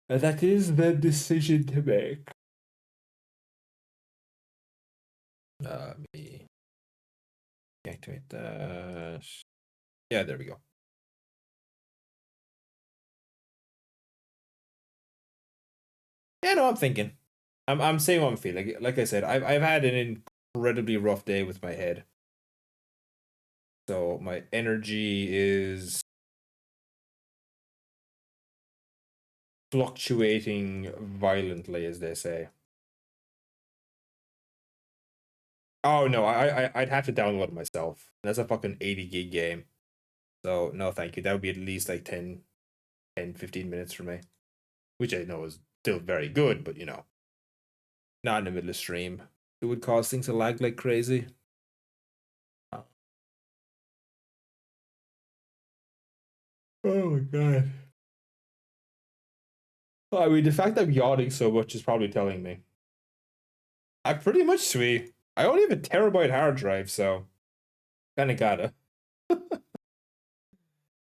That is the decision to make. Let me activate that. Yeah, there we go. Yeah, no, I'm thinking. I'm saying what I'm feeling. Like I said, I've had an incredibly rough day with my head. So my energy is fluctuating violently, as they say. Oh no, I'd have to download it myself. That's a fucking 80 gig game. So no, thank you. That would be at least like 15 minutes for me. Which I know is still very good, but not in the middle of stream. It would cause things to lag like crazy. Oh my god. I mean, the fact that I'm yawning so much is probably telling me. I'm pretty much sweet. I only have a terabyte hard drive, so kind of gotta.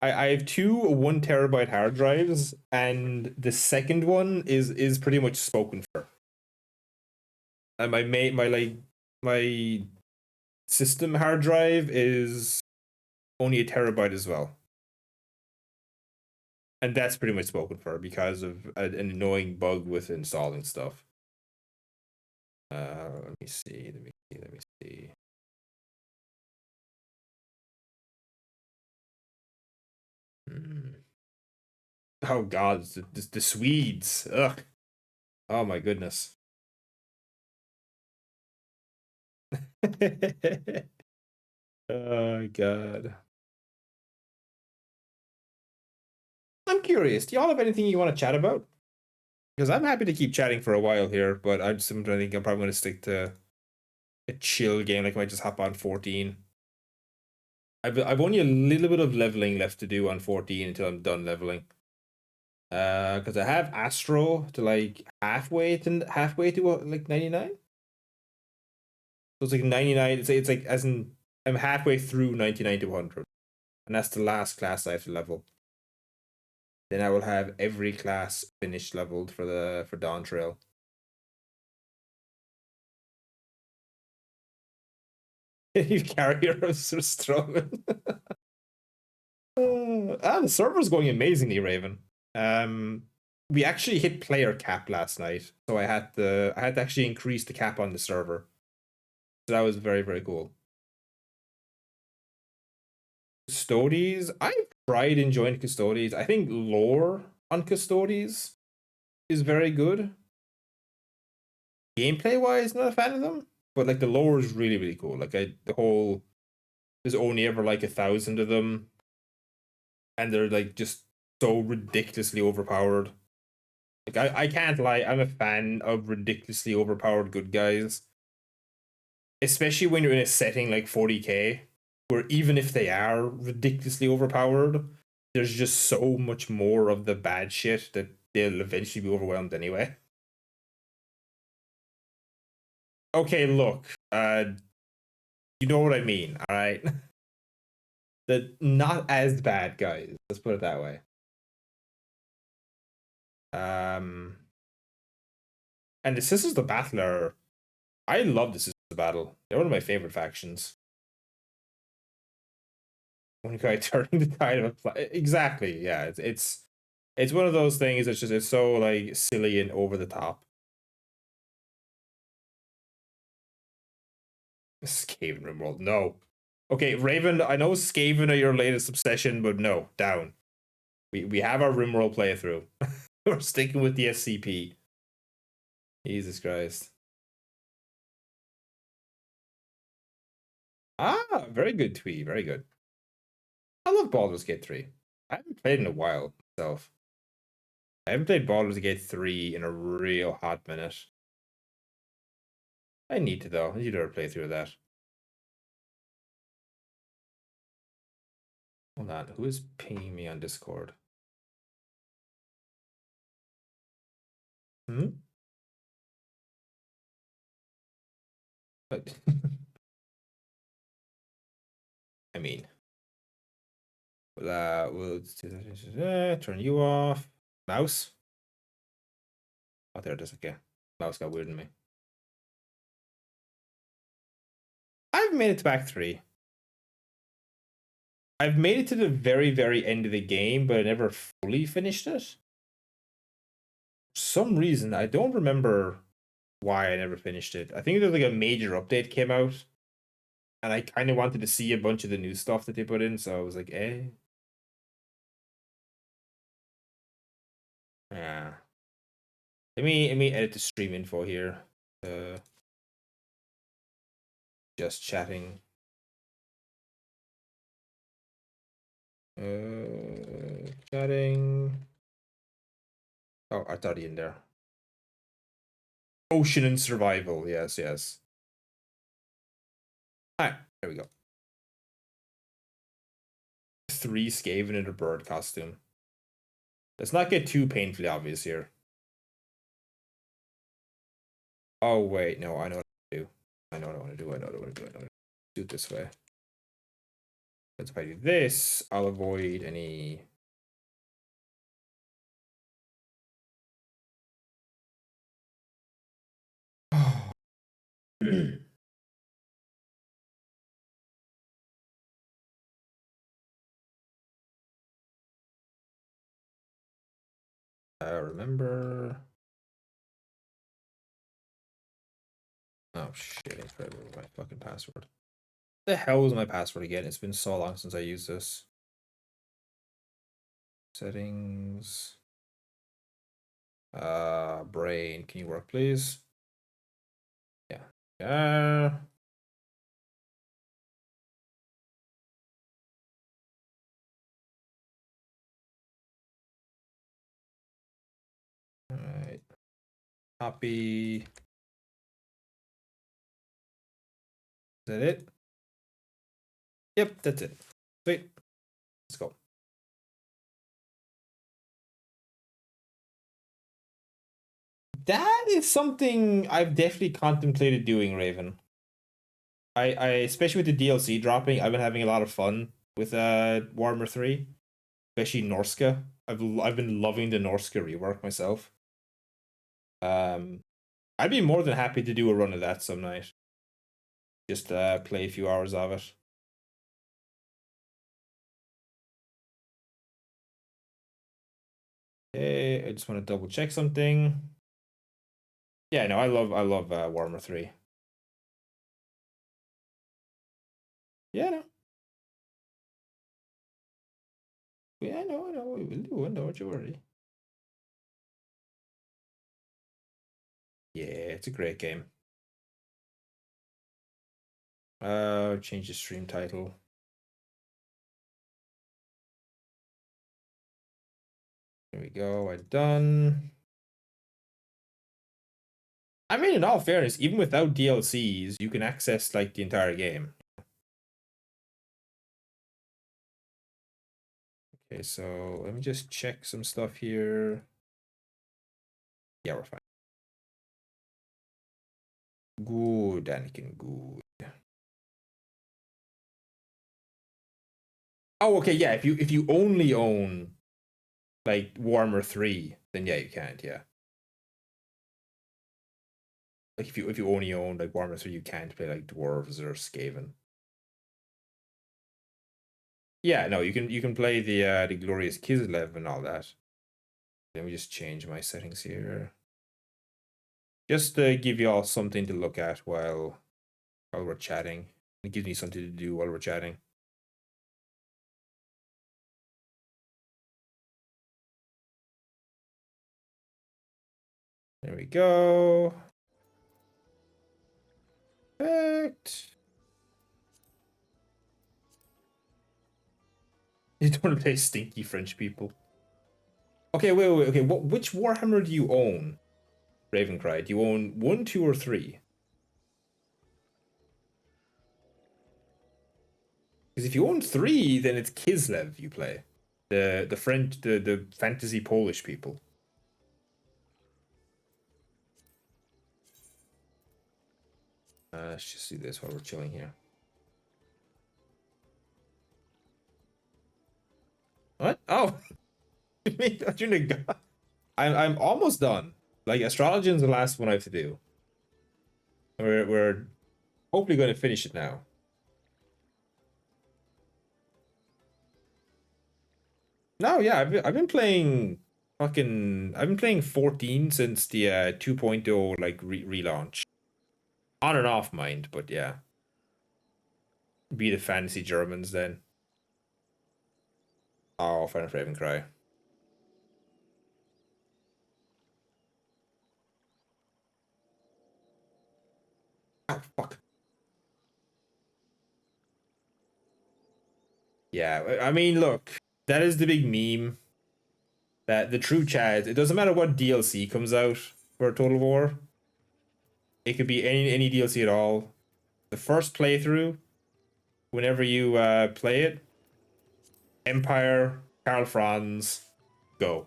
I have two 1 terabyte hard drives, and the second one is pretty much spoken for. And my system hard drive is only a terabyte as well, and that's pretty much spoken for because of an annoying bug with installing stuff. Let me see. Let me see. Let me see. Hmm. Oh God, the Swedes. Ugh. Oh my goodness. Oh God. I'm curious. Do y'all have anything you want to chat about? Because I'm happy to keep chatting for a while here, but I think I'm probably going to stick to a chill game. Like I might just hop on 14. I've only a little bit of leveling left to do on 14 until I'm done leveling. Because I have Astro to like halfway to like 99. So it's like 99. It's like as in I'm halfway through 99 to 100, and that's the last class I have to level. Then I will have every class finished leveled for Dawn Trail. You carrier of struggling. The server's going amazingly, Raven. Um, we actually hit player cap last night, so I had to actually increase the cap on the server. So that was very very cool. Custodes, I've tried enjoying Custodes. I think lore on Custodes is very good. Gameplay wise, not a fan of them, but like the lore is really really cool. Like the whole there's only ever like 1,000 of them, and they're like just so ridiculously overpowered. Like I can't lie, I'm a fan of ridiculously overpowered good guys, especially when you're in a setting like 40k, where even if they are ridiculously overpowered, there's just so much more of the bad shit that they'll eventually be overwhelmed anyway. Okay, look, you know what I mean, all right? The not as bad guys. Let's put it that way. Um, and the Sisters of the Battle are. I love the Sisters of the Battle. They're one of my favorite factions. When you guy turning the tide of a exactly, yeah. It's one of those things. It's so like silly and over the top. Skaven Rimworld, no. Okay, Raven. I know Skaven are your latest obsession, but no, down. We have our Rimworld playthrough. We're sticking with the SCP. Jesus Christ. Ah, very good tweet. Very good. I love Baldur's Gate 3. I haven't played in a while myself. I haven't played Baldur's Gate 3 in a real hot minute. I need to though. I need to play through that. Hold on. Who is pinging me on Discord? Hmm? But I mean, we'll turn you off. Mouse? Oh, there it is. Okay. Mouse got weird in me. I've made it to back 3. I've made it to the very, very end of the game, but I never fully finished it. For some reason, I don't remember why I never finished it. I think there's like a major update came out, and I kind of wanted to see a bunch of the new stuff that they put in, so I was like, eh. Yeah. Let me edit the stream info here. Just chatting. Chatting. Oh, I thought he in there. Ocean and survival. Yes, yes. Alright, there we go. 3 Skaven in a bird costume. Let's not get too painfully obvious here. Oh, wait. No, I know what to do. I know what I want to do. I know what I want to do. I know what I want to do it this way. Let's if I do this, I'll avoid any... remember... Oh, shit. I forgot my fucking password. What the hell was my password again? It's been so long since I used this. Settings. Brain. Can you work, please? Yeah. Alright. Copy. Is that it? Yep, that's it. Sweet. Let's go. That is something I've definitely contemplated doing, Raven. I especially with the DLC dropping, I've been having a lot of fun with Warhammer 3, especially Norska. I've been loving the Norska rework myself. I'd be more than happy to do a run of that some night. Just play a few hours of it. Okay, I just want to double check something. Yeah, no, I love Warhammer 3. Yeah, no. Yeah, I know. We will do it. Don't you worry. Yeah, it's a great game. Change the stream title. There we go. I'm done. I mean, in all fairness, even without DLCs, you can access like the entire game. Okay, so let me just check some stuff here. Yeah, we're fine. Good, Anakin, good. Oh, okay, yeah. If you only own like Warhammer 3, then yeah, you can't. Yeah. Like if you only own like Warhammer 3, you can't play like dwarves or Skaven. Yeah, no, you can play the glorious Kislev and all that. Let me just change my settings here. Just to give you all something to look at while we're chatting. It gives me something to do while we're chatting. There we go. Perfect. You don't want to play stinky French people. Okay, wait. Okay, which Warhammer do you own? Ravencry. Do you own 1, 2, or 3? Because if you own 3, then it's Kislev you play. The French, the fantasy Polish people. Let's just do this while we're chilling here. What? Oh, I'm almost done. Like, Astrologian's the last one I have to do. We're hopefully going to finish it now. No, yeah, I've been playing I've been playing 14 since the 2.0 like relaunch. On and off, mind, but yeah. Be the fantasy Germans then. Oh, Final Raven Cry. Oh, fuck. Yeah, I mean, look, that is the big meme. That the true Chad, it doesn't matter what DLC comes out for Total War. It could be any DLC at all. The first playthrough, whenever you play it, Empire, Karl Franz, go.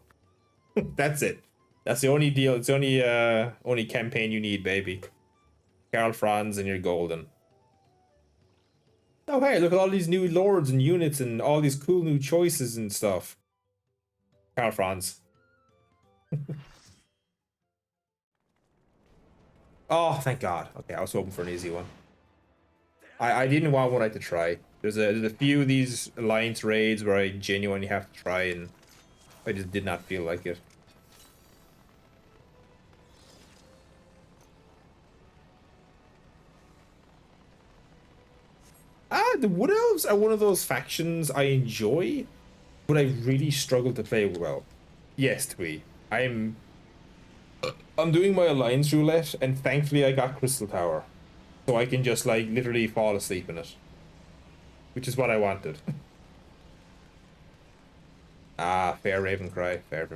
That's it. That's the only deal. It's the only campaign you need, baby. Karl Franz and you're golden. Oh hey, look at all these new lords and units and all these cool new choices and stuff. Karl Franz. Oh, thank God. Okay, I was hoping for an easy one. I didn't want one I had to try. There's a few of these alliance raids where I genuinely have to try and I just did not feel like it. The Wood Elves are one of those factions I enjoy, but I really struggle to play well. Yes, Twee. I'm doing my alliance roulette, and thankfully I got Crystal Tower, so I can just like literally fall asleep in it, which is what I wanted. Ah, fair Ravencry, fair.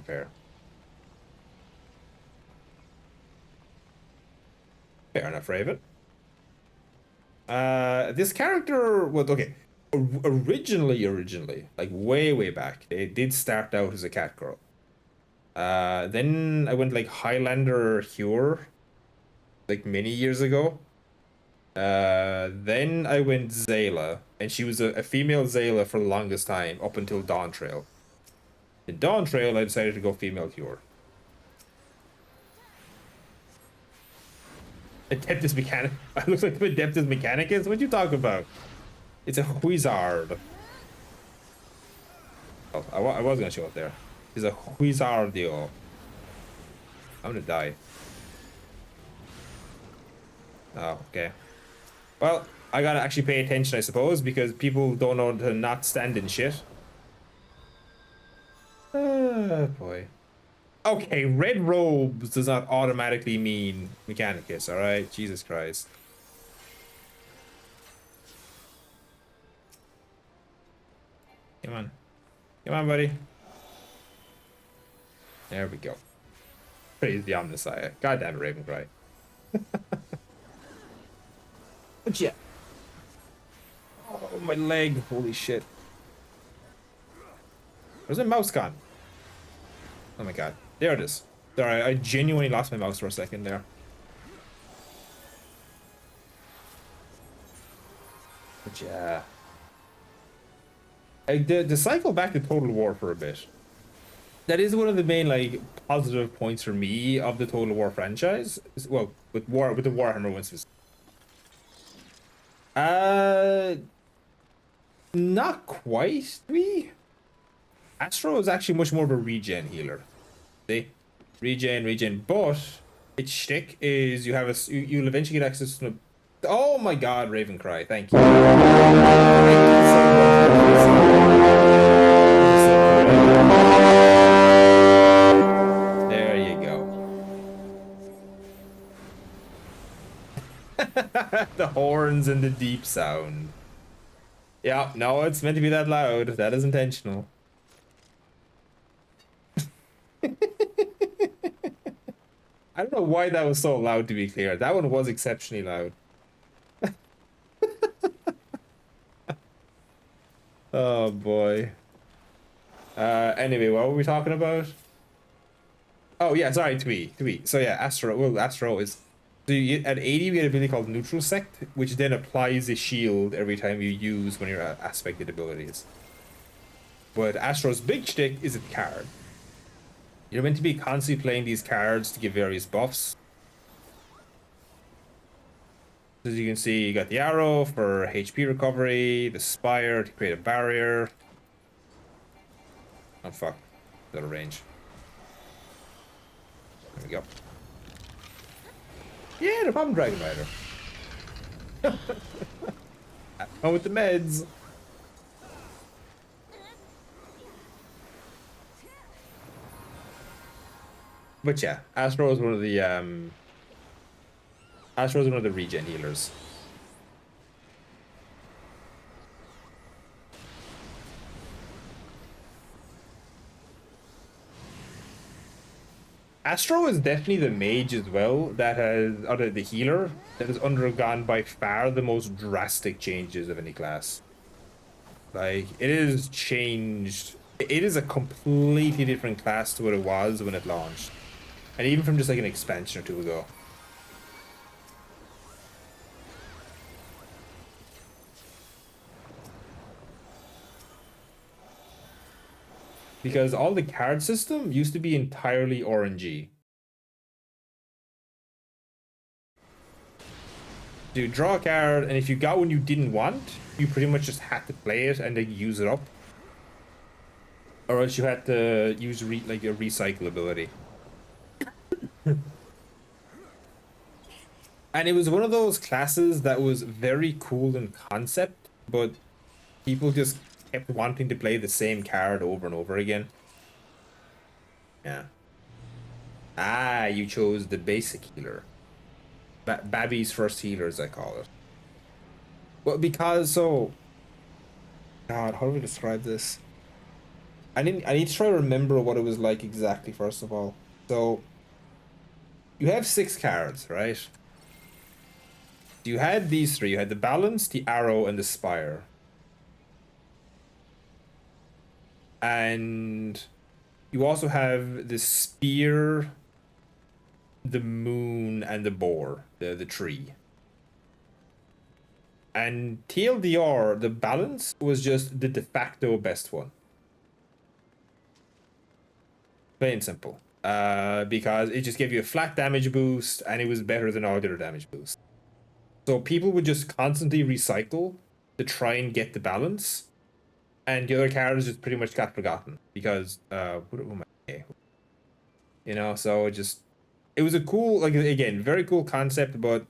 Fair enough, Raven. This character was okay. Originally, like way back, it did start out as a cat girl. Then I went like Highlander Hure, like many years ago. Then I went Zayla, and she was a female Zayla for the longest time, up until Dawn Trail. In Dawn Trail, I decided to go female Hure. Adeptus Mechanic. I look like Adeptus Mechanicus? What you talking about? It's a wizard. Oh, I was gonna show it there. It's a wizardio. I'm gonna die. Oh, okay. Well, I gotta actually pay attention, I suppose, because people don't know to not stand in shit. Boy. Okay, red robes does not automatically mean Mechanicus, alright? Jesus Christ. Come on. Come on, buddy. There we go. Praise the Omnissiah. Goddamn Ravencry. But yeah. Oh, my leg. Holy shit. Where's my mouse gone? Oh my god. There it is. Sorry, I genuinely lost my mouse for a second there. But yeah. The cycle back to Total War for a bit. That is one of the main like positive points for me of the Total War franchise. Well, with the Warhammer ones. Not quite. Me. Astro is actually much more of a regen healer. See, regen, but its shtick is you have you'll eventually get access to. Oh my God, Ravencry! Thank you. There you go. The horns and the deep sound. Yeah, no, it's meant to be that loud. That is intentional. I don't know why that was so loud, to be clear. That one was exceptionally loud. Oh boy. Anyway, what were we talking about? Oh yeah, sorry, Twee. So yeah, Astro is. So at 80 we had a ability called Neutral Sect, which then applies a shield every time you use one of your aspected abilities. But Astro's big shtick is its card. You're meant to be constantly playing these cards to give various buffs. As you can see, you got the arrow for HP recovery, the spire to create a barrier. Oh fuck, out of range. There we go. Yeah, no problem, Dragon Rider. On with the meds. But yeah, Astro is one of the Astro is one of the regen healers. Astro is definitely the mage as well that has, or the healer that has undergone by far the most drastic changes of any class. Like, it is changed. It is a completely different class to what it was when it launched. And even from just like an expansion or two ago. Because all the card system used to be entirely RNG. You draw a card, and if you got one you didn't want, you pretty much just had to play it and then use it up. Or else you had to use like a recycle ability. And it was one of those classes that was very cool in concept, but people just kept wanting to play the same card over and over again. Yeah. Ah, you chose the basic healer. Babby's first healer, as I call it. Well, because so... God, how do we describe this? I need to try to remember what it was like exactly, first of all. So, you have 6 cards, right? You had these 3. You had the balance, the arrow, and the spire. And you also have the spear, the moon, and the boar, the tree. And TLDR, the balance was just the de facto best one. Plain and simple. Because it just gave you a flat damage boost, and it was better than all the other damage boosts. So people would just constantly recycle to try and get the balance, and the other characters just pretty much got forgotten because what am I? You know, so it was a cool, like, again, very cool concept, but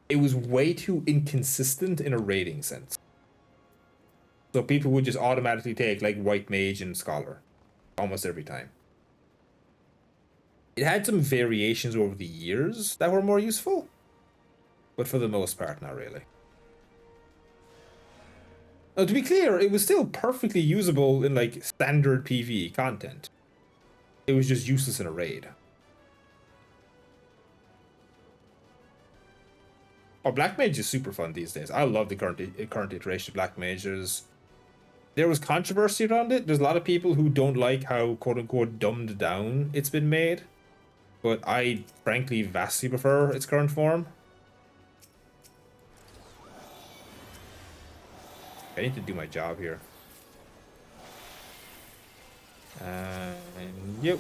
it was way too inconsistent in a rating sense. So people would just automatically take like White Mage and Scholar almost every time. It had some variations over the years that were more useful, but for the most part, not really. Now, to be clear, it was still perfectly usable in like standard PvE content. It was just useless in a raid. Oh, Black Mage is super fun these days. I love the current iteration of Black Mage. There was controversy around it. There's a lot of people who don't like how quote-unquote dumbed down it's been made. But I frankly vastly prefer its current form. I need to do my job here. And yep.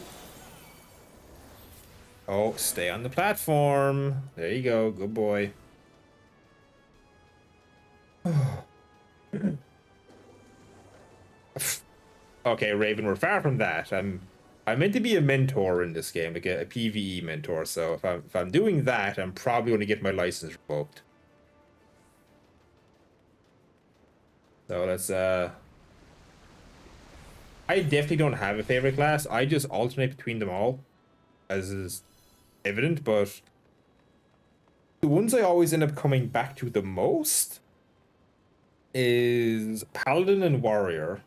Oh, stay on the platform. There you go. Good boy. Okay, Raven, we're far from that. I'm meant to be a mentor in this game, like a PvE mentor. So if I'm doing that, I'm probably going to get my license revoked. So let's I definitely don't have a favorite class. I just alternate between them all, as is evident, but the ones I always end up coming back to the most is Paladin and Warrior.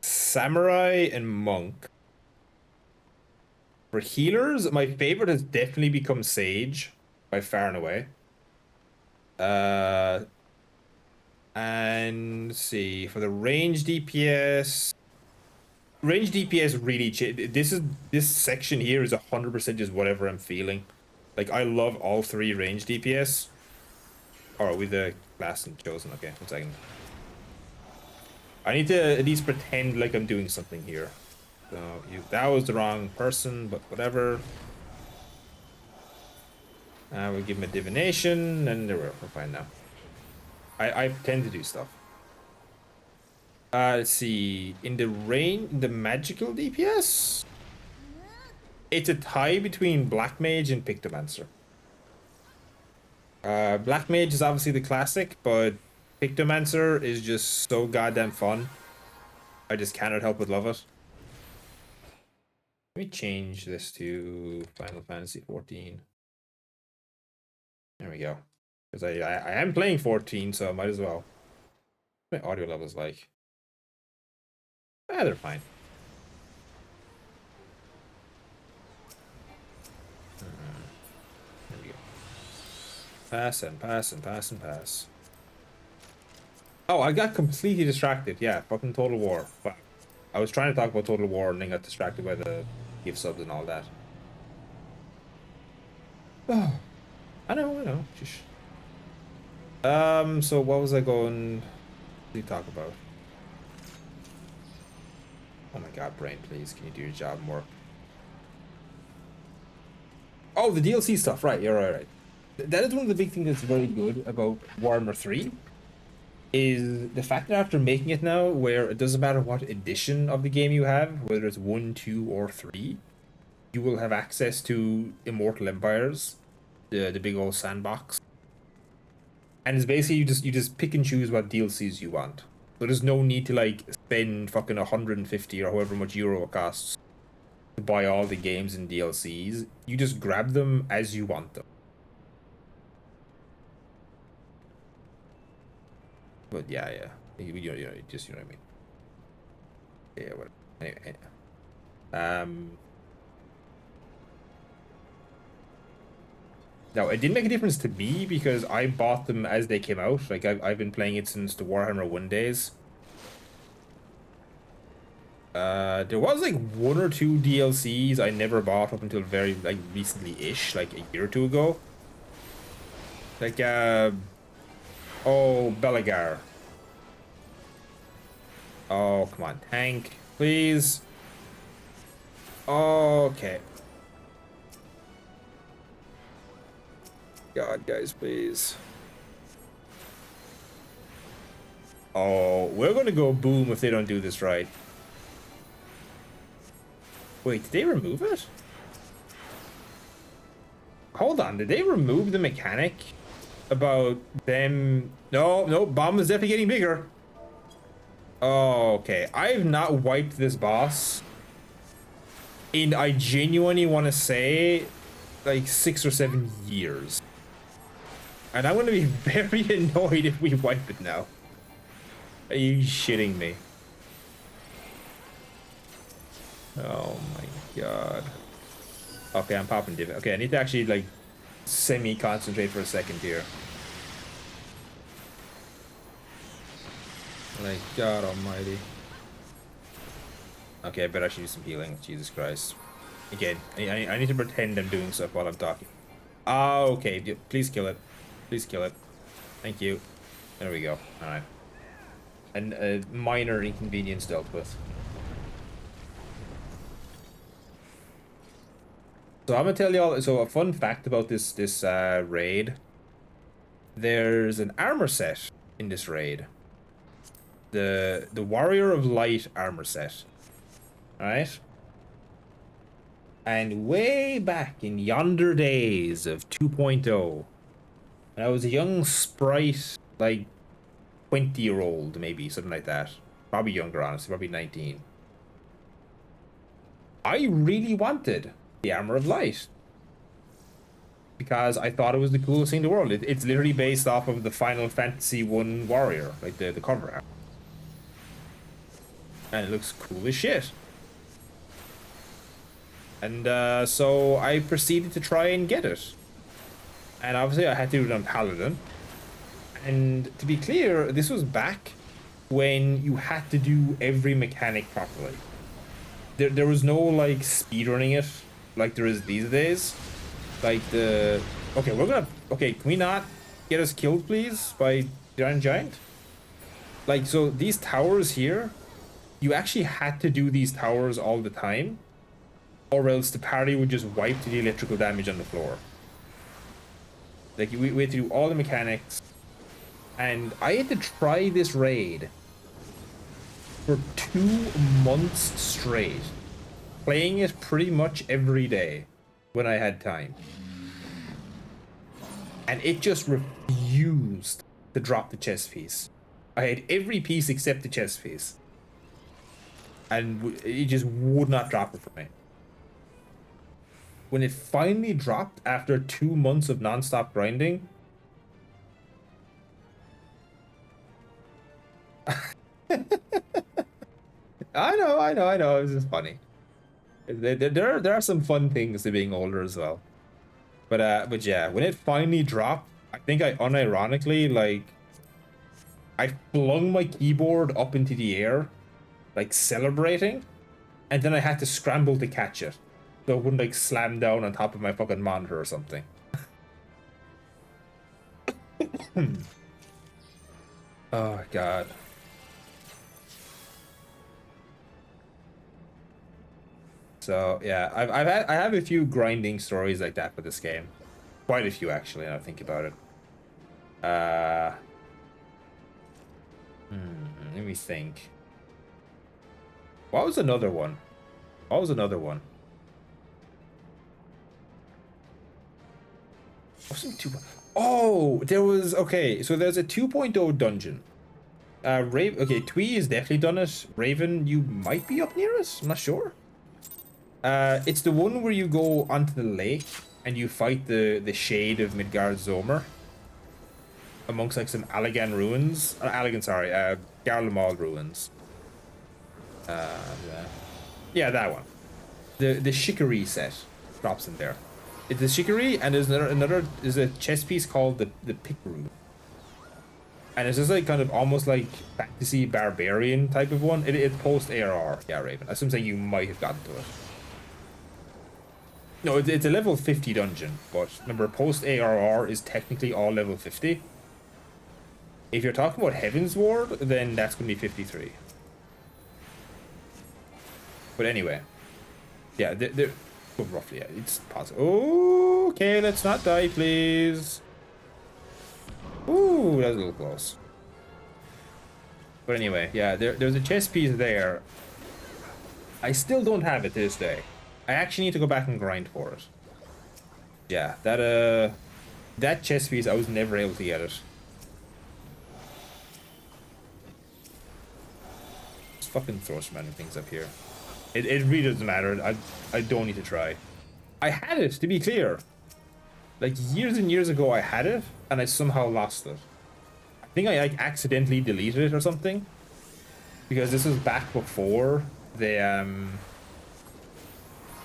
Samurai and Monk. For healers, my favorite has definitely become Sage, by far and away. And let's see, for the range DPS, really this section here is 100% just whatever I'm feeling. Like, I love all 3 range DPS. Or with the class and chosen. Okay, 1 second. I need to at least pretend like I'm doing something here. So that was the wrong person, but whatever. We'll give him a divination, and we're fine now. I pretend to do stuff. Let's see. In the magical DPS, it's a tie between Black Mage and Pictomancer. Black Mage is obviously the classic, but Pictomancer is just so goddamn fun. I just cannot help but love it. Let me change this to Final Fantasy 14. There we go. Because I am playing 14, so I might as well. What my audio level's like? They're fine. There we go. Pass and pass and pass and pass. Oh, I got completely distracted. Yeah, fucking Total War. Fuck. I was trying to talk about Total War and then got distracted by the gift subs and all that. Oh, I know. So what was I going to talk about? Oh my god, brain, please, can you do your job and work? Oh, the DLC stuff, right, you're right. That is one of the big things that's very good about Warhammer 3, is the fact that after making it now, where it doesn't matter what edition of the game you have, whether it's 1, 2, or 3, you will have access to Immortal Empires, the big old sandbox. And it's basically you just pick and choose what DLCs you want. So there's no need to like spend fucking 150 or however much euro it costs to buy all the games and DLCs. You just grab them as you want them. But yeah, you know what I mean. Yeah, whatever. Anyway. Now, it didn't make a difference to me because I bought them as they came out. Like, I've been playing it since the Warhammer 1 days. There was, like, 1 or 2 DLCs I never bought up until very, like, recently-ish, like, a year or 2 ago. Like, oh, Belagar. Oh, come on, tank, please. Okay. God, guys, please. Oh, we're gonna go boom if they don't do this right. Wait, did they remove it? Hold on, did they remove the mechanic about them? No, bomb is definitely getting bigger. Oh, okay. I have not wiped this boss in, I genuinely want to say, like 6 or 7 years. And I'm going to be very annoyed if we wipe it now. Are you shitting me? Oh my god. Okay, I'm popping div. Okay, I need to actually, like, semi-concentrate for a second here. Like, God almighty. Okay, I better actually do some healing. Jesus Christ. Again, I need to pretend I'm doing stuff while I'm talking. Ah, okay. Please kill it. Please kill it. Thank you. There we go. Alright. And a minor inconvenience dealt with. So I'm gonna tell y'all, so a fun fact about this raid. There's an armor set in this raid. The Warrior of Light armor set. Alright? And way back in yonder days of 2.0, when I was a young sprite, like 20-year-old maybe, something like that. Probably younger, honestly, probably 19. I really wanted the Armor of Light. Because I thought it was the coolest thing in the world. It's literally based off of the Final Fantasy 1 Warrior, like the cover art. And it looks cool as shit. And so I proceeded to try and get it. And obviously I had to do it on Paladin. And to be clear, this was back when you had to do every mechanic properly. There was no, like, speedrunning it like there is these days. Like the... Okay, we're gonna... Okay, can we not... get us killed, please, by Giant Giant? Like, so these towers here, you actually had to do these towers all the time, or else the party would just wipe the electrical damage on the floor. Like, we had to do all the mechanics, and I had to try this raid for 2 months straight, playing it pretty much every day when I had time. And it just refused to drop the chest piece. I had every piece except the chest piece. And it just would not drop it for me. When it finally dropped after 2 months of non-stop grinding, I know. It was just funny. There are some fun things to being older as well. But yeah, when it finally dropped, I think I unironically, like, I flung my keyboard up into the air, like celebrating, and then I had to scramble to catch it, so it wouldn't like slam down on top of my fucking monitor or something. Oh god. So yeah, I have a few grinding stories like that for this game, quite a few actually. Now I think about it. Let me think. What was another one? What was another one? Wasn't two. Oh, there was, okay. So there's a 2.0 dungeon. Okay, Twee has definitely done it. Raven, you might be up near us. I'm not sure. It's the one where you go onto the lake and you fight the shade of Midgard Zomer amongst like some Allegan ruins. Sorry, Garlemald ruins. Yeah, that one. The Shikari set drops in there. It's the Shikari, and there's there's a chess piece called the Pickaroo. And it's just like kind of almost like fantasy barbarian type of one. It's post ARR. Yeah, Raven. That's what I'm saying, you might have gotten to it. No, it's a level 50 dungeon, but remember, post ARR is technically all level 50. If you're talking about Heaven's Ward, then that's going to be 53. But anyway, yeah, they're well, roughly, yeah, it's possible. Oh, okay, let's not die, please. Ooh, that was a little close. But anyway, yeah, there's a chess piece there. I still don't have it to this day. I actually need to go back and grind for it. Yeah, that chess piece, I was never able to get it. Just fucking throw some random things up here. It really doesn't matter. I don't need to try. I had it, to be clear. Like, years and years ago, I had it, and I somehow lost it. I think I, like, accidentally deleted it or something. Because this was back before the,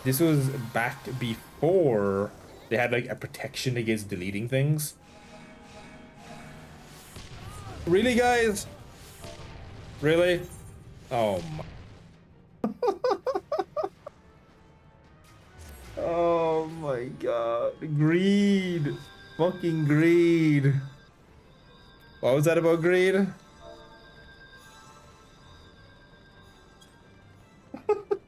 This was back before they had, like, a protection against deleting things. Really, guys? Really? Oh, my. Oh my god. Greed. Fucking greed. What was that about greed?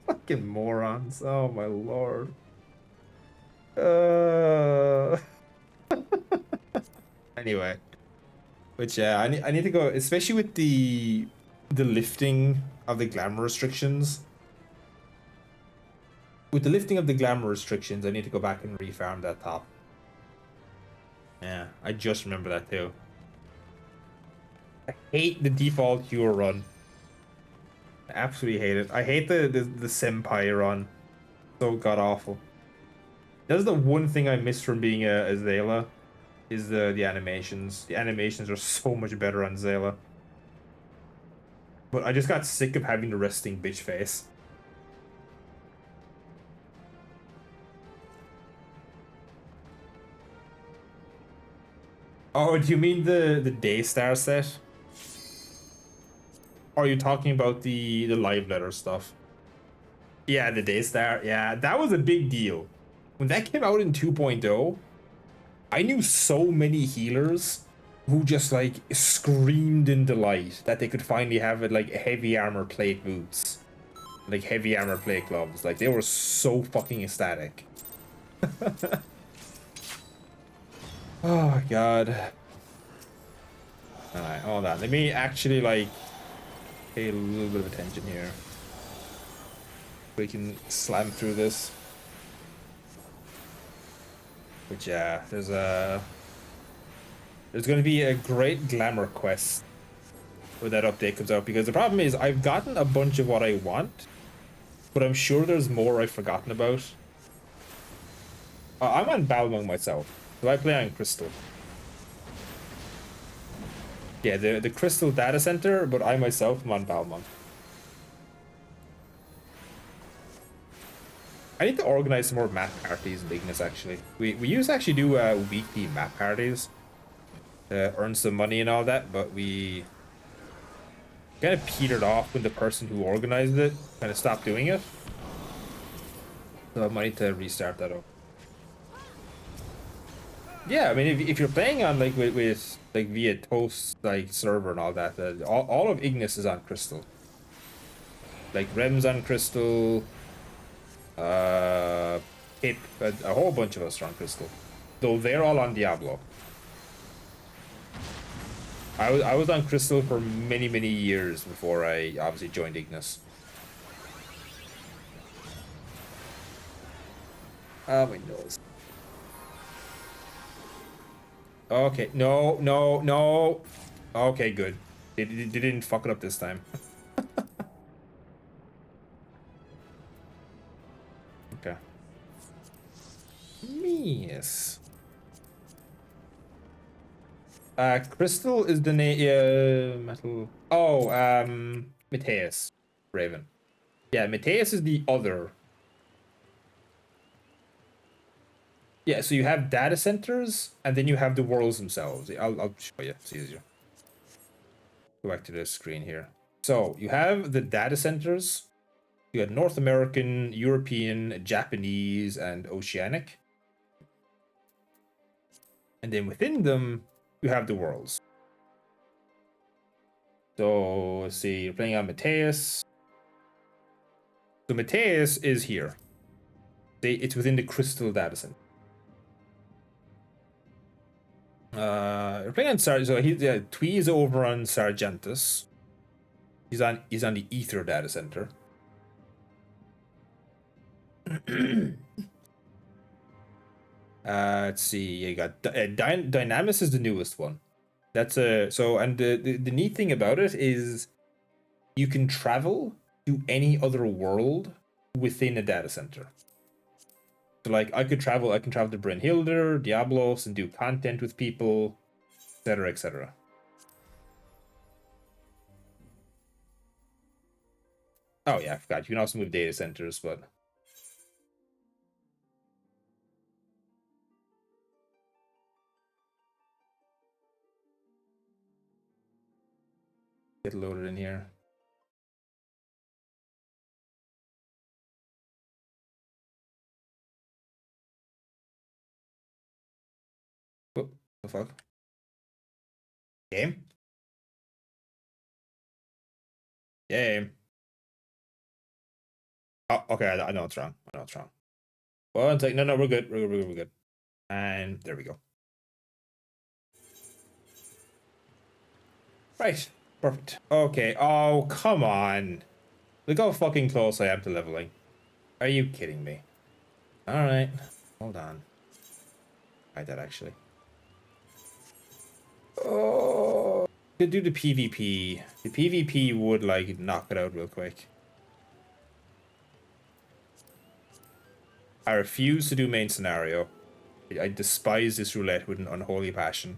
Fucking morons. Oh my lord. Anyway. But yeah, I need to go, especially with the lifting of the glamour restrictions. With the lifting of the glamour restrictions, I need to go back and refarm that top. Yeah, I just remember that too. I hate the default Hero run. I absolutely hate it. I hate the Senpai run. So god awful. That's the one thing I miss from being a Zayla, is the animations. The animations are so much better on Zayla. But I just got sick of having the resting bitch face. Oh, do you mean the Daystar set? Or are you talking about the live letter stuff? Yeah, the Daystar. Yeah, that was a big deal. When that came out in 2.0, I knew so many healers who just like screamed in delight that they could finally have it like heavy armor plate boots, like heavy armor plate gloves. Like they were so fucking ecstatic. Oh god. Alright, hold on. Let me actually like pay a little bit of attention here. We can slam through this. But yeah, there's going to be a great glamour quest when that update comes out, because the problem is I've gotten a bunch of what I want, but I'm sure there's more I've forgotten about. I'm on Balmung myself, so I play on Crystal. Yeah, the Crystal data center, but I myself am on Balmung. I need to organize some more map parties in Ignis, actually. We used to actually do weekly map parties to earn some money and all that, but we kind of petered off when the person who organized it kind of stopped doing it. So I might need to restart that up. Yeah, I mean, if you're playing on like with like via Toast like server and all that, all of Ignis is on Crystal. Like Rem's on Crystal, Hip, a whole bunch of us are on Crystal, though they're all on Diablo. I was on Crystal for many years before I obviously joined Ignis. Oh my nose. Okay, no. Okay, good. They didn't fuck it up this time. Okay. Yes. Crystal is the name. Metal. Oh, Mateus, Raven. Yeah, Mateus is the other. Yeah, so you have data centers, and then you have the worlds themselves. I'll show you. It's easier. Go back to the screen here. So you have the data centers. You got North American, European, Japanese, and Oceanic. And then within them, you have the worlds. So let's see, you're playing on Mateus. So Mateus is here. It's within the Crystal data center. You're playing on so Twee is over on Sargentus. He's on the Ether data center. Let's see. You got Dynamis is the newest one. That's so, and the neat thing about it is you can travel to any other world within a data center. So like I can travel to Brynhildr, Diablos, and do content with people, etc., etc. Oh yeah, I forgot. You can also move data centers, but get loaded in here. Oh, the fuck? Game? Game. Oh, okay. I know it's wrong. I know it's wrong. One sec. No, we're good. We're good. And there we go. Right. Perfect. Okay. Oh, come on. Look how fucking close I am to leveling. Are you kidding me? Alright. Hold on. Try that actually. Oh. Could do the PvP. The PvP would like knock it out real quick. I refuse to do main scenario. I despise this roulette with an unholy passion.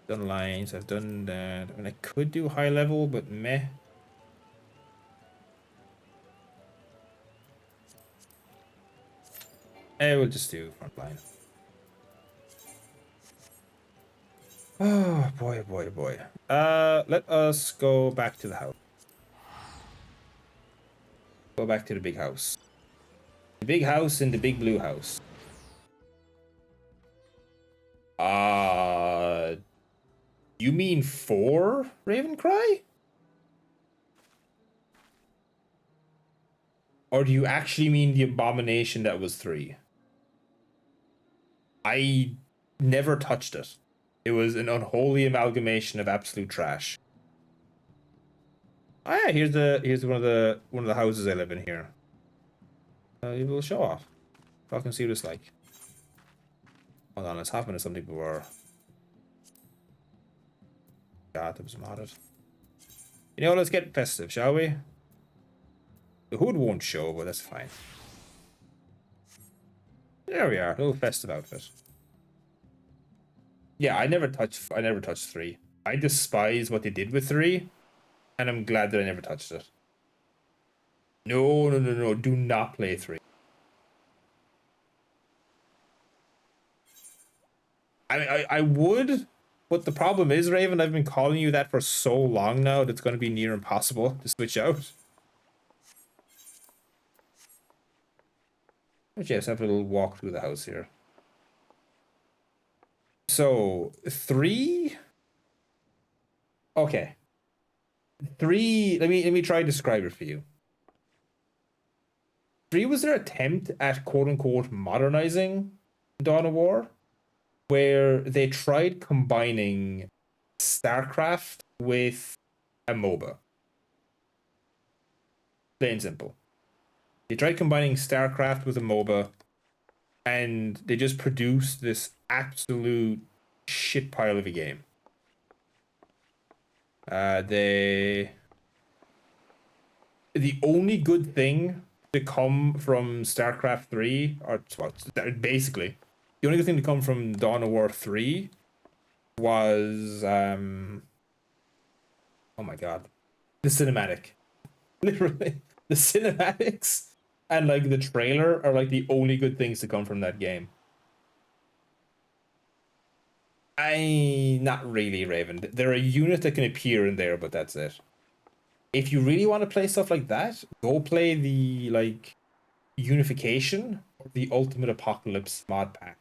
Done lines, I've done that. I mean, I could do high level, but meh. We'll just do front line. Oh, boy. Let us go back to the house. Go back to the big house. The big house and the big blue house. You mean 4 Ravencry? Or do you actually mean the abomination that was 3? I never touched it. It was an unholy amalgamation of absolute trash. Oh yeah, here's one of the houses I live in here. You will show off. Fucking see what it's like. Hold on, it's happened to some people were. God, that was modded. You know, let's get festive, shall we? The hood won't show, but that's fine. There we are, a little festive outfit. Yeah, I never touched 3. I despise what they did with 3, and I'm glad that I never touched it. No, do not play 3. I would, but the problem is, Raven, I've been calling you that for so long now that it's going to be near impossible to switch out. Okay, let's have a little walk through the house here. So, 3? Okay. 3, let me try to describe it for you. 3 was their attempt at quote-unquote modernizing Dawn of War, where they tried combining StarCraft with a MOBA. Plain and simple. They tried combining StarCraft with a MOBA, and they just produced this absolute shit pile of a game. The only good thing to come from StarCraft 3, or well, basically, the only good thing to come from Dawn of War 3 was, oh my god, the cinematic. Literally, the cinematics and like the trailer are like the only good things to come from that game. Not really, Raven. They're a unit that can appear in there, but that's it. If you really want to play stuff like that, go play the like Unification or the Ultimate Apocalypse mod pack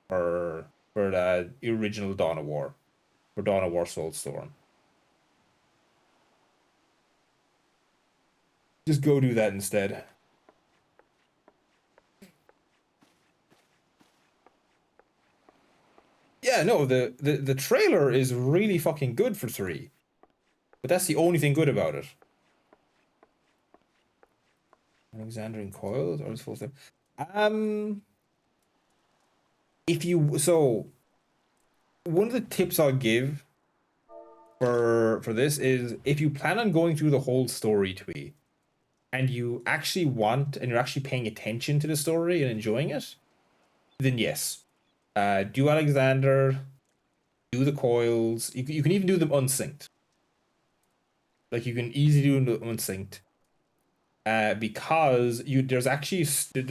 for the original Dawn of War, for Dawn of War Soulstorm. Just go do that instead. Yeah, no, the trailer is really fucking good for 3. But that's the only thing good about it. Alexander and Coils or full step. If you one of the tips I'll give for this is if you plan on going through the whole story tree and you actually want and you're actually paying attention to the story and enjoying it, then yes. Do Alexander, do the coils. You can even do them unsynced. Like you can easily do them unsynced. Because there's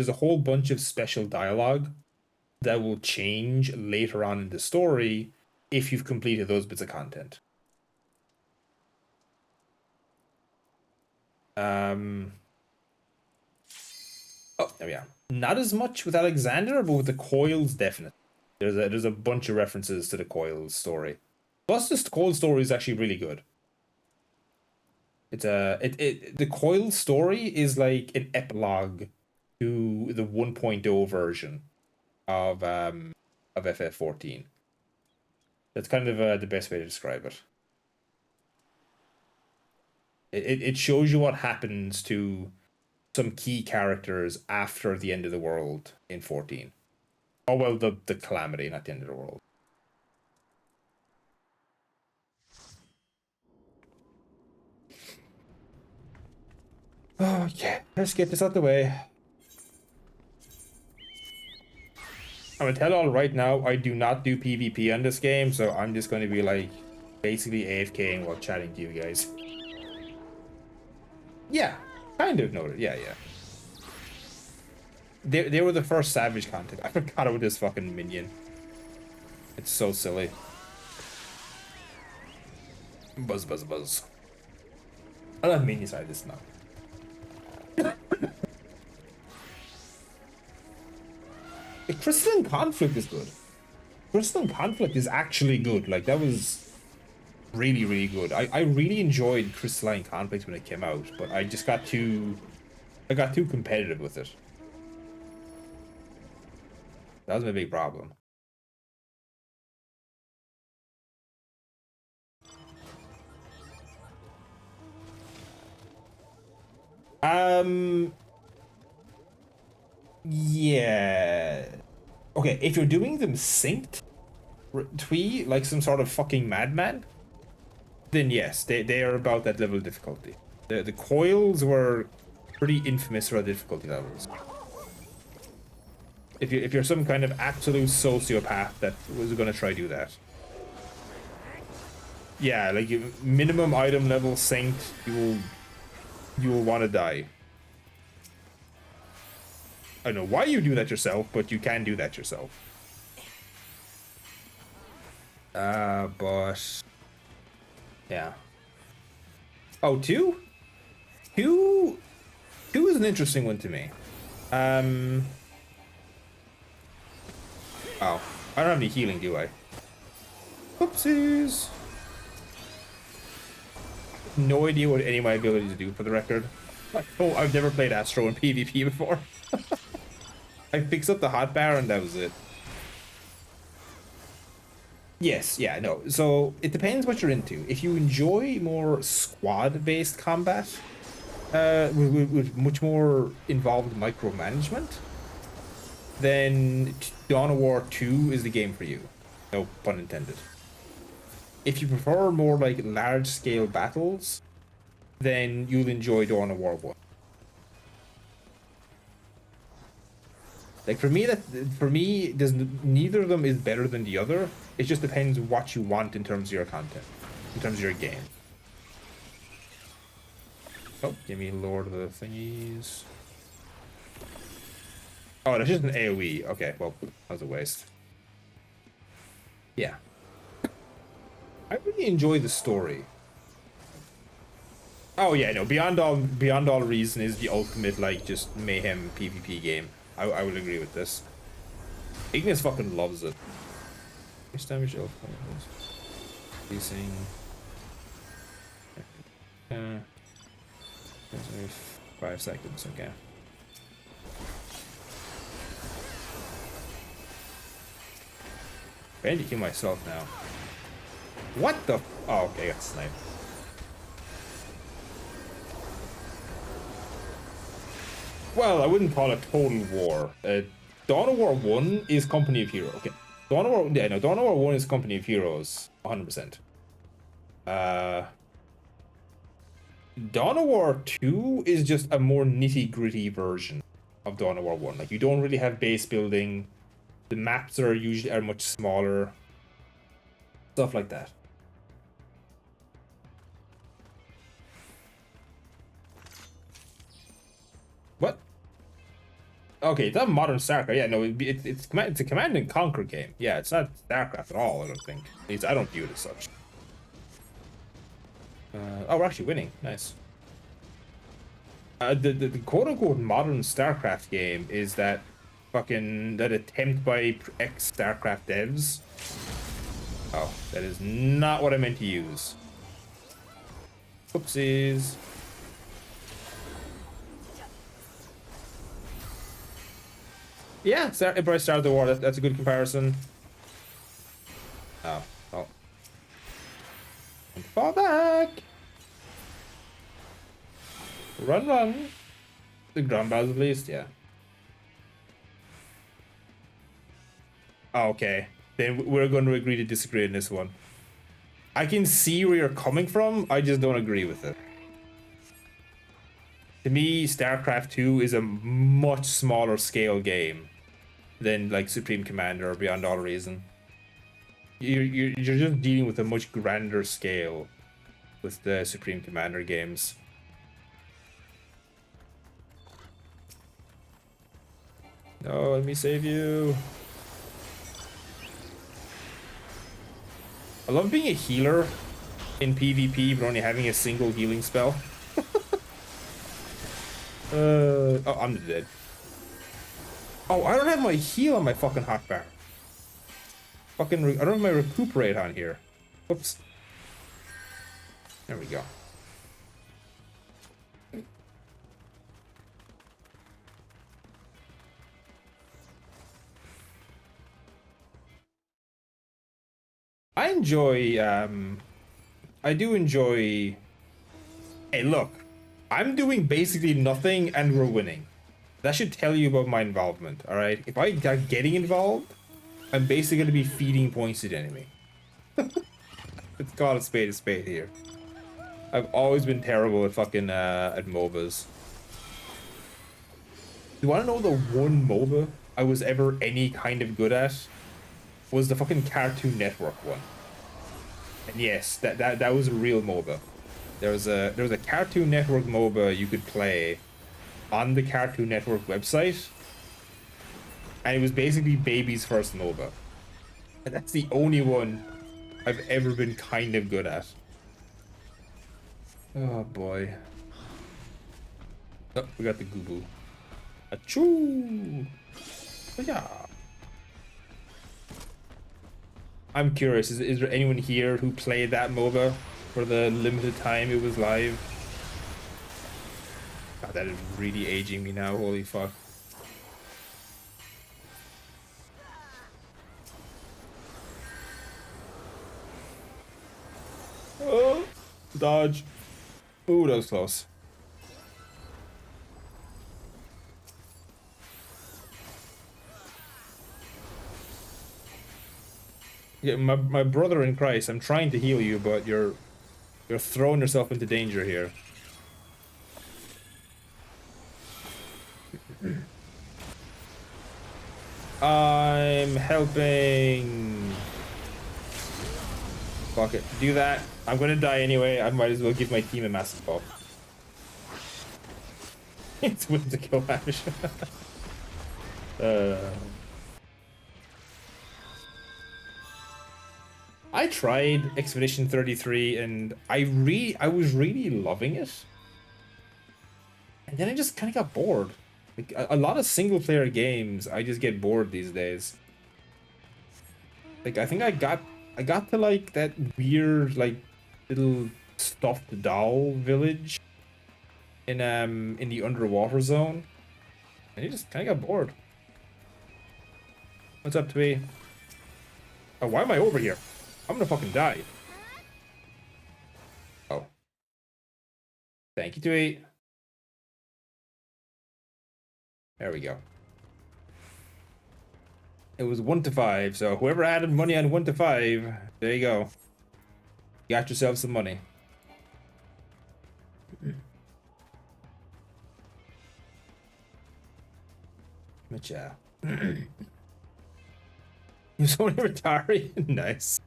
a whole bunch of special dialogue that will change later on in the story if you've completed those bits of content. Oh, there we are. Not as much with Alexander, but with the coils, definitely. There's a bunch of references to the coils story. Plus, this coil story is actually really good. It's the coil story is like an epilogue to the 1.0 version of FF14. That's kind of the best way to describe it. It shows you what happens to some key characters after the end of the world in 14. Oh well, the calamity, not the end of the world. Oh yeah, let's get this out the way. I'm gonna tell all right now, I do not do PvP on this game, so I'm just gonna be like basically AFKing while chatting to you guys. Yeah, kind of noted. Yeah. They were the first Savage content. I forgot about this fucking minion. It's so silly. Buzz. I'll have minion side this now. Crystalline Conflict is good. Crystalline Conflict is actually good. Like that was really, really good. I really enjoyed Crystalline Conflict when it came out, but I just got too competitive with it. That was my big problem. Yeah. Okay, if you're doing them synced, twee, like some sort of fucking madman, then yes, they are about that level of difficulty. The coils were pretty infamous for the difficulty levels. If you're some kind of absolute sociopath that was gonna try to do that. Yeah, like minimum item level synced, you will want to die. I don't know why you do that yourself, but you can do that yourself. But yeah. Oh, two? Two is an interesting one to me. Oh, I don't have any healing, do I? Whoopsies. No idea what any of my abilities do, for the record. Oh, I've never played Astro in PvP before. I fixed up the hotbar and that was it. Yes, yeah, no. So it depends what you're into. If you enjoy more squad-based combat, with much more involved micromanagement, then Dawn of War 2 is the game for you. No pun intended. If you prefer more like large-scale battles, then you'll enjoy Dawn of War 1. Like for me, there's neither of them is better than the other. It just depends what you want in terms of your content, in terms of your game. Oh, give me Lord of the Thingies. Oh, that's just an AoE. Okay, well, that was a waste. Yeah. I really enjoy the story. Oh yeah, no, Beyond All Reason is the ultimate, like, just mayhem PvP game. I would agree with this. Ignis fucking loves it. Damage Releasing. 5 seconds, okay. I need to heal myself now. What the? Oh, okay, I got sniped. Well, I wouldn't call it total war. Dawn of War 1 is Company of Heroes. Okay. Dawn of War, yeah, no, Dawn of War 1 is Company of Heroes. 100%. Dawn of War 2 is just a more nitty-gritty version of Dawn of War 1. Like, you don't really have base building. The maps are usually much smaller. Stuff like that. What? Okay, it's not modern StarCraft. Yeah, no, it's a Command and Conquer game. Yeah, it's not StarCraft at all, I don't think. At least I don't view it as such. Oh, we're actually winning. Nice. The quote-unquote modern StarCraft game is that that attempt by ex-StarCraft devs. Oh, that is not what I meant to use. Oopsies. Yeah, Empire started the war. That's a good comparison. Oh, oh. Fall back. Run, run. The ground battles, at least, yeah. Okay, then we're going to agree to disagree on this one. I can see where you're coming from. I just don't agree with it. To me, StarCraft 2 is a much smaller scale game than like Supreme Commander or Beyond All Reason. You're just dealing with a much grander scale with the Supreme Commander games. No, let me save you. I love being a healer in PvP, but only having a single healing spell. Oh, I'm dead. Oh, I don't have my heal on my fucking hotbar. I don't have my recuperate on here. Oops. There we go. I do enjoy. Hey, look, I'm doing basically nothing and we're winning. That should tell you about my involvement, all right? If I start getting involved, I'm basically going to be feeding points to the enemy. It's called a spade here. I've always been terrible at fucking at MOBAs. You want to know the one MOBA I was ever any kind of good at? Was the fucking Cartoon Network one. And yes, that was a real MOBA. There was a Cartoon Network MOBA you could play on the Cartoon Network website, and it was basically baby's first MOBA. And that's the only one I've ever been kind of good at. Oh boy. Oh, we got the goo-boo. Achoo! Yeah. I'm curious, is there anyone here who played that MOBA for the limited time it was live? God, that is really aging me now, holy fuck. Oh, dodge. Ooh, that was close. Yeah, my brother in Christ, I'm trying to heal you, but you're throwing yourself into danger here. I'm helping. Fuck it. Do that. I'm gonna die anyway. I might as well give my team a massive buff. It's with the kill match. I tried Expedition 33 and I was really loving it. And then I just kind of got bored. Like a lot of single player games, I just get bored these days. Like I think I got to like that weird like little stuffed doll village in the underwater zone. And I just kind of got bored. What's up, Twee? Oh, why am I over here? I'm gonna fucking die. Oh. Thank you, Twee. There we go. It was 1 to 5, so whoever added money on 1 to 5, there you go. You got yourself some money. But yeah. You sold Atari? Nice.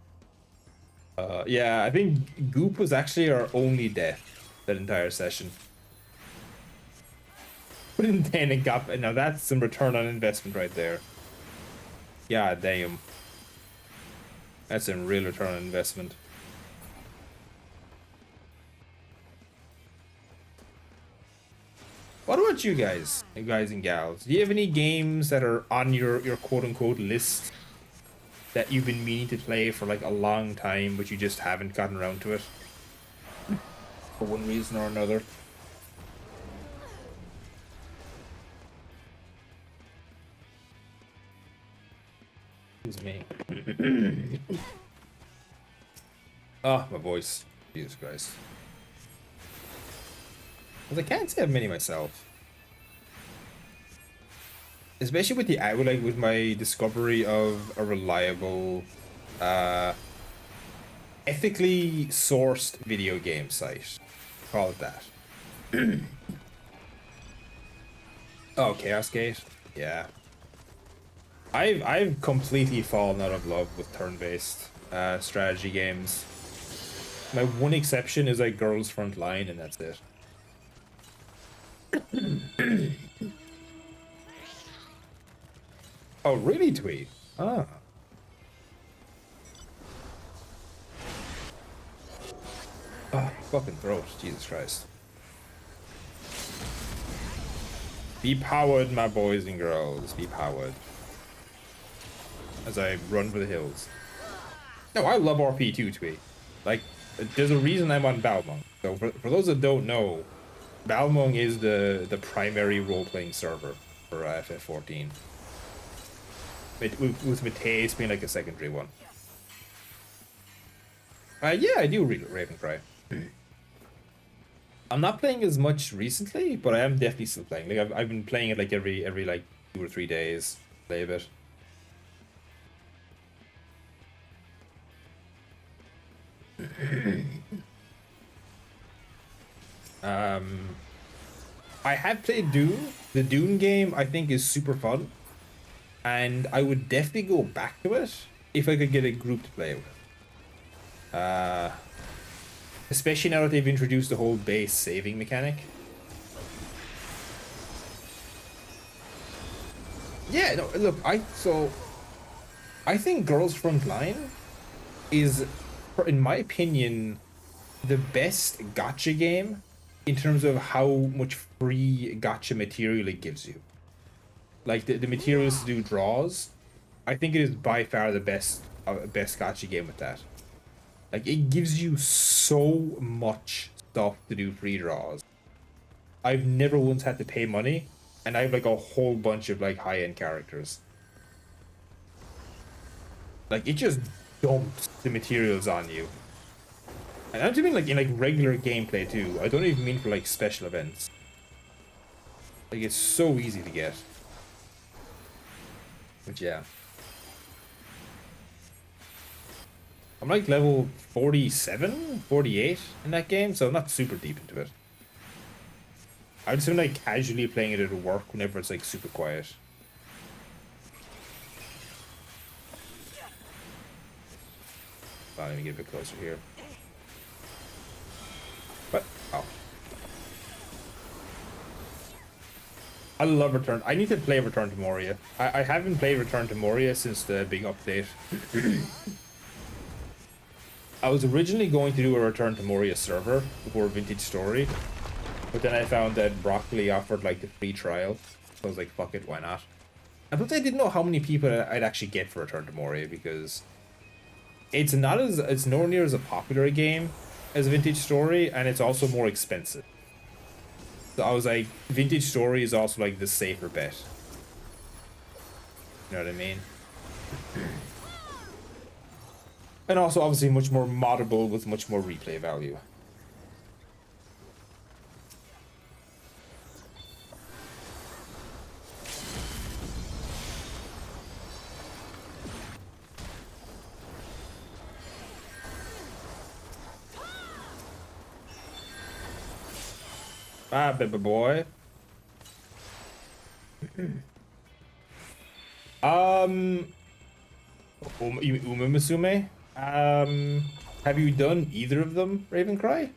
Yeah, I think Goop was actually our only death that entire session. Put in 10 and got, now that's some return on investment right there. Yeah, damn. That's a real return on investment. What about you guys and gals? Do you have any games that are on your quote-unquote list that you've been meaning to play for like a long time, but you just haven't gotten around to it? For one reason or another. Excuse me. Oh, my voice. Jesus Christ. Because I can't say I have many myself. Especially with the like with my discovery of a reliable, ethically sourced video game site. Call it that. Oh, Chaos Gate? Yeah. I've completely fallen out of love with turn-based strategy games. My one exception is like Girls Front Line, and that's it. Oh, really, Tweet? Ah. Oh, fucking throat. Jesus Christ. Be powered, my boys and girls. Be powered. As I run for the hills. No, I love RP too, Tweet. Like, There's a reason I'm on Balmung. So for those that don't know, Balmung is the primary role-playing server for FF14. With Mateus being like a secondary one. Yeah, I do read Ravencry. I'm not playing as much recently, but I am definitely still playing. Like I've been playing it like every like 2 or 3 days. Play a bit. I have played Dune. The Dune game I think is super fun, and I would definitely go back to it if I could get a group to play with. Especially now that they've introduced the whole base saving mechanic. Yeah, no, look, I think Girls Frontline is, in my opinion, the best gacha game in terms of how much free gacha material it gives you. Like the materials to do draws, I think it is by far the best gacha game with that. Like it gives you so much stuff to do free draws. I've never once had to pay money, and I have like a whole bunch of like high-end characters. Like it just dumps the materials on you. And I'm doing like in like regular gameplay too. I don't even mean for like special events. Like it's so easy to get. But yeah. I'm like level 47, 48 in that game, so I'm not super deep into it. I've just been like casually playing it at work whenever it's like super quiet. Let me get a bit closer here. What? Oh. I love Return. I need to play Return to Moria. I haven't played Return to Moria since the big update. I was originally going to do a Return to Moria server before Vintage Story, but then I found that Broccoli offered like the free trial, so I was like, fuck it, why not? And plus I didn't know how many people I'd actually get for Return to Moria, because it's nowhere near as a popular game as Vintage Story, and it's also more expensive. So I was like, Vintage Story is also like the safer bet. You know what I mean? And also obviously much more moddable with much more replay value. Ah, baby boy. Uma Musume? Have you done either of them, Ravencry?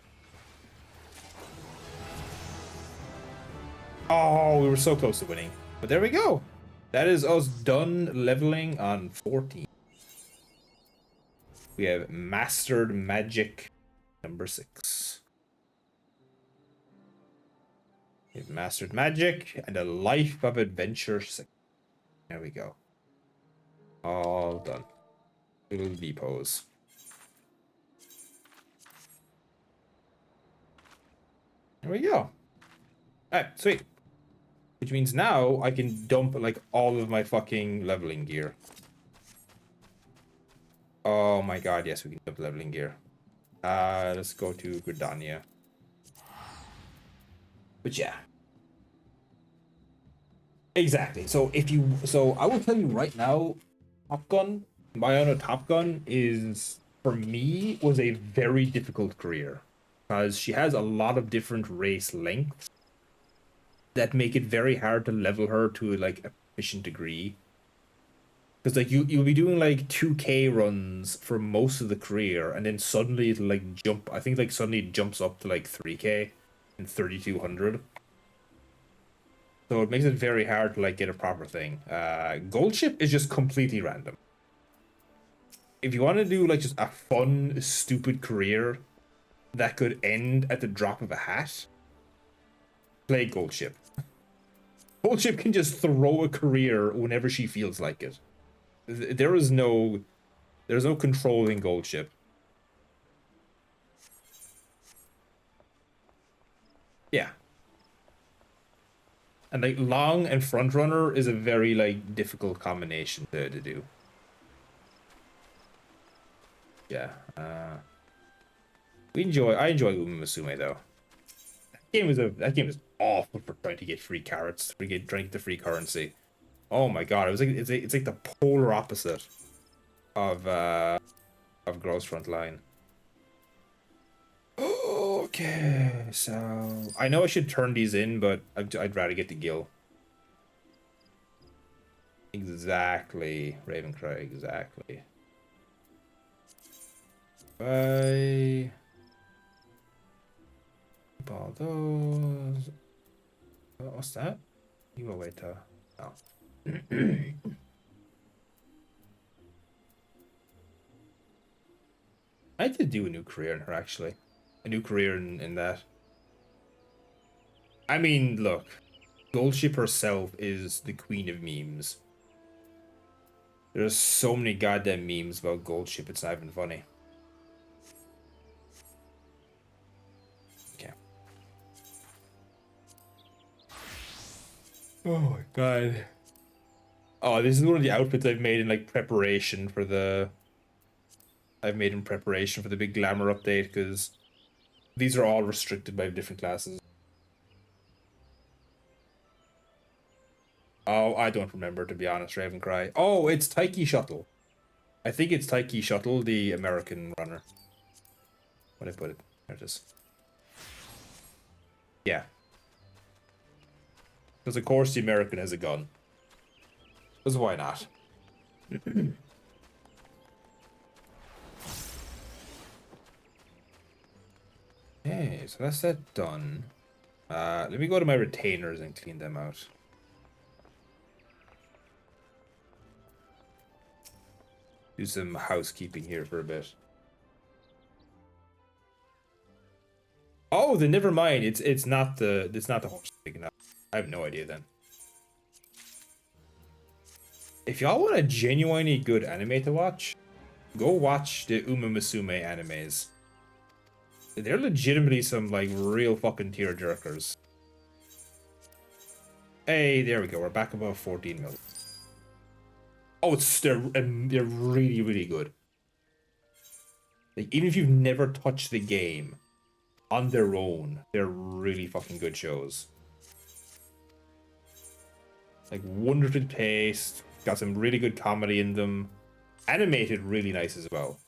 Oh, we were so close to winning. But there we go. That is us done leveling on 14. We have Mastered Magic number 6. We have Mastered Magic and a Life of Adventure 6. There we go. All done. Little V pose. There we go. Alright, sweet. Which means now I can dump like all of my fucking leveling gear. Oh my god, yes, we can dump leveling gear. Let's go to Gridania. But yeah. Exactly. So I will tell you right now, Top Gun, Mayana Top Gun is, for me, was a very difficult career. Because she has a lot of different race lengths that make it very hard to level her to like a efficient degree. Because like you'll be doing like 2K runs for most of the career, and then suddenly it'll like jump. I think like suddenly it jumps up to like 3K and 3200. So it makes it very hard to like get a proper thing. Gold ship is just completely random. If you want to do like just a fun, stupid career that could end at the drop of a hat, play Gold Ship. Gold Ship can just throw a career whenever she feels like it. There's no control in Gold Ship. Yeah. And like long and front runner is a very like difficult combination to do. Yeah. I enjoy Uma Musume though. That game is awful for trying to get free carrots, trying to get the free currency. Oh my god, it's like the polar opposite of Gross Front Line. Okay, so I know I should turn these in, but I'd rather get the Gil. Exactly, Ravencry, exactly. Bye. Keep all those. What's that? You will wait to. Oh. I did do a new career in her actually. A new career in that. I mean, look, Goldship herself is the queen of memes. There's so many goddamn memes about Goldship, it's not even funny. Okay. Oh my god. Oh, this is one of the outfits I've made in like preparation for the. I've made in preparation for the big glamour update because these are all restricted by different classes. Oh, I don't remember to be honest, Ravencry. Oh, it's Taiki Shuttle. I think it's Taiki Shuttle, the American runner. What did I put it? There it is. Yeah. Because of course the American has a gun. Because why not? Okay, so that's that done. Let me go to my retainers and clean them out. Do some housekeeping here for a bit. Oh, then never mind. It's not the horse big enough. I have no idea then. If y'all want a genuinely good anime to watch, go watch the Uma Musume animes. They're legitimately some like real fucking tearjerkers. Hey, there we go. We're back above 14 million. Oh, they're really really good. Like even if you've never touched the game, on their own, they're really fucking good shows. Like wonderfully paced, got some really good comedy in them, animated really nice as well.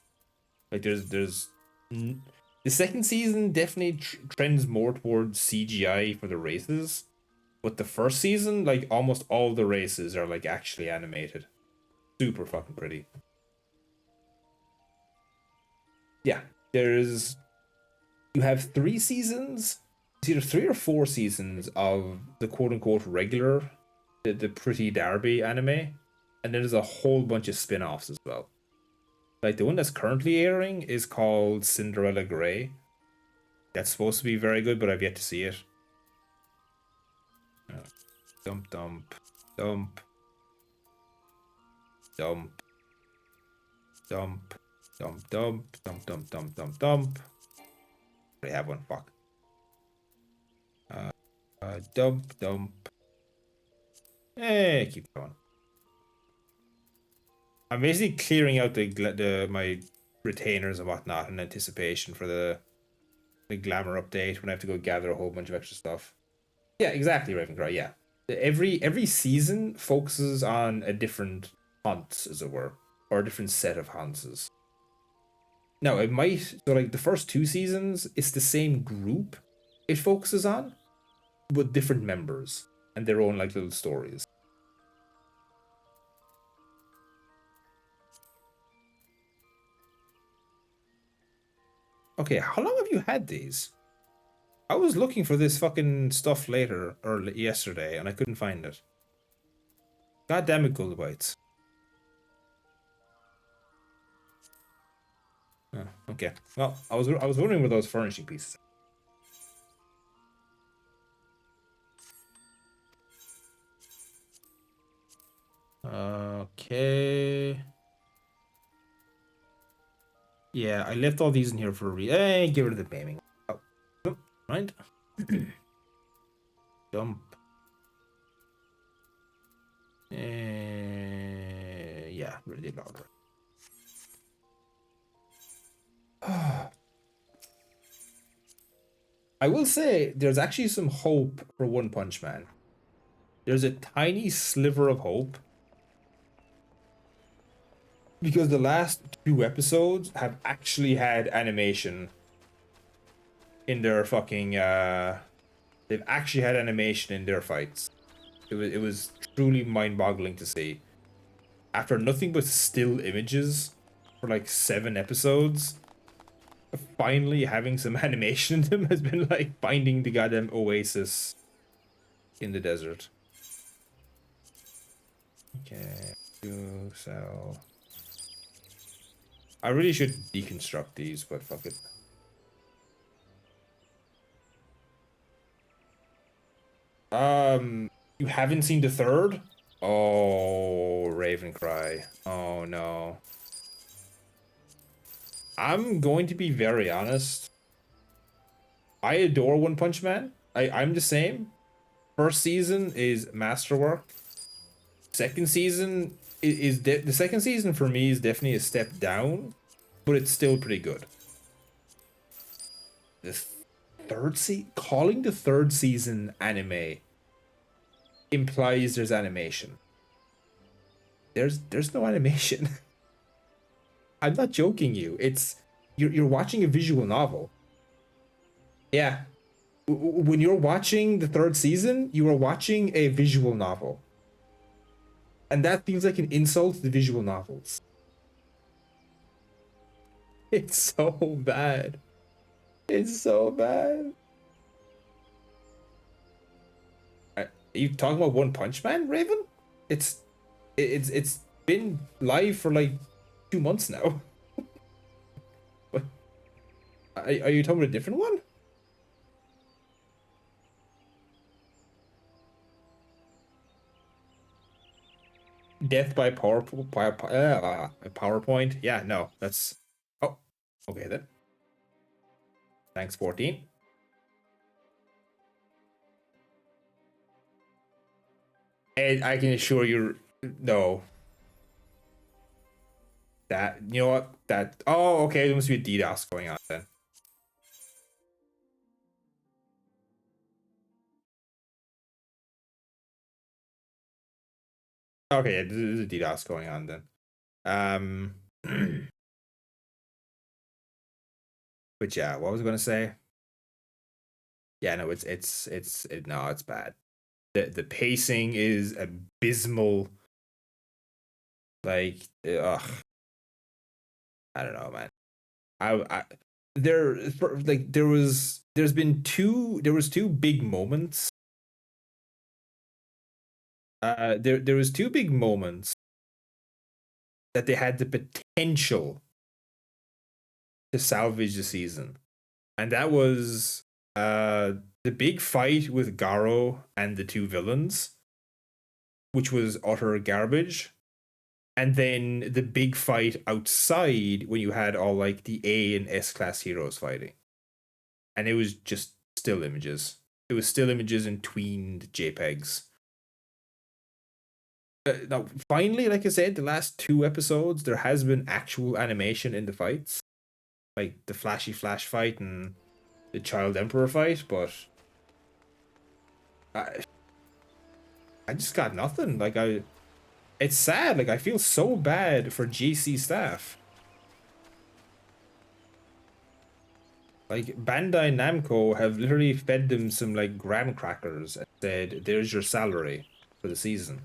Like there's the second season definitely trends more towards CGI for the races, but the first season, like almost all the races are like actually animated, super fucking pretty. Yeah, there's you have 3 seasons. It's either 3 or 4 seasons of the quote unquote regular, the Pretty Derby anime, and then there's a whole bunch of spin offs as well. Like the one that's currently airing is called Cinderella Grey. That's supposed to be very good, but I've yet to see it. Dump, dump, dump, dump, dump, dump, dump, dump, dump, dump, dump, dump. I have one. Fuck. Dump, dump. Hey, keep going. I'm basically clearing out the my retainers and whatnot in anticipation for the glamour update when I have to go gather a whole bunch of extra stuff. Yeah, exactly, Ravencrow. Yeah, every season focuses on a different hunts, as it were, or a different set of hunts. Now it might so like the first 2 seasons, it's the same group it focuses on, but different members and their own like little stories. Okay, how long have you had these? I was looking for this fucking stuff later or yesterday and I couldn't find it. God damn it, gold bites. Oh, okay. Well, I was wondering where those furnishing pieces. Okay. Yeah, I left all these in here for a Get rid of the gaming. Oh, right. dump. Yeah, really loud. I will say there's actually some hope for One Punch Man. There's a tiny sliver of hope because the last 2 episodes have actually had animation in their fucking they've actually had animation in their fights. It was truly mind-boggling to see. After nothing but still images for like 7 episodes, finally having some animation in them has been like finding the goddamn oasis in the desert. Okay, do sell. I really should deconstruct these, but fuck it. You haven't seen the third? Oh, Ravencry. Oh no. I'm going to be very honest. I adore One Punch Man. I'm the same. First season is masterwork. Second season is the second season for me is definitely a step down, but it's still pretty good. The calling the third season anime implies there's animation. There's no animation. I'm not joking you. You're watching a visual novel. Yeah. When you're watching the third season, you are watching a visual novel. And that feels like an insult to visual novels. It's so bad. It's so bad. Are you talking about One Punch Man, Raven? It's been live for like 2 months now. What? Are you talking about a different one? Death by PowerPoint. Yeah, no, that's. Oh, okay then. Thanks, 14. And I can assure you, no. That, you know what? That, oh, okay, there must be a DDoS going on then. Okay, yeah, there's a DDoS going on then. But yeah, what was I gonna say? Yeah, no, no, it's bad. The pacing is abysmal. Like, ugh, I don't know, man. I there was two big moments. There was two big moments that they had the potential to salvage the season, and that was the big fight with Garo and the two villains, which was utter garbage, and then the big fight outside when you had all like the A and S class heroes fighting, and it was just still images. It was still images and tweened JPEGs. Now, finally, like I said, the last 2 episodes, there has been actual animation in the fights, like the flashy flash fight and the child emperor fight. But I just got nothing. It's sad. Like I feel so bad for GC staff. Like Bandai Namco have literally fed them some like graham crackers and said, "There's your salary for the season."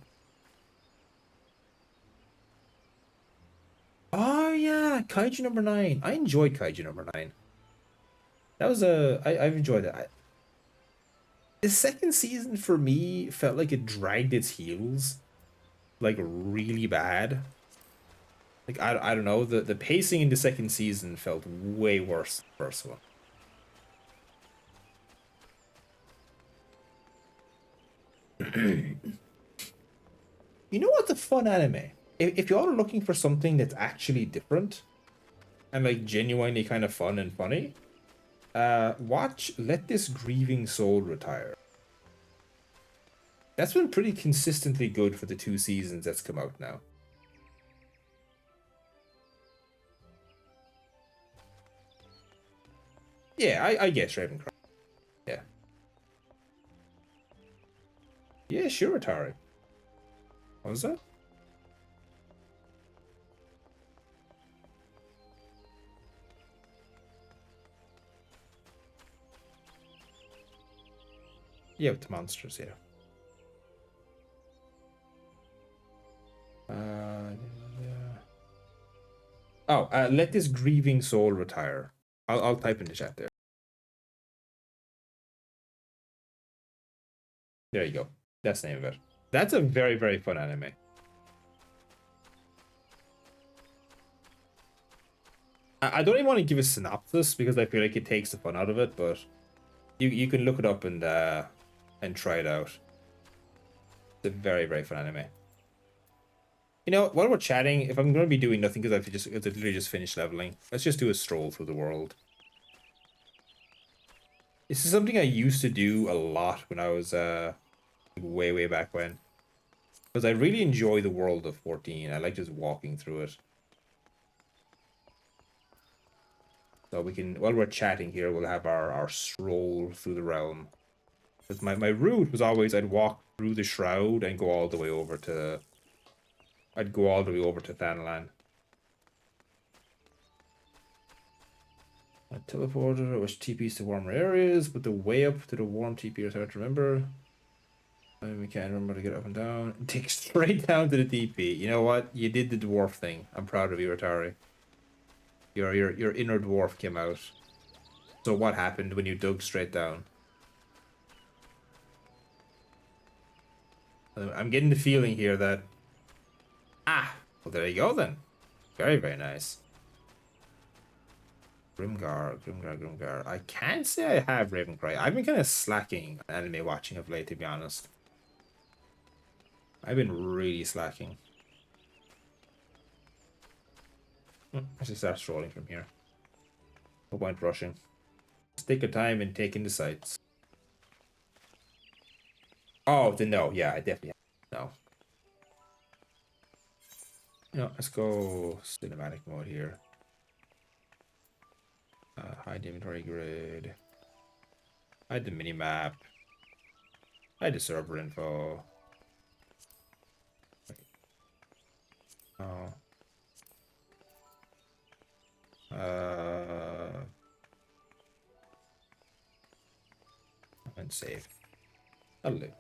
Oh yeah, Kaiju number 9. I enjoyed Kaiju number 9. That was I've enjoyed it. The second season for me felt like it dragged its heels, like really bad. Like I don't know, the pacing in the second season felt way worse than the first one. You know what's a fun anime? If y'all are looking for something that's actually different and like genuinely kind of fun and funny, watch Let This Grieving Soul Retire. That's been pretty consistently good for the 2 seasons that's come out now. Yeah, I guess Ravencry. Yeah. Yeah, sure, Atari. What was that? Yeah, with the monsters, yeah. Yeah. Oh, let this grieving soul retire. I'll type in the chat there. There you go. That's the name of it. That's a very, very fun anime. I don't even want to give a synopsis because I feel like it takes the fun out of it, but you can look it up and try it out. It's a very, very fun anime. You know, while we're chatting, if I'm going to be doing nothing because I've literally just finished leveling, let's just do a stroll through the world. This is something I used to do a lot when I was way, way back when. Because I really enjoy the world of 14. I like just walking through it. So we can, while we're chatting here, we'll have our stroll through the realm. Because my route was always I'd walk through the shroud and go all the way over to... I'd go all the way over to Thanalan. I teleported, which TPs to warmer areas, but the way up to the warm TP is hard to remember. And we can't remember to get up and down. Take straight down to the TP. You know what? You did the dwarf thing. I'm proud of you, Atari. Your inner dwarf came out. So what happened when you dug straight down? I'm getting the feeling here that... Ah! Well, there you go then. Very, very nice. Grimgar. I can't say I have Ravencry. I've been kind of slacking on anime watching of late, to be honest. I've been really slacking. I should start strolling from here. No point rushing. Just take your time and take in the sights. Oh, then no. Yeah, I definitely have. No. You know, let's go cinematic mode here. Hide inventory grid. Hide the minimap. Hide the server info. Oh. And save. That'll do.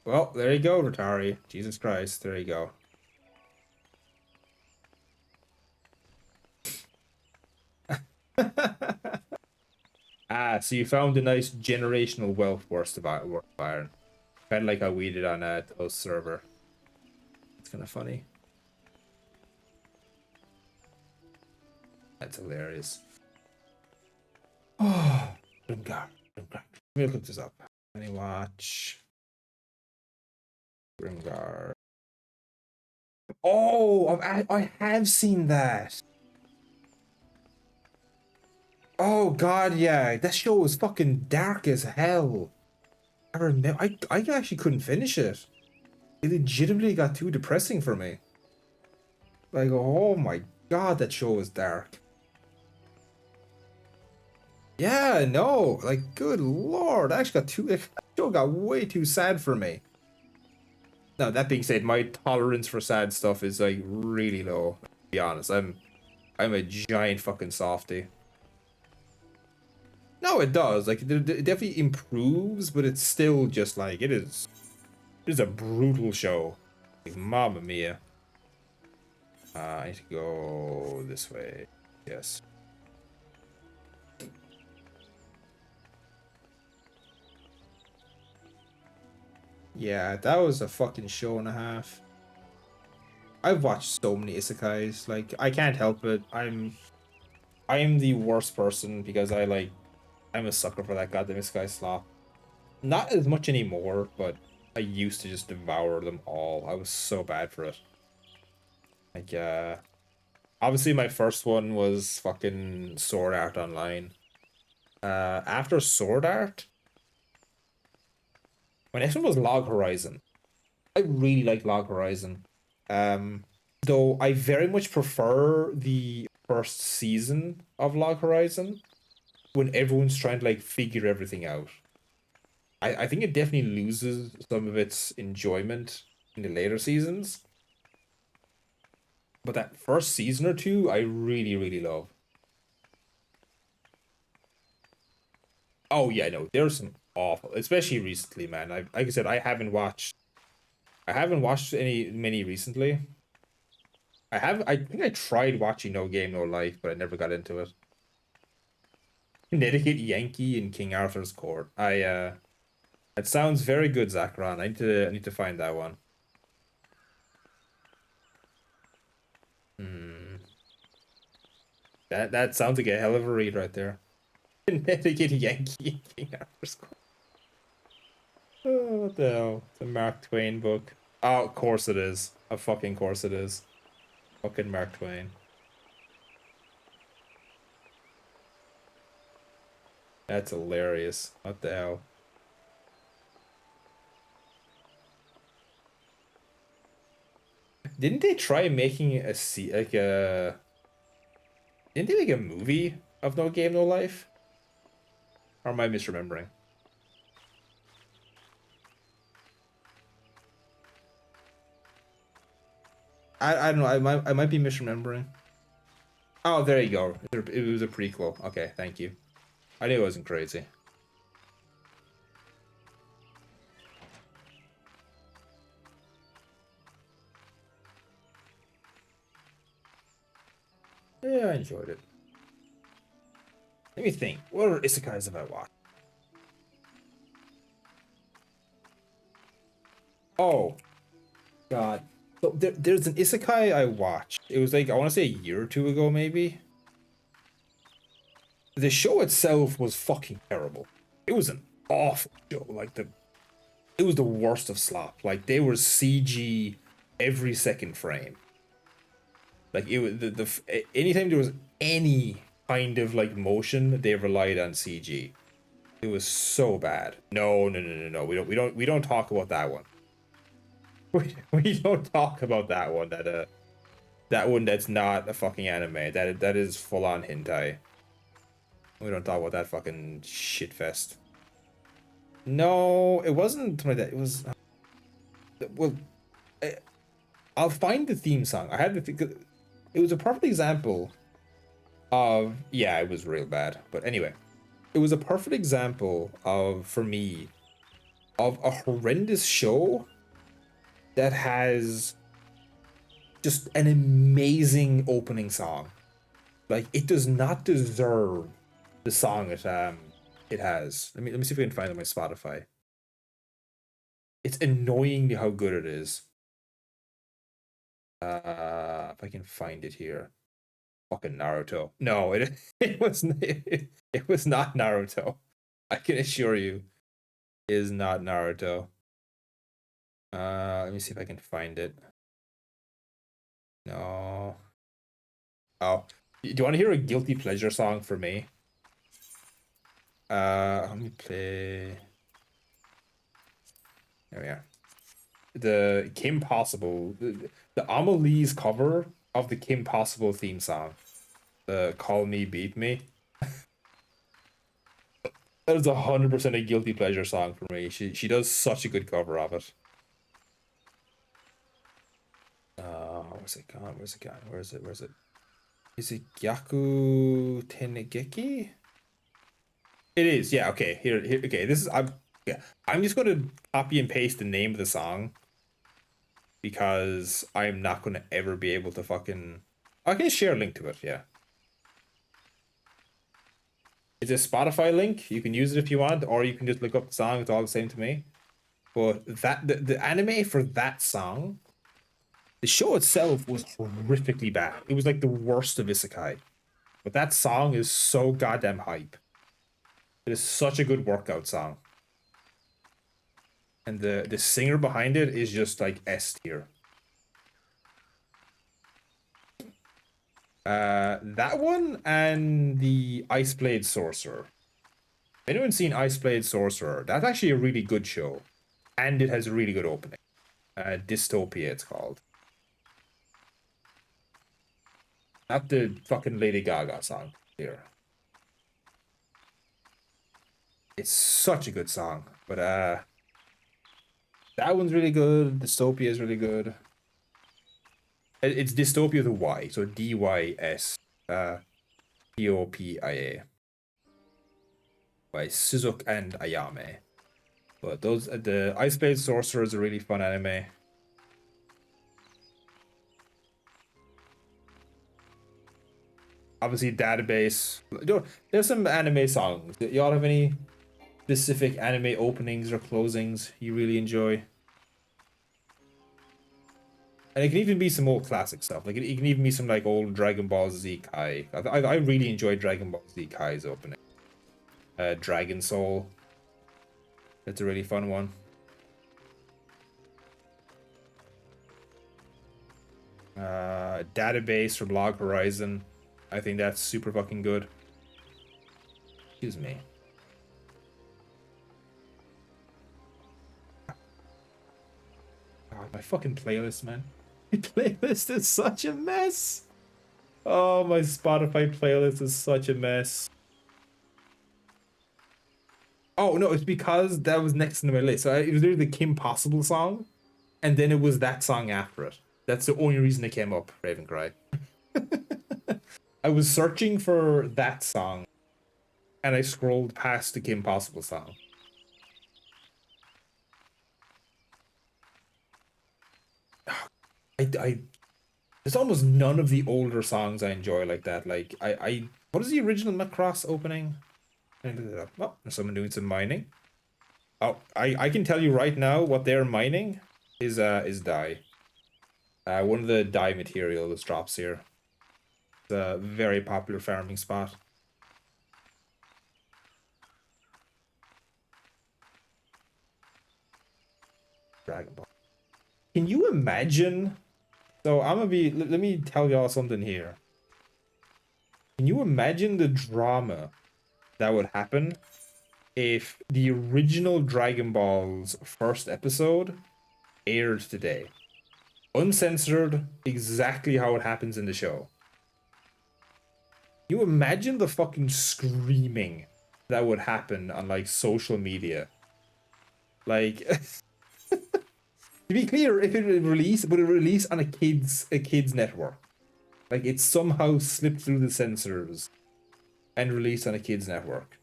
Well, there you go, Rotari. Jesus Christ, there you go. Ah, so you found a nice generational wealth worth of iron. Kind of like how we did on Toast server. It's kind of funny. That's hilarious. Oh, Grimgar. Let me look this up. Let me watch. Grimgar. Oh, I have seen that. Oh God, yeah, that show was fucking dark as hell. I remember, I actually couldn't finish it. It legitimately got too depressing for me. Like, oh my God, that show was dark. Yeah, no, like, good Lord, I actually got too. That show got way too sad for me. Now that being said, my tolerance for sad stuff is like really low. To be honest, I'm a giant fucking softie. No, it does. Like, it definitely improves, but it's still just like it is. It is a brutal show. Like, Mamma mia. I need to go this way. Yes. Yeah, that was a fucking show and a half. I've watched so many isekais. Like, I can't help it. I'm the worst person because I'm a sucker for that goddamn isekai slop. Not as much anymore, but I used to just devour them all. I was so bad for it. Like, obviously my first one was fucking Sword Art Online. After Sword Art, My next one was Log Horizon. I really like Log Horizon. Um, though I very much prefer the first season of Log Horizon when everyone's trying to like figure everything out. I think it definitely loses some of its enjoyment in the later seasons. But that first season or two, I really, really love. Oh yeah, no, there's some awful, especially recently, man. Like I said, I haven't watched many recently. I think I tried watching No Game No Life, but I never got into it. Connecticut Yankee in King Arthur's Court. It sounds very good, Zachron. I need to find that one. Hmm. That sounds like a hell of a read right there. Connecticut Yankee in King Arthur's Court. Oh, what the hell? It's a Mark Twain book. Oh, of course it is. Of fucking course it is. Fucking Mark Twain. That's hilarious. What the hell? Didn't they try making like a didn't they make a movie of No Game No Life? Or am I misremembering? I don't know. I might be misremembering. Oh, there you go. It was a prequel. Okay, thank you. I knew it wasn't crazy. Yeah, I enjoyed it. Let me think. What are isekais have I watched? Oh, God. So there's an isekai I watched. It was like, I want to say a year or two ago, maybe. The show itself was fucking terrible. It was an awful show. It was the worst of slop. Like they were CG every second frame. Like it was anytime there was any kind of like motion, they relied on CG. It was so bad. No, no, no, no, no. We don't talk about that one. We don't talk about that one. That one that's not a fucking anime. That is full on hentai. We don't talk about that fucking shit fest. No, it wasn't like that. It was well. I, I'll find the theme song. I had the. It was a perfect example of yeah, it was real bad. But anyway, it was a perfect example of for me of a horrendous show that has just an amazing opening song. Like it does not deserve the song it has. Let me see if I can find it on my Spotify. It's annoying how good it is. If I can find it here. Fucking Naruto. No, it was not Naruto. I can assure you, it is not Naruto. Let me see if I can find it. No. Oh, do you want to hear a guilty pleasure song for me? Let me play. There we are. The Kim Possible, the Amelie's cover of the Kim Possible theme song. The Call Me Beat Me. That is 100% a guilty pleasure song for me. She does such a good cover of it. Where's it gone? Where's it gone? Where is it? Where is it? Is it Gyaku Tenegeki? It is. Yeah. Okay. Here. Okay. This is. Yeah. I'm just gonna copy and paste the name of the song because I'm not gonna ever be able to fucking. I can share a link to it. Yeah. It's a Spotify link. You can use it if you want, or you can just look up the song. It's all the same to me. But the anime for that song, the show itself was horrifically bad. It was like the worst of isekai. But that song is so goddamn hype. It is such a good workout song. And the singer behind it is just like S tier. That one and the Ice Blade Sorcerer. If anyone's seen Ice Blade Sorcerer, that's actually a really good show. and it has a really good opening. Dystopia, it's called. Not the fucking Lady Gaga song here. It's such a good song, but that one's really good. Dystopia is really good. It's Dystopia with a Y, so DYS Topia by Suzuki and Ayame. But those the Ice Blade Sorcerer is a really fun anime. Obviously, Database. There's some anime songs. Y'all have any specific anime openings or closings you really enjoy? And it can even be some old classic stuff. Like it can even be some like old Dragon Ball Z Kai. I really enjoyed Dragon Ball Z Kai's opening. Dragon Soul. It's a really fun one. Database from Log Horizon. I think that's super fucking good. Excuse me. God, my fucking playlist, man. My playlist is such a mess. Oh, my Spotify playlist is such a mess. Oh, no, it's because that was next to my list. So it was literally the Kim Possible song, and then it was that song after it. That's the only reason it came up, Ravencry. I was searching for that song, and I scrolled past the Kim Possible song. There's almost none of the older songs I enjoy like that. Like what is the original Macross opening? Oh, there's someone doing some mining. Oh, I can tell you right now what they're mining is dye. One of the dye materials drops here. It's a very popular farming spot. Dragon Ball. Can you imagine? So I'm gonna be. Let me tell y'all something here. Can you imagine the drama that would happen if the original Dragon Ball's first episode aired today? Uncensored, exactly how it happens in the show. You imagine the fucking screaming that would happen on like social media. Like to be clear, if it would it release on a kids network? Like it somehow slipped through the censors and released on a kids network.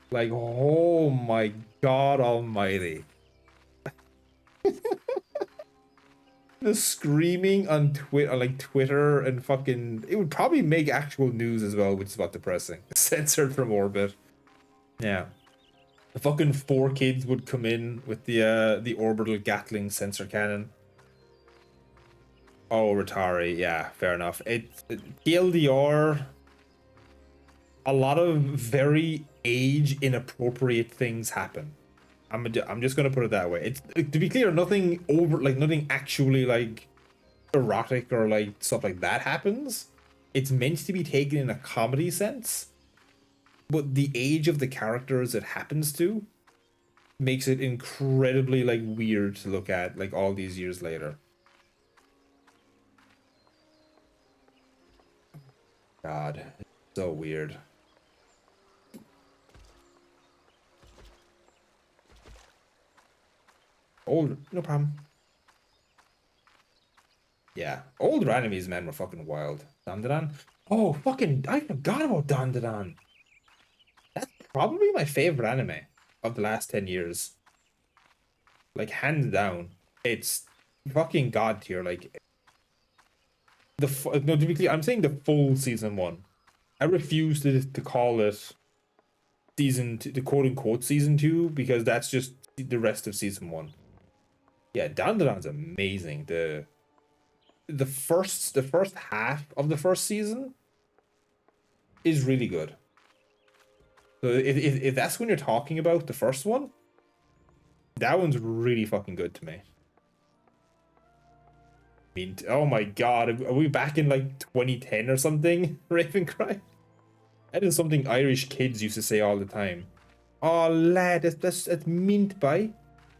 Like, oh my god almighty. The screaming on Twitter and fucking it would probably make actual news as well, which is about depressing. Censored from orbit. Yeah. The fucking 4 kids would come in with the orbital Gatling sensor cannon. Oh, Ratari, yeah, fair enough. TLDR, a lot of very age inappropriate things happen. I'm just gonna put it that way. It's to be clear, nothing nothing actually like erotic or like stuff like that happens. It's meant to be taken in a comedy sense, but the age of the characters it happens to makes it incredibly like weird to look at like all these years later. God, it's so weird. Old, no problem. Yeah, older animes, man, were fucking wild. Dandadan. Oh, fucking, I forgot about Dandadan. That's probably my favorite anime of the last 10 years. Like, hands down. It's fucking god tier. Like, no, to be clear, I'm saying the full season 1. I refuse to call it the quote unquote season 2 because that's just the rest of season 1. Yeah, Dandadan's amazing. The first half of the first season is really good. So if that's when you're talking about the first one, that one's really fucking good to me. I mean, oh my god, are we back in like 2010 or something? Ravencry? That is something Irish kids used to say all the time. Oh, lad, that's mint, by.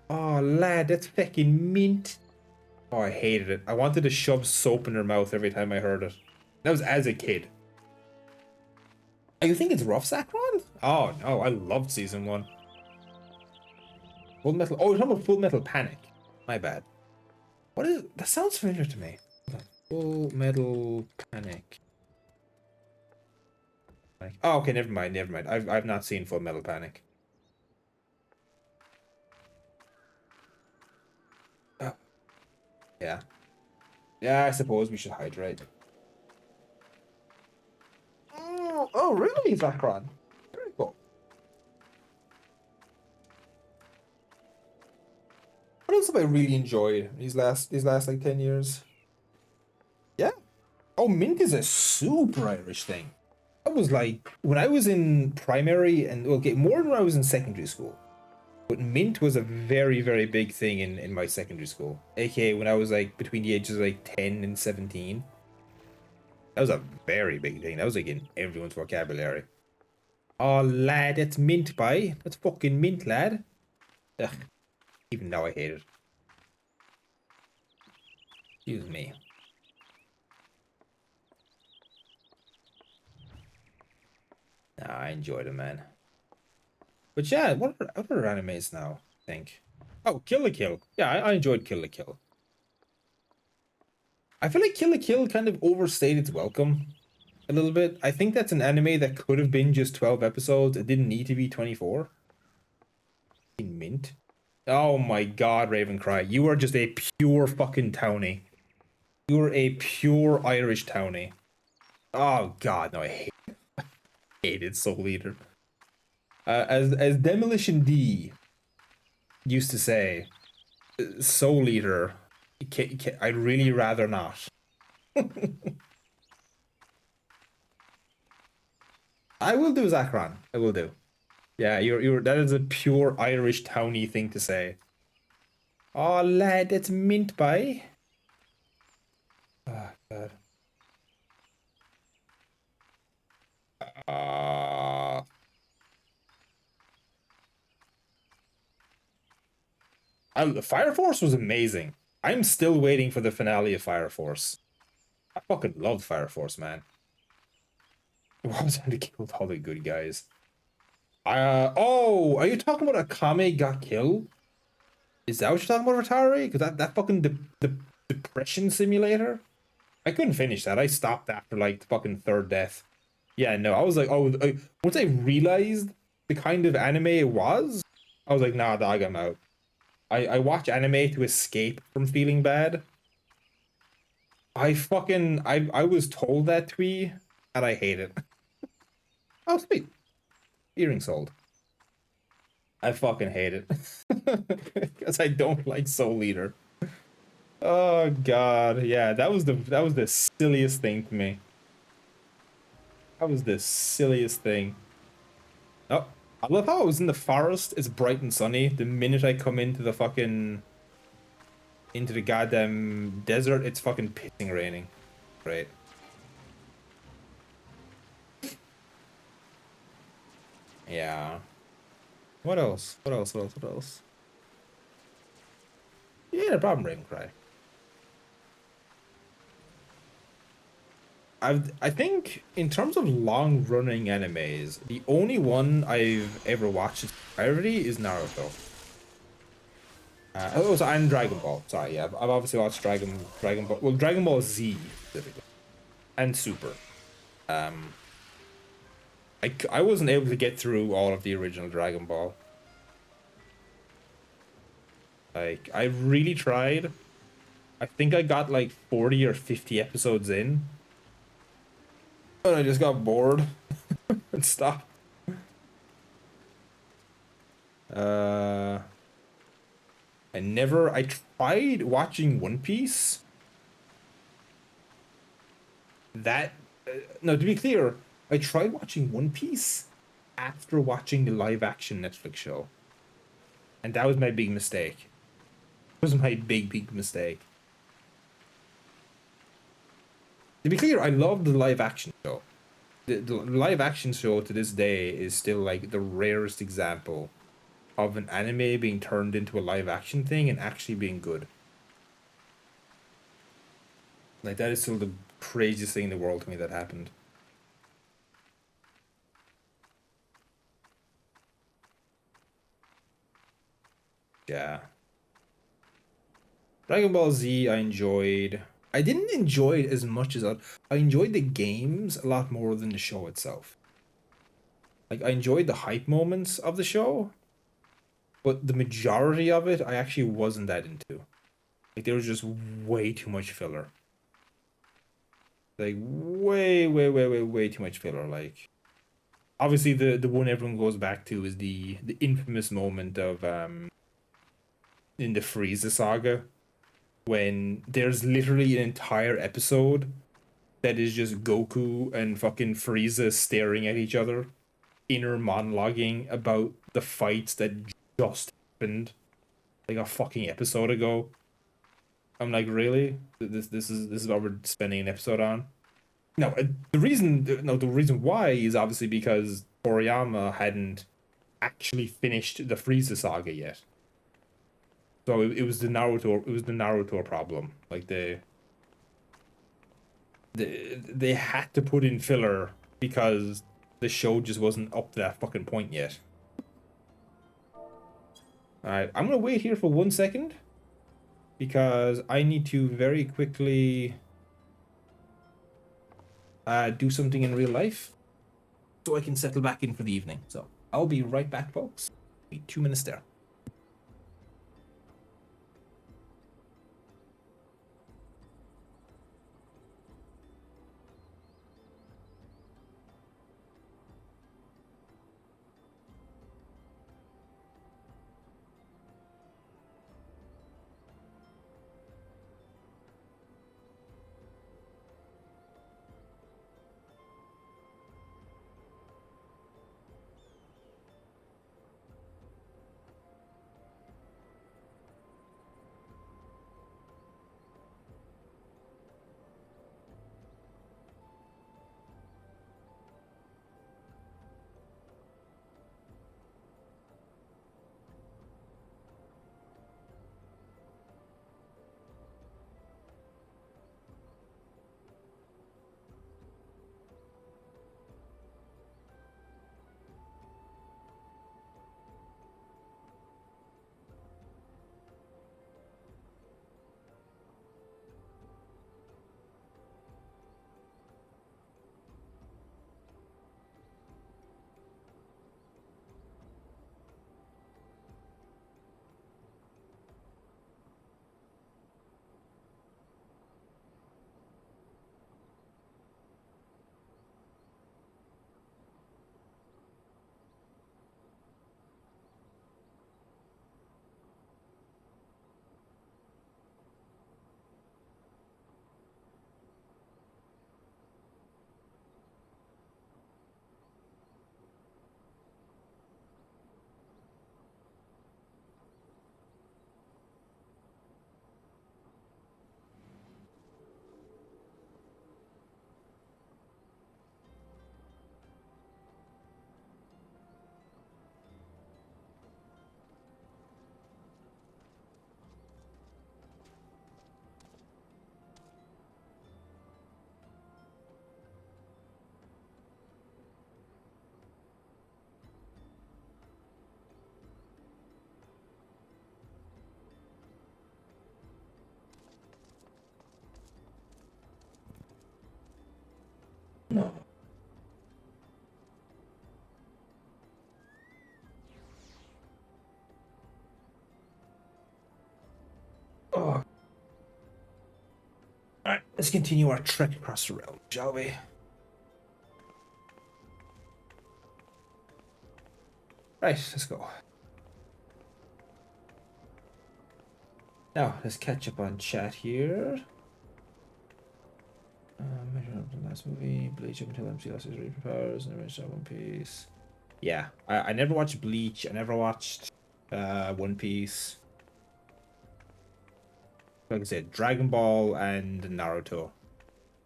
Oh, lad, that's fucking mint. Oh, I hated it. I wanted to shove soap in her mouth every time I heard it. That was as a kid. Oh, you think it's rough, Saffron? Oh, no, I loved season 1. Full Metal... Oh, you're talking about Full Metal Panic. My bad. What is... That sounds familiar to me. Full Metal Panic. Oh, okay, never mind, never mind. I've not seen Full Metal Panic. Oh, yeah. Yeah, I suppose we should hydrate. Oh, really, Zacron? Very cool. What else have I really enjoyed these last like 10 years? Yeah. Oh, mint is a super Irish thing. I was like when I was in primary and okay, more than when I was in secondary school. But mint was a very, very big thing in my secondary school. AKA when I was like between the ages of like 10 and 17. That was a very big thing. That was like in everyone's vocabulary. Oh, lad, that's mint, by. That's fucking mint, lad. Ugh. Even now I hate it. Excuse me. Nah, I enjoyed it, man. But yeah, what are other animes now, I think? Oh, Kill la Kill. Yeah, I enjoyed Kill la Kill. I feel like Kill la Kill kind of overstayed its welcome a little bit. I think that's an anime that could have been just 12 episodes. It didn't need to be 24. Mint. Oh my god, Ravencry. You are just a pure fucking townie. You are a pure Irish townie. Oh god, no, I hated Soul Eater. As Demolition D used to say, Soul Eater, I'd really rather not. I will do, Zacron. I will do. Yeah, you're that is a pure Irish townie thing to say. Oh lad, it's mint, by. Oh god. Uh Fire Force was amazing. I'm still waiting for the finale of Fire Force. I fucking love Fire Force, man. Why was I to kill all the good guys? Oh, are you talking about Akame got killed? Is that what you're talking about, Atari? Because that fucking the depression simulator? I couldn't finish that. I stopped after like the fucking third death. Yeah, no, I was like, oh, once I realized the kind of anime it was, I was like, nah, dog, I'm out. I watch anime to escape from feeling bad. I was told that twee, and I hate it. Oh, sweet. Earring sold. I fucking hate it. Because I don't like Soul Eater. Oh god, yeah, that was the silliest thing to me. That was the silliest thing. Oh, I love how I was in the forest. It's bright and sunny. The minute I come into the fucking into the goddamn desert, it's fucking pissing raining. Great. Yeah. What else? What else? What else? What else? Yeah, no problem, Ravencry. I think in terms of long running animes, the only one I've ever watched entirety is Naruto. And Dragon Ball. Sorry, yeah, I've obviously watched Dragon Ball. Well, Dragon Ball Z specifically, and Super. Um, I wasn't able to get through all of the original Dragon Ball. Like, I really tried. I think I got like 40 or 50 episodes in, but I just got bored and stopped. Uh, I tried watching One Piece. That, no, to be clear, I tried watching One Piece after watching the live action Netflix show. And that was my big mistake. It was my big mistake. To be clear, I loved the live action show. the live action show to this day is still like the rarest example of an anime being turned into a live action thing and actually being good. Like that is still the craziest thing in the world to me that happened. Yeah. Dragon Ball Z I enjoyed. I didn't enjoy it as much as I enjoyed the games a lot more than the show itself. Like I enjoyed the hype moments of the show, but the majority of it I actually wasn't that into. Like there was just way too much filler. Like way too much filler. Like obviously the one everyone goes back to is the infamous moment of in the Frieza saga when there's literally an entire episode that is just Goku and fucking Frieza staring at each other, inner monologuing about the fights that just happened like a fucking episode ago. I'm like, really? This is what we're spending an episode on? No, the reason why is obviously because Toriyama hadn't actually finished the Frieza saga yet. So it was the Naruto problem. Like they had to put in filler because the show just wasn't up to that fucking point yet. Alright, I'm gonna wait here for 1 second because I need to very quickly do something in real life so I can settle back in for the evening. So I'll be right back, folks. Be 2 minutes there. No. Oh. Alright, let's continue our trek across the realm, shall we? Right, let's go. Now, let's catch up on chat here. Measure up the last movie, Bleach up until MC lost his superpowers, and never saw One Piece. Yeah, I never watched Bleach. I never watched One Piece. Like I said, Dragon Ball and Naruto.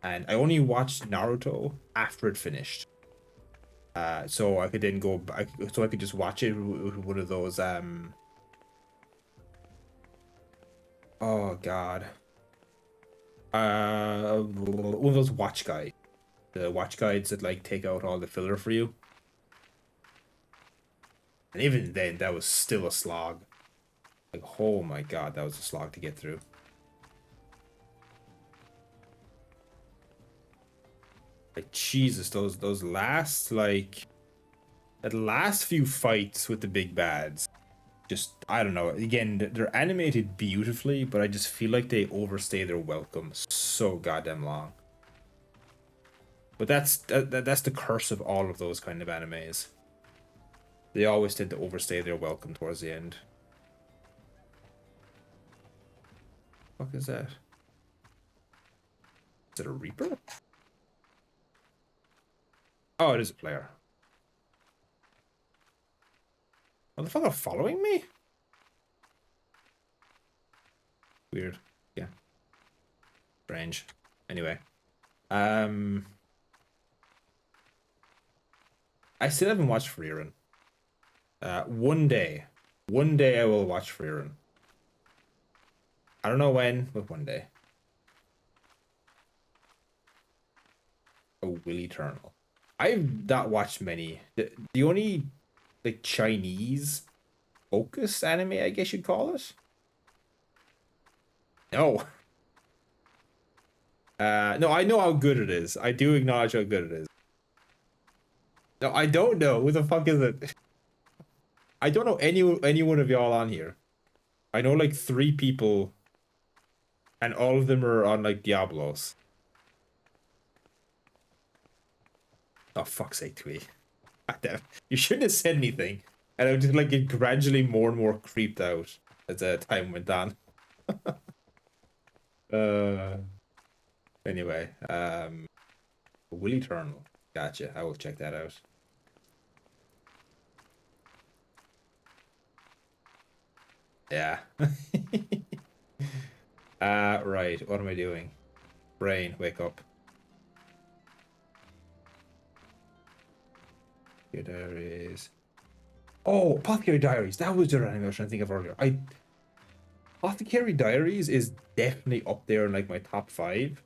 And I only watched Naruto after it finished. So I could then go back, so I could just watch it with one of those oh god, one of those watch guides, the watch guides that like take out all the filler for you. And even then, that was still a slog. Like, oh my god, that was a slog to get through. Like Jesus, those last like that last few fights with the big bads, just I don't know. Again, they're animated beautifully, but I just feel like they overstay their welcome so goddamn long. But that's the curse of all of those kind of animes. They always tend to overstay their welcome towards the end. What is that? Is it a Reaper? Oh, it is a player. Motherfucker following me? Weird. Yeah. Strange. Anyway. Um I still haven't watched Freerun. One day. One day I will watch Freerun. I don't know when, but one day. Oh, Will Eternal. I've not watched many. The only like Chinese focus anime, I guess you'd call it. No. No, I know how good it is. I do acknowledge how good it is. No, I don't know. Who the fuck is it? I don't know any one of y'all on here. I know like three people, and all of them are on like Diablos. Oh fuck's sake, Twee. Goddamn. You shouldn't have said anything. And I was just like get gradually more and more creeped out as time went on. Uh anyway, Will Eternal. Gotcha. I will check that out. Yeah. Right. What am I doing? Brain, wake up. Here there is. Oh, Apothecary Diaries. That was the anime I was trying to think of earlier. Apothecary Diaries is definitely up there in like my top five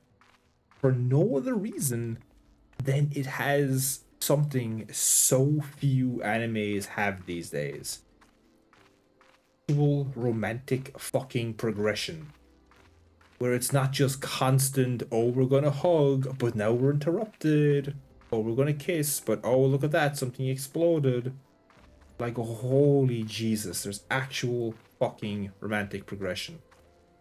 for no other reason than it has something so few animes have these days. Actual romantic fucking progression. Where it's not just constant, oh, we're gonna hug, but now we're interrupted. Oh, we're gonna kiss, but oh, look at that, something exploded. Like, holy Jesus, there's actual fucking romantic progression.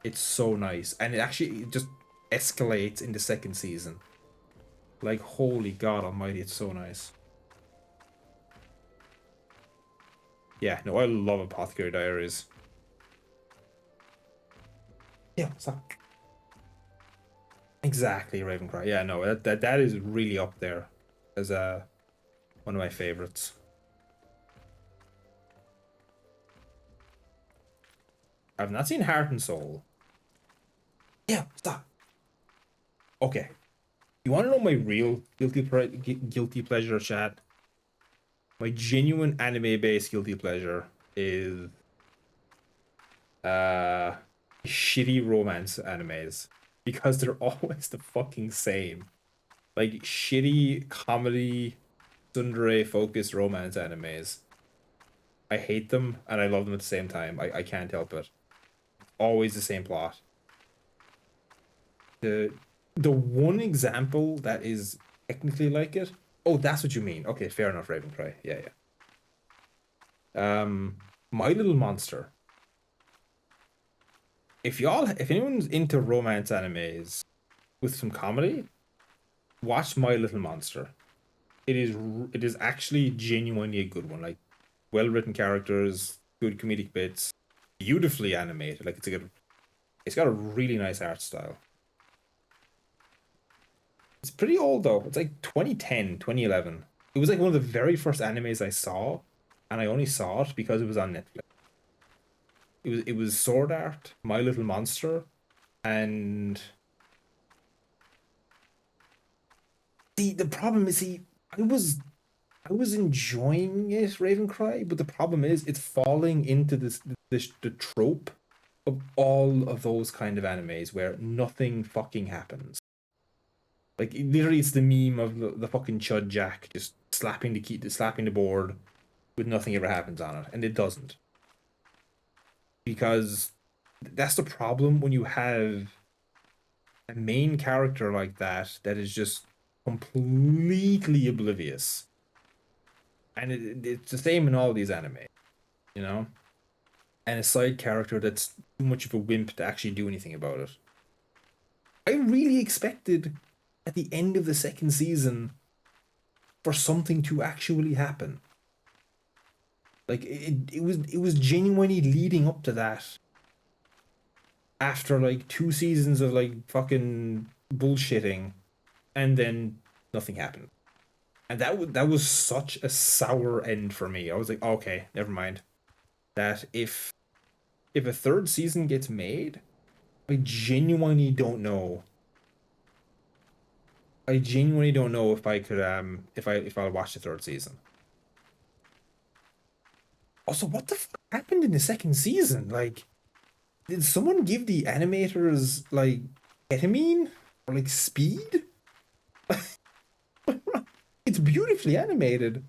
It's so nice. And it actually just escalates in the second season. Like, holy God almighty, it's so nice. Yeah, no, I love Apothecary Diaries. Yeah, stop. Exactly, Ravencry. Yeah, no, that is really up there as one of my favorites. I've not seen Heart and Soul. Yeah, stop. Okay. You want to know my real guilty pleasure, chat? My genuine anime-based guilty pleasure is uh shitty romance animes because they're always the fucking same. Like shitty comedy tsundere focused romance animes. I hate them and I love them at the same time. I can't help it. Always the same plot. The the one example that is technically like it. Oh, that's what you mean. Okay, fair enough, Ravencry. Yeah, yeah. My Little Monster. If anyone's into romance animes with some comedy, watch My Little Monster. It is actually genuinely a good one. Like well written characters, good comedic bits, beautifully animated. Like it's got a really nice art style. It's pretty old though. It's like 2010, 2011. It was like one of the very first animes I saw, and I only saw it because it was on Netflix. It was Sword Art, My Little Monster, and the problem is I was I was enjoying it, Ravencry, but the problem is it's falling into the trope of all of those kind of animes where nothing fucking happens. Like literally, it's the meme of the fucking Chud Jack just slapping the board with nothing ever happens on it, and it doesn't. Because that's the problem when you have a main character like that is just completely oblivious. And it's the same in all these anime, you know? And a side character that's too much of a wimp to actually do anything about it. I really expected at the end of the second season for something to actually happen. Like it was genuinely leading up to that after like 2 seasons of like fucking bullshitting, and then nothing happened. And that was such a sour end for me. I was like, okay, never mind. That if a third season gets made, I genuinely don't know. I genuinely don't know if I could if I'll watch the third season. Also, what the fuck happened in the second season? Like, did someone give the animators like ketamine or like speed? It's beautifully animated.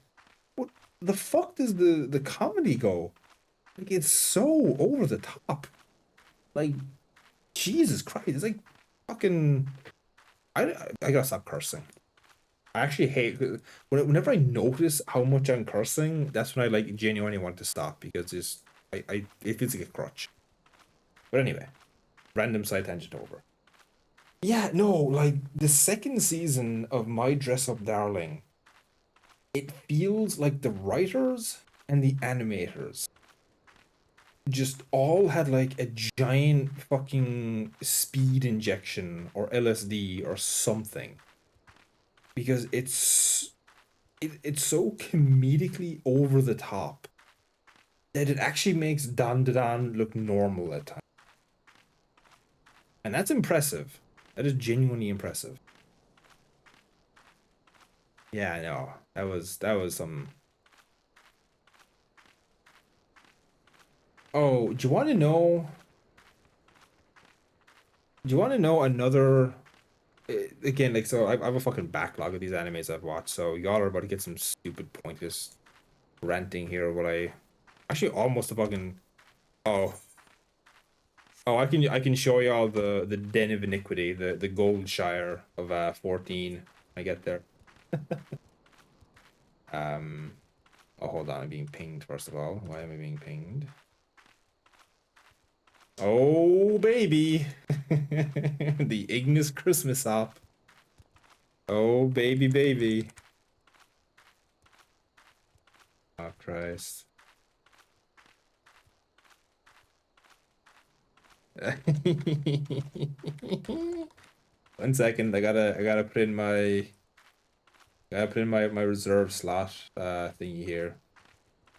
What the fuck does the comedy go? Like, it's so over the top. Like, Jesus Christ, it's like fucking. I gotta stop cursing. I actually hate whenever I notice how much I'm cursing. That's when I like genuinely want to stop because it feels like a crutch. But anyway, random side tangent over. Yeah, no, like the second season of My Dress Up Darling, it feels like the writers and the animators just all had like a giant fucking speed injection or LSD or something because it's so comedically over the top that it actually makes Dan Dan look normal at times. And that's impressive. That is genuinely impressive. Yeah, I know. That was some. Oh, do you want to know? Do you want to know another? Again, like so, I have a fucking backlog of these animes I've watched. So y'all are about to get some stupid pointless ranting here. What I actually almost a fucking. Oh, I can show y'all the Den of Iniquity, the Goldshire of 14. I get there. Um. Oh, hold on. I'm being pinged first of all. Why am I being pinged? Oh, baby. The Ignis Christmas op. Oh, baby, baby. Oh, Christ. 1 second. I gotta put in my reserve slot thingy here.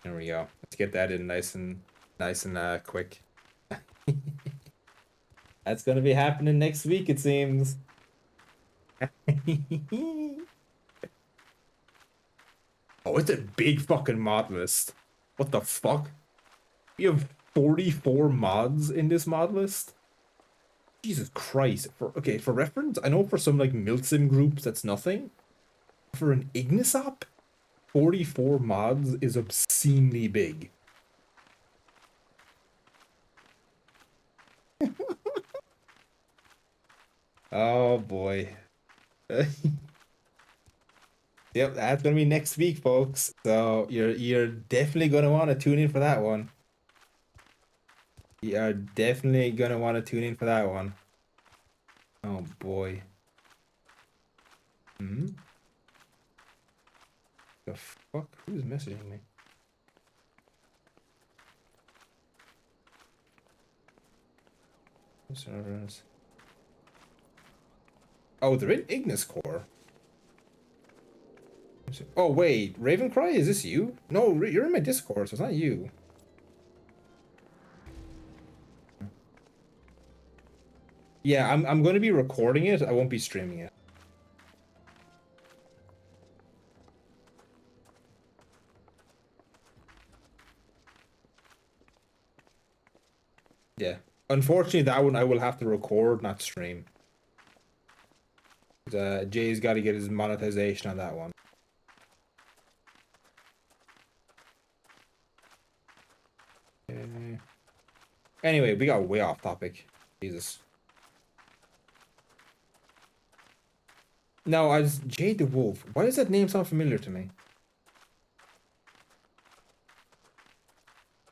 There we go. Let's get that in nice and quick. That's gonna be happening next week, it seems. Oh, it's a big fucking mod list. What the fuck? We have 44 mods in this mod list? Jesus Christ. For reference, I know for some like Milsim groups that's nothing. For an Ignisop, 44 mods is obscenely big. Oh boy. Yep, that's gonna be next week, folks. So you're definitely gonna want to tune in for that one. You are definitely gonna want to tune in for that one. Oh boy. Hmm? The fuck? Who's messaging me? Servers. Oh, they're in Ignis Core. Oh wait, Ravencry, is this you? No, you're in my Discord, so it's not you. Yeah, I'm going to be recording it. I won't be streaming it. Yeah. Unfortunately, that one I will have to record, not stream. Jay's got to get his monetization on that one. Anyway, we got way off topic. Jesus. No, as Jay the Wolf. Why does that name sound familiar to me?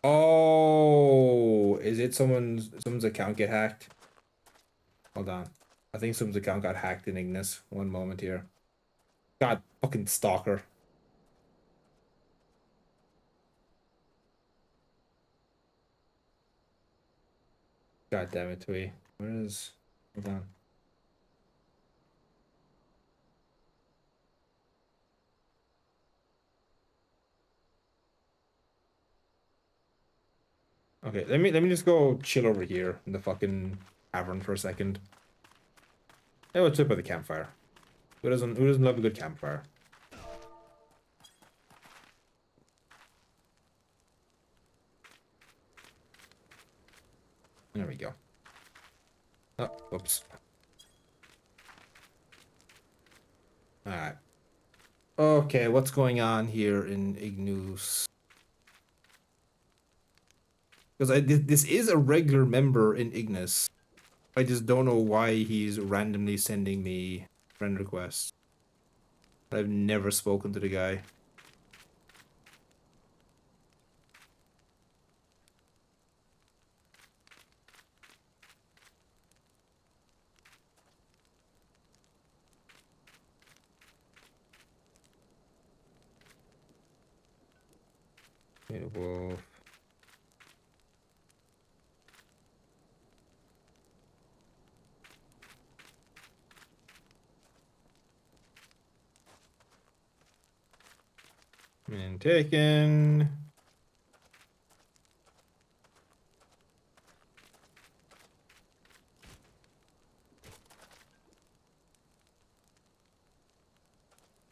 Oh, is it someone's account get hacked? Hold on. I think someone's account got hacked in Ignis. One moment here. God, fucking stalker. God damn it, Twee. Where is... Hold on. Okay, let me just go chill over here in the fucking cavern for a second. Hey, what's up with the campfire? Who doesn't love a good campfire? There we go. Oh, whoops. Alright. Okay, what's going on here in Ignus? Because this is a regular member in Ignis. I just don't know why he's randomly sending me friend requests. I've never spoken to the guy. Wolf. And taken.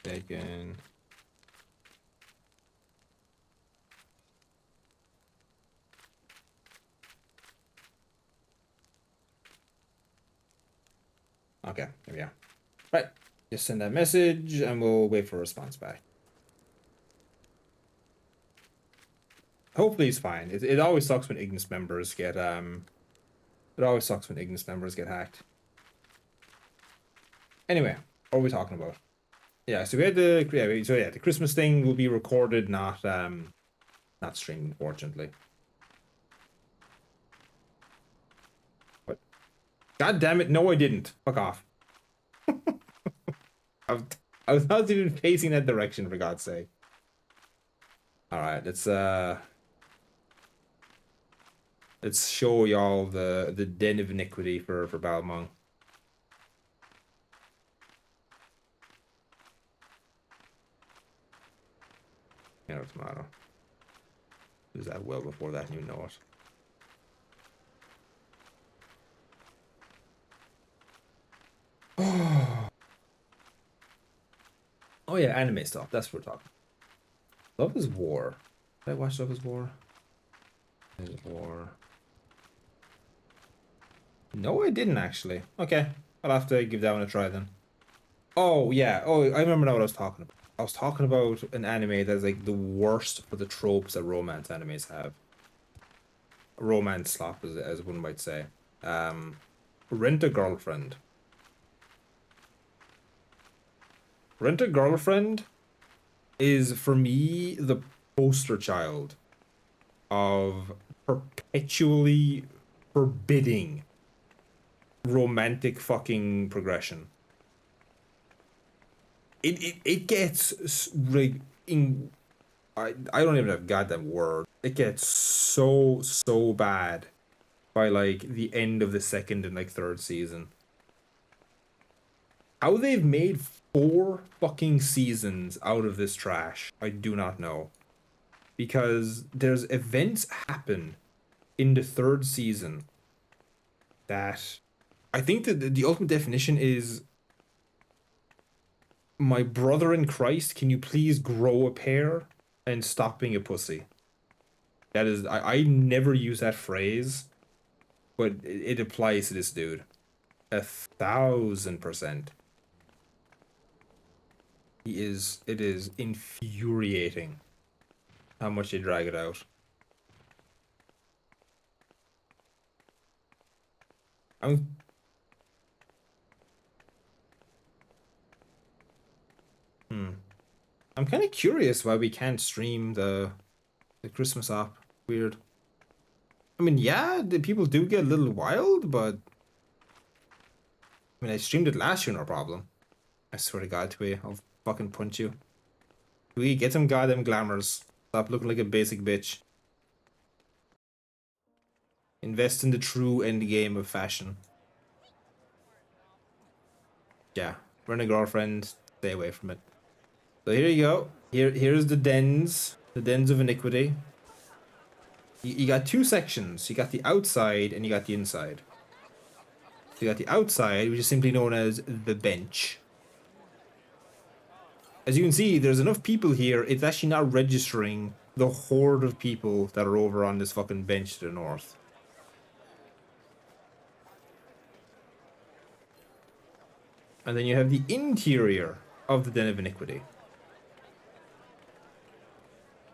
Taken. Okay, there we go. Right. Just send that message and we'll wait for a response back. Hopefully he's fine. It always sucks when Ignis members get it always sucks when Ignis members get hacked. Anyway, what are we talking about? Yeah, so we had the Christmas thing will be recorded, not streamed, unfortunately. But God damn it, no I didn't. Fuck off. I was not even facing that direction, for God's sake. Alright, let's show y'all the den of iniquity for Balmung. You know, tomato. Is that well before that and you know it. Oh yeah, anime stuff. That's what we're talking. Love is War. Did I watch Love is War? Love is War. No, I didn't actually. Okay, I'll have to give that one a try then. Oh yeah. Oh, I remember now what I was talking about. I was talking about an anime that's like the worst for the tropes that romance animes have. Romance slop, as one might say. Rent a Girlfriend. Rent a Girlfriend is for me the poster child of perpetually forbidding romantic fucking progression. It gets like in I don't even have goddamn word. It gets so bad by like the end of the second and like third season. How they've made 4 fucking seasons out of this trash, I do not know. Because there's events happen in the third season that I think that the ultimate definition is my brother in Christ, can you please grow a pair and stop being a pussy? That is, I never use that phrase, but it applies to this dude 1,000%. It is infuriating how much they drag it out. I'm I'm kind of curious why we can't stream the Christmas app. Weird. I mean, yeah, the people do get a little wild, but I mean, I streamed it last year, no problem. I swear to God, Twee, I'll fucking punch you. Twee, get some goddamn glamours. Stop looking like a basic bitch. Invest in the true end game of fashion. Yeah, run a girlfriend, stay away from it. So here you go. Here's the dens of iniquity. You got two sections. You got the outside and you got the inside. You got the outside, which is simply known as the bench. As you can see, there's enough people here, it's actually not registering the horde of people that are over on this fucking bench to the north. And then you have the interior of the Den of Iniquity.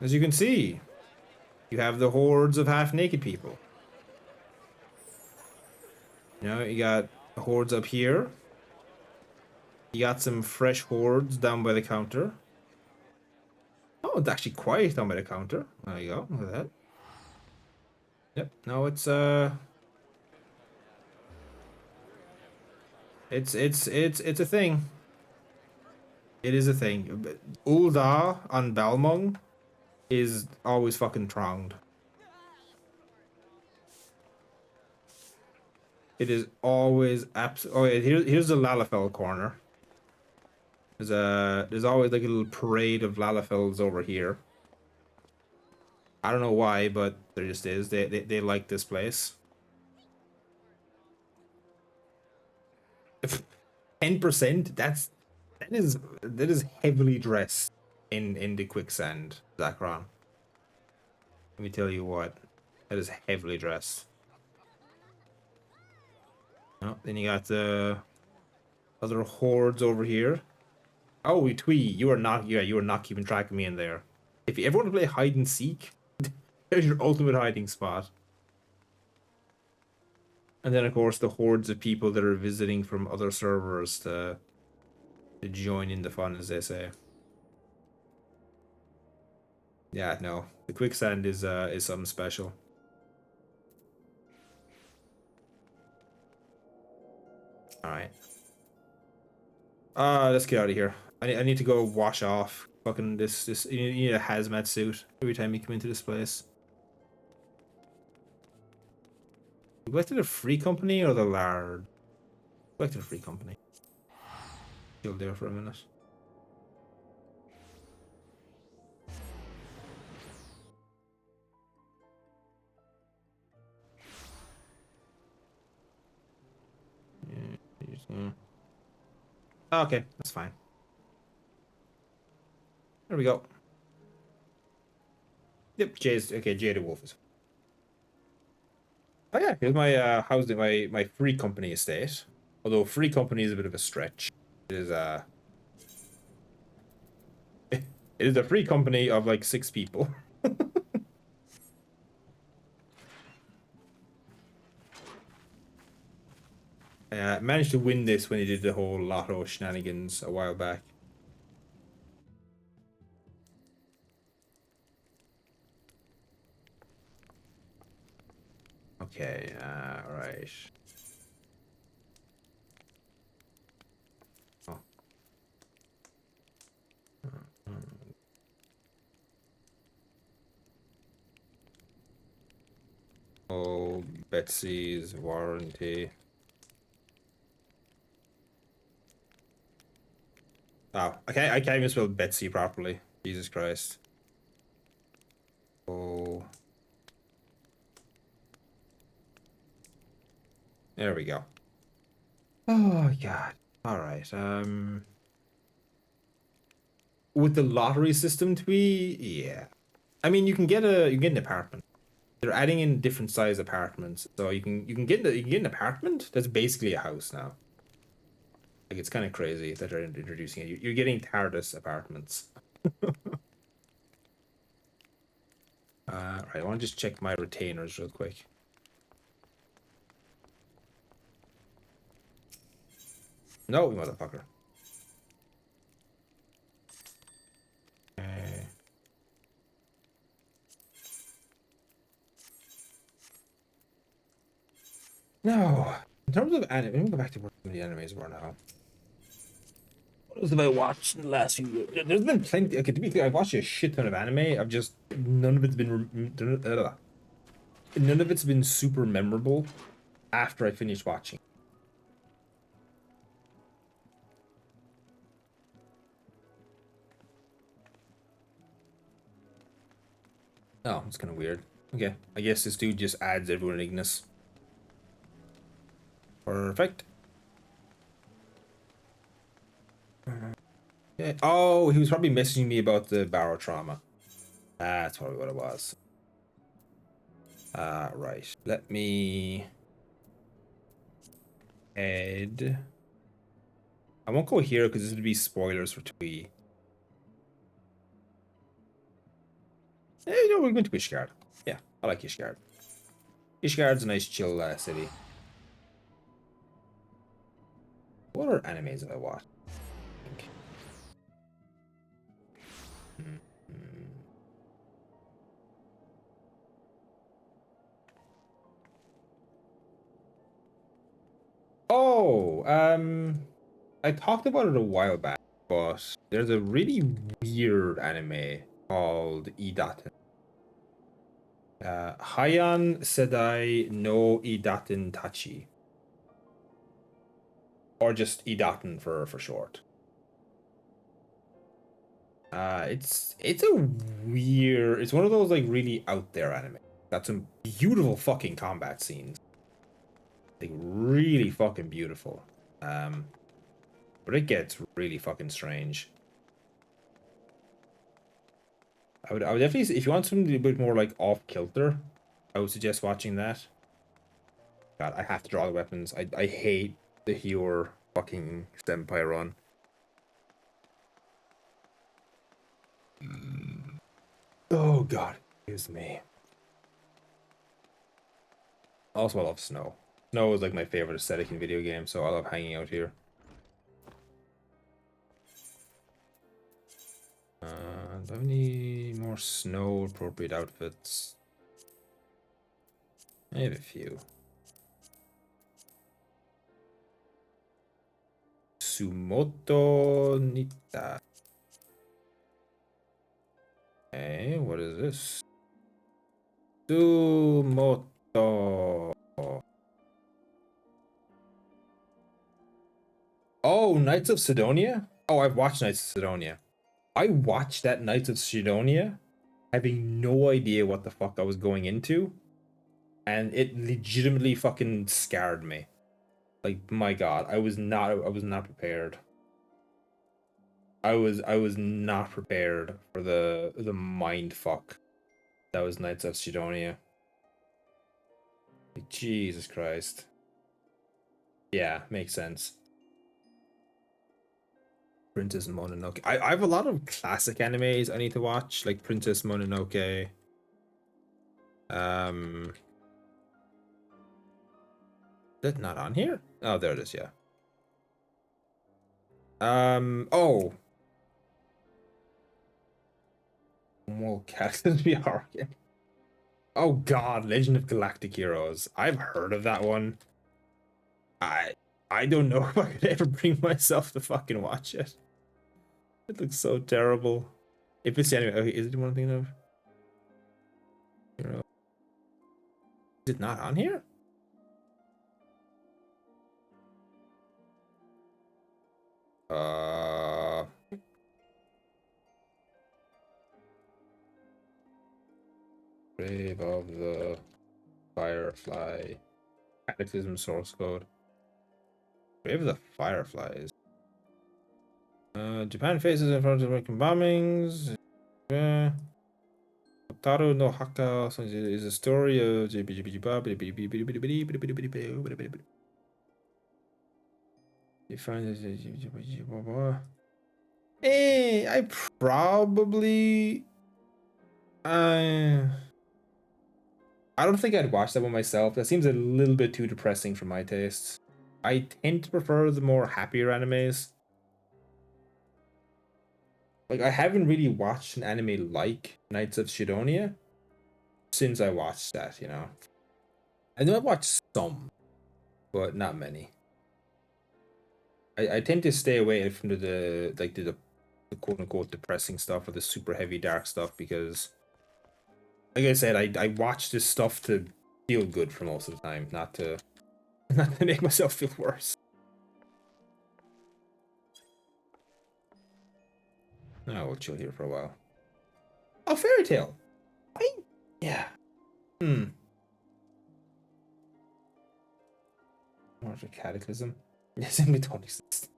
As you can see, you have the hordes of half-naked people. You know, you got hordes up here. You got some fresh hordes down by the counter. Oh, it's actually quiet down by the counter. There you go. Look at that. Yep. No, it's it's a thing. It is a thing. Ul'dah on Balmung is always fucking thronged. It is always Oh, yeah, here's the Lalafell corner. There's always like a little parade of Lalafells over here. I don't know why, but there just is. They like this place. 10%. That is heavily dressed in the quicksand, Zachron. Let me tell you what, that is heavily dressed. Oh, then you got the other hordes over here. Oh, Twee, you are not. Yeah, you are not keeping track of me in there. If you ever want to play hide and seek, there's your ultimate hiding spot. And then, of course, the hordes of people that are visiting from other servers to join in the fun, as they say. Yeah, no, the quicksand is something special. All right. Let's get out of here. I need to go wash off fucking this. You need a hazmat suit every time you come into this place. You go to the free company or the lard? Go back to the free company. Chill there for a minute. Yeah. Okay, that's fine. There we go. Yep, Jay the Wolf is. Oh yeah, here's my housing, my free company estate. Although free company is a bit of a stretch. It is it is a free company of like 6 people. Managed to win this when he did the whole lotto shenanigans a while back. Okay, right. Oh. Oh, Betsy's warranty. Oh, I can't even spell Betsy properly. Jesus Christ. Oh. There we go. Oh god. Alright. With the lottery system to be, yeah. I mean you can get an apartment. they're adding in different size apartments, so you can get an apartment that's basically a house now. Like it's kind of crazy that they're introducing it. You're getting TARDIS apartments. Right, I want to just check my retainers real quick. No, you motherfucker. No. In terms of anime, let me go back to where the animes were now. What else have I watched in the last few years? There's been plenty. Okay, to be clear, I've watched a shit ton of anime. I've just none of it's been none of it's been super memorable after I finished watching. Oh, it's kind of weird. Okay, I guess this dude just adds everyone in Ignis. Perfect. Yeah. Oh, he was probably messaging me about the barotrauma. That's probably what it was. Right. Let me add. I won't go here because this would be spoilers for Twee. No, we're going to Ishgard. Yeah, I like Ishgard. Ishgard's a nice chill city. What other animes have I watched? Oh, I talked about it a while back, but there's a really weird anime called Idaten. Hayan Sedai no Idaten Tachi. Or just Idaten for short. It's a weird, it's one of those like really out there anime. Got some beautiful fucking combat scenes. Like really fucking beautiful. But it gets really fucking strange. I would definitely, if you want something a bit more like off kilter, I would suggest watching that. God, I have to draw the weapons. I hate the Hyor fucking Senpai run. Oh god, excuse me. Also, I love snow. Snow is like my favorite aesthetic in video games, so I love hanging out here. Do I have any more snow appropriate outfits? I have a few. Sumoto Nita. Okay, what is this? Sumoto. Oh, Knights of Sidonia? Oh, I've watched Knights of Sidonia. I watched that Knights of Sidonia having no idea what the fuck I was going into, and it legitimately fucking scared me. Like, my god, I was not prepared. I was not prepared for the mind fuck that was Knights of Sidonia. Like, Jesus Christ. Yeah, makes sense. Princess Mononoke. I have a lot of classic animes I need to watch, like Princess Mononoke. Is that not on here? Oh, there it is, yeah. Oh. Well, Cactus VR again. Oh god, Legend of Galactic Heroes. I've heard of that one. I I don't know if I could ever bring myself to fucking watch it. It looks so terrible. If it's anime, okay, is it one thing of? Is it not on here? Uh, Grave of the Firefly. Cataclysm source code. Grave of the Fireflies. Japan faces in front of American bombings. Taro no Haka is a story of. You find I probably. I don't think I'd watch that one myself. That seems a little bit too depressing for my tastes. I tend to prefer the more happier animes. Like, I haven't really watched an anime like Knights of Sidonia since I watched that, you know. I know I've watched some, but not many. I tend to stay away from the quote unquote depressing stuff or the super heavy dark stuff because, like I said, I watch this stuff to feel good for most of the time, not to not to make myself feel worse. No, we'll chill here for a while. Oh, Fairy Tale. Yeah. Hmm. Watch a Cataclysm. Yeah, simply don't exist.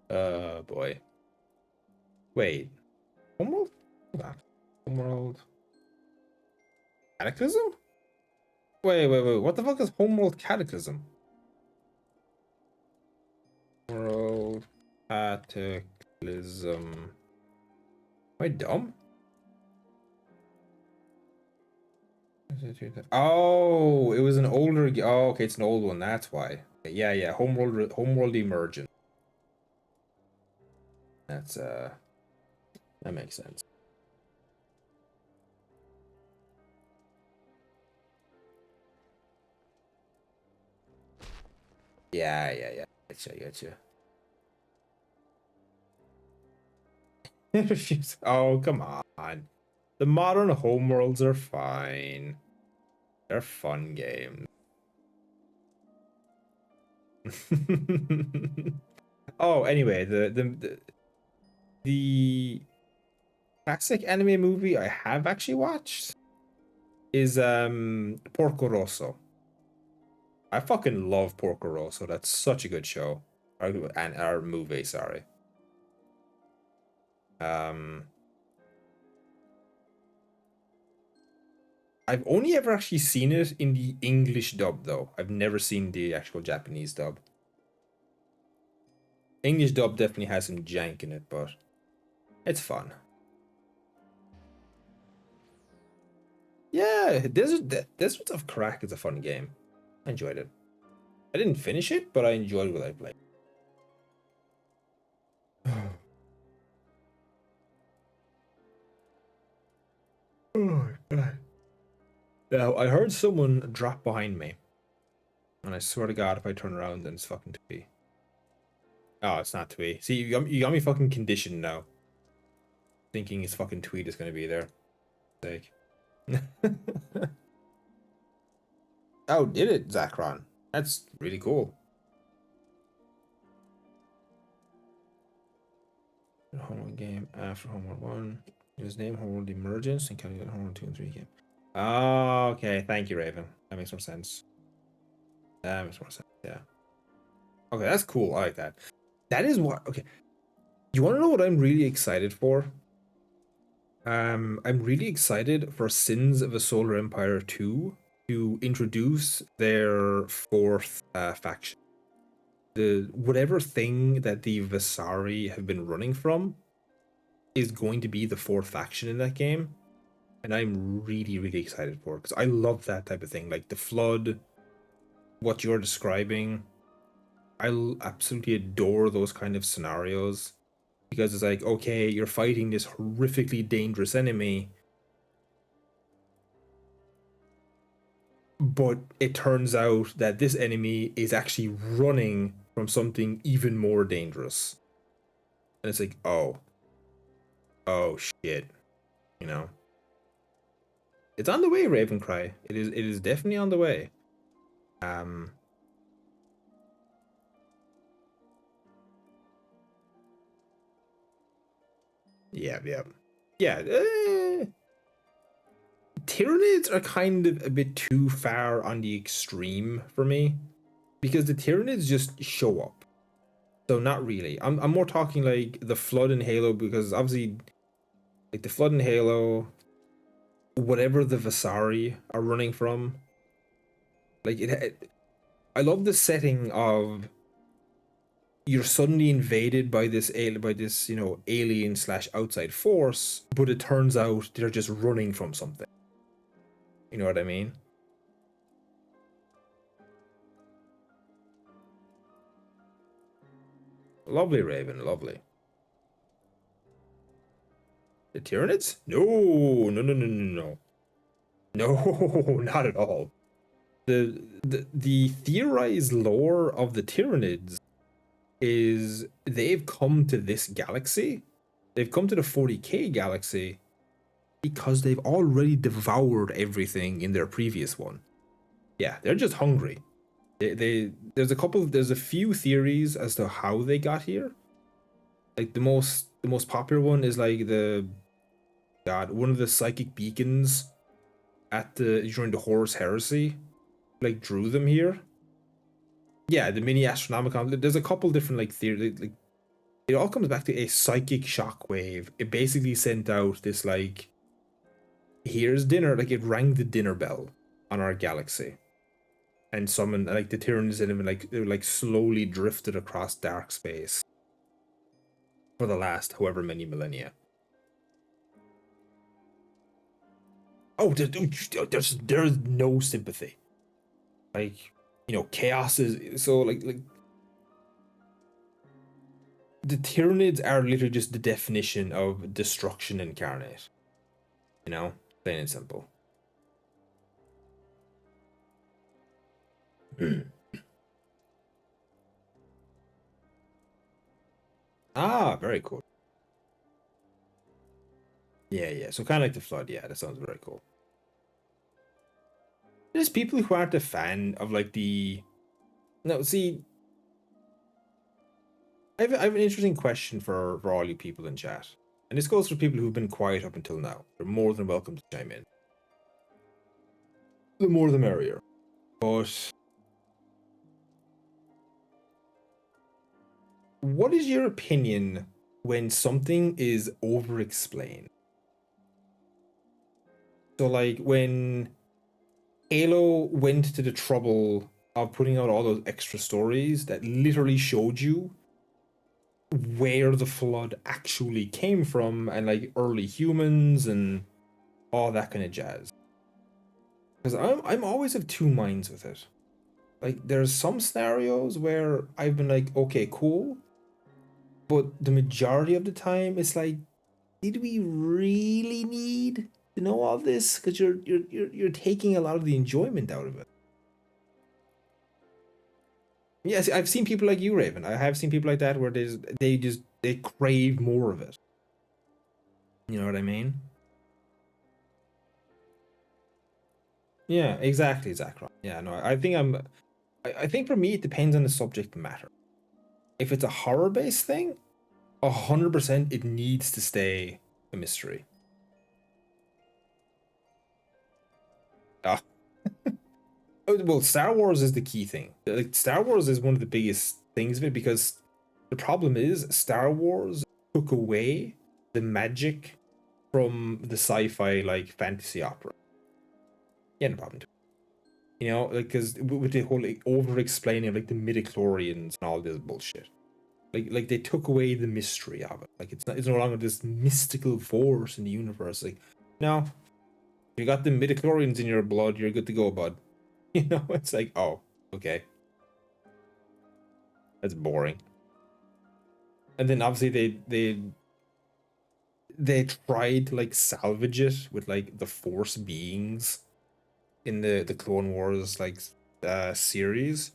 Boy. Wait. Homeworld? Hold on. Homeworld. Cataclysm? Wait. What the fuck is Homeworld Cataclysm? World Cataclysm. Am I dumb? Oh, it was an older. Oh, okay, it's an old one. That's why. Yeah. Homeworld Emergent. That's that makes sense. Yeah. I getcha. Oh, come on. The modern homeworlds are fine. They're fun games. Oh, anyway, the classic anime movie I have actually watched is Porco Rosso. I fucking love Porco Rosso. That's such a good show. And our movie, sorry. Um I've only ever actually seen it in the English dub though. I've never seen the actual Japanese dub. English dub definitely has some jank in it, but it's fun. Yeah, Deserts of Crack is a fun game. I enjoyed it. I didn't finish it, but I enjoyed what I played. Oh, God. Now, I heard someone drop behind me. And I swear to God, if I turn around, then it's fucking Twee. Oh, it's not Twee. See, you got me fucking conditioned now. Thinking his fucking tweet is going to be there. Like. Oh, did it, Zachron? That's really cool. Homeworld game after Homeworld 1. It was named Homeworld Emergence and counting Homeworld 2 and 3 game. Oh, okay. Thank you, Raven. That makes more sense. That makes more sense. Yeah. Okay, that's cool. I like that. That is what. Okay. You want to know what I'm really excited for? I'm really excited for Sins of a Solar Empire 2 to introduce their fourth faction. The whatever thing that the Vasari have been running from is going to be the fourth faction in that game. And I'm really excited for it because I love that type of thing. Like the flood, what you're describing. I absolutely adore those kind of scenarios because it's like, okay, you're fighting this horrifically dangerous enemy, but it turns out that this enemy is actually running from something even more dangerous. And it's like, oh shit, you know. It's on the way, Ravencry. It is definitely on the way. Um yeah. Yeah, Tyranids are kind of a bit too far on the extreme for me because the Tyranids just show up. So not really. I'm more talking like the Flood in Halo because obviously like the Flood in Halo whatever the Vasari are running from. Like I love the setting of you're suddenly invaded by this alien slash outside force, but it turns out they're just running from something. You know what I mean? Lovely, Raven, lovely. The Tyranids? No, no, no, no, no, no, no, not at all. The theorized lore of the Tyranids is they've come to this galaxy. They've come to the 40K galaxy because they've already devoured everything in their previous one. Yeah, they're just hungry. There's a few theories as to how they got here. Like the most popular one is like one of the psychic beacons during the Horus Heresy, like drew them here. Yeah, the mini Astronomicon. There's a couple different like theories. Like it all comes back to a psychic shockwave. It basically sent out this like, here's dinner. Like it rang the dinner bell on our galaxy, and summoned like the Tyranids in them, like they were like slowly drifted across dark space for the last however many millennia. Oh, there's no sympathy. Like, chaos is so like the Tyranids are literally just the definition of destruction incarnate. Plain and simple. Ah, very cool. Yeah, yeah. So kind of like the flood. Yeah, that sounds very cool. There's people who aren't a fan of like the. No, see, I have an interesting question for all you people in chat, and this goes for people who've been quiet up until now. They're more than welcome to chime in. The more the merrier. But what is your opinion when something is over-explained? So, like, when Halo went to the trouble of putting out all those extra stories that literally showed you where the flood actually came from and, like, early humans and all that kind of jazz. Because I'm always of two minds with it. Like, there's some scenarios where I've been like, okay, cool. But the majority of the time, it's like, did we really need to know all this? Because you're taking a lot of the enjoyment out of it. Yes, I've seen people like you, Raven. I have seen people like that where they crave more of it. You know what I mean? Yeah, exactly, Zachary. Yeah, no, I think for me it depends on the subject matter. If it's a horror-based thing, 100% it needs to stay a mystery. Ah, well, Star Wars is the key thing. Like Star Wars is one of the biggest things of it because the problem is Star Wars took away the magic from the sci-fi like fantasy opera. Yeah, no problem. Like because with the whole like, over-explaining like the midichlorians and all this bullshit. Like they took away the mystery of it. Like it's no longer this mystical force in the universe. Like, no, you got the midichlorians in your blood, you're good to go, bud. It's like, oh, okay. That's boring. And then obviously they tried to like salvage it with like the force beings in the Clone Wars like series.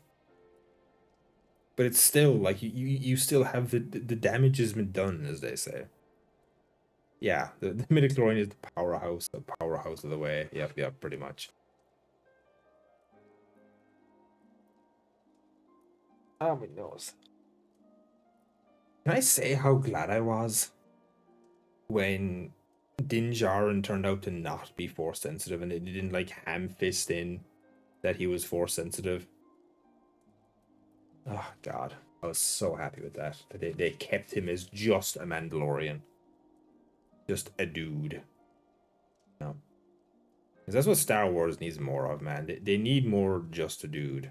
But it's still like you still have the damage has been done, as they say. Yeah, the midichlorian is the powerhouse of the way. Yep, pretty much. Oh my nose. Can I say how glad I was when Din Djarin turned out to not be force sensitive and it didn't like ham fist in that he was force sensitive? Oh god. I was so happy with that. They kept him as just a Mandalorian. Just a dude. No. 'Cause that's what Star Wars needs more of, man. They need more just a dude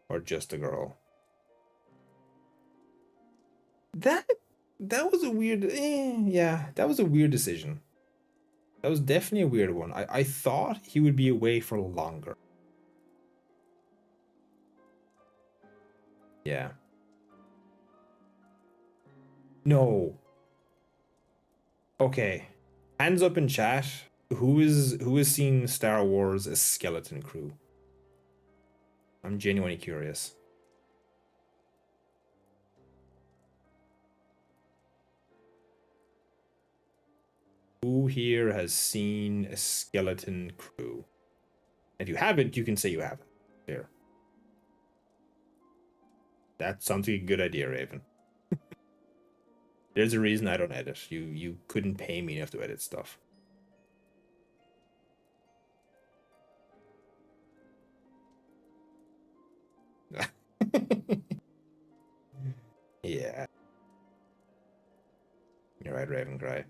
or just a girl. That that was a weird, yeah, that was a weird decision. That was definitely a weird one. I thought he would be away for longer. Yeah. No. Okay. Hands up in chat. Who is seeing Star Wars as Skeleton Crew? I'm genuinely curious. Who here has seen a Skeleton Crew? If you haven't, you can say you haven't. Here. That sounds like a good idea, Raven. There's a reason I don't edit. You couldn't pay me enough to edit stuff. Yeah. You're right, Raven Cry.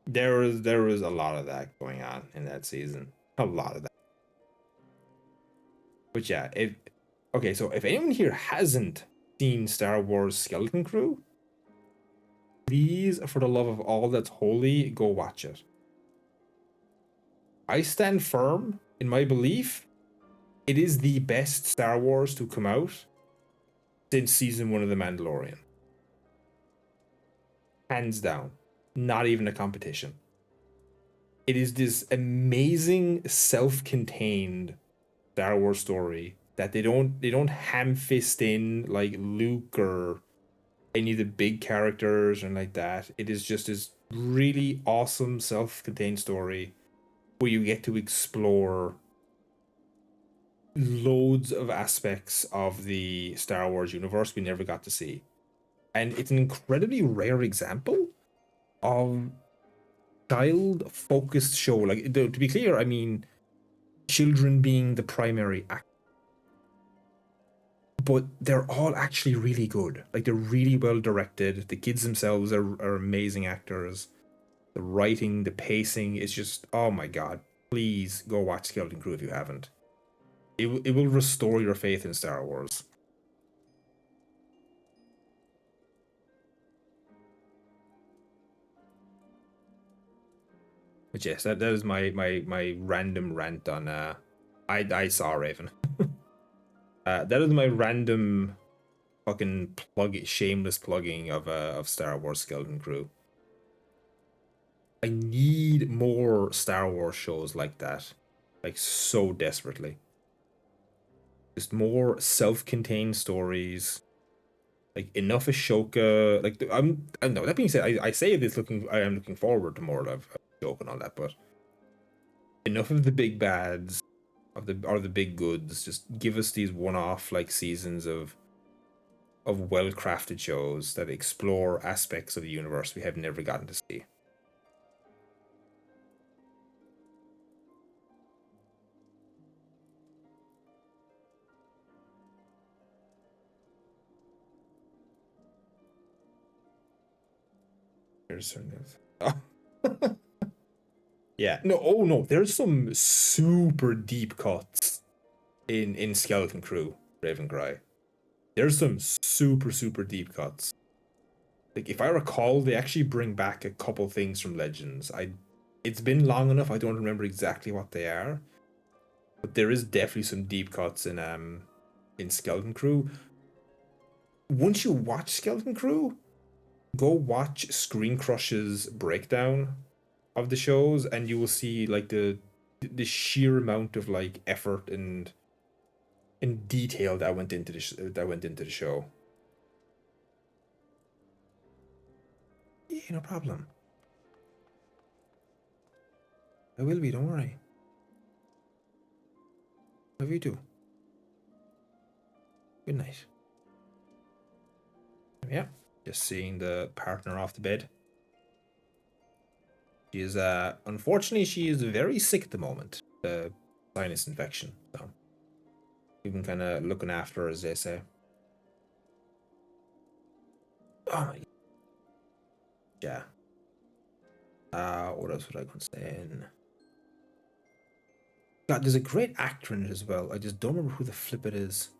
There was a lot of that going on in that season. A lot of that. But yeah, if okay, so if anyone here hasn't seen Star Wars Skeleton Crew, please, for the love of all that's holy, go watch it. I stand firm in my belief. It is the best Star Wars to come out since season one of The Mandalorian. Hands down. Not even a competition. It is this amazing self-contained Star Wars story that they don't ham fist in like Luke or any of the big characters and like that. It is just this really awesome self-contained story where you get to explore loads of aspects of the Star Wars universe we never got to see. And it's an incredibly rare example of child focused show. Like, to be clear, I mean children being the primary act, but they're all actually really good. Like, they're really well directed. The kids themselves are amazing actors. The writing, the pacing is just, oh my god. Please go watch Skeleton Crew if you haven't. It will restore your faith in Star Wars. But yes, that is my random rant on I saw Raven. That is my random fucking shameless plugging of Star Wars Skeleton Crew. I need more Star Wars shows like that, like so desperately. Just more self-contained stories, like enough Ashoka. Like I don't know. That being said, I say this I am looking forward to more of Ashoka and all that, but enough of the big bads of the big goods. Just give us these one-off like seasons of well-crafted shows that explore aspects of the universe we have never gotten to see. There's certain. Oh. Yeah. No. Oh no. There's some super deep cuts in Skeleton Crew, Raven Cry. There's some super deep cuts. Like, if I recall, they actually bring back a couple things from Legends. It's been long enough. I don't remember exactly what they are, but there is definitely some deep cuts in Skeleton Crew. Once you watch Skeleton Crew, go watch Screen Crush's breakdown of the shows, and you will see like the sheer amount of like effort and detail that went into the show. Yeah, no problem. I will be. Don't worry. Love you too. Good night. Yeah. Just seeing the partner off the bed. She is unfortunately she is very sick at the moment. Sinus infection. So we've been kinda looking after her, as they say. Oh my Yeah. What else would I consider in? God, there's a great actor in it as well. I just don't remember who the flip it is.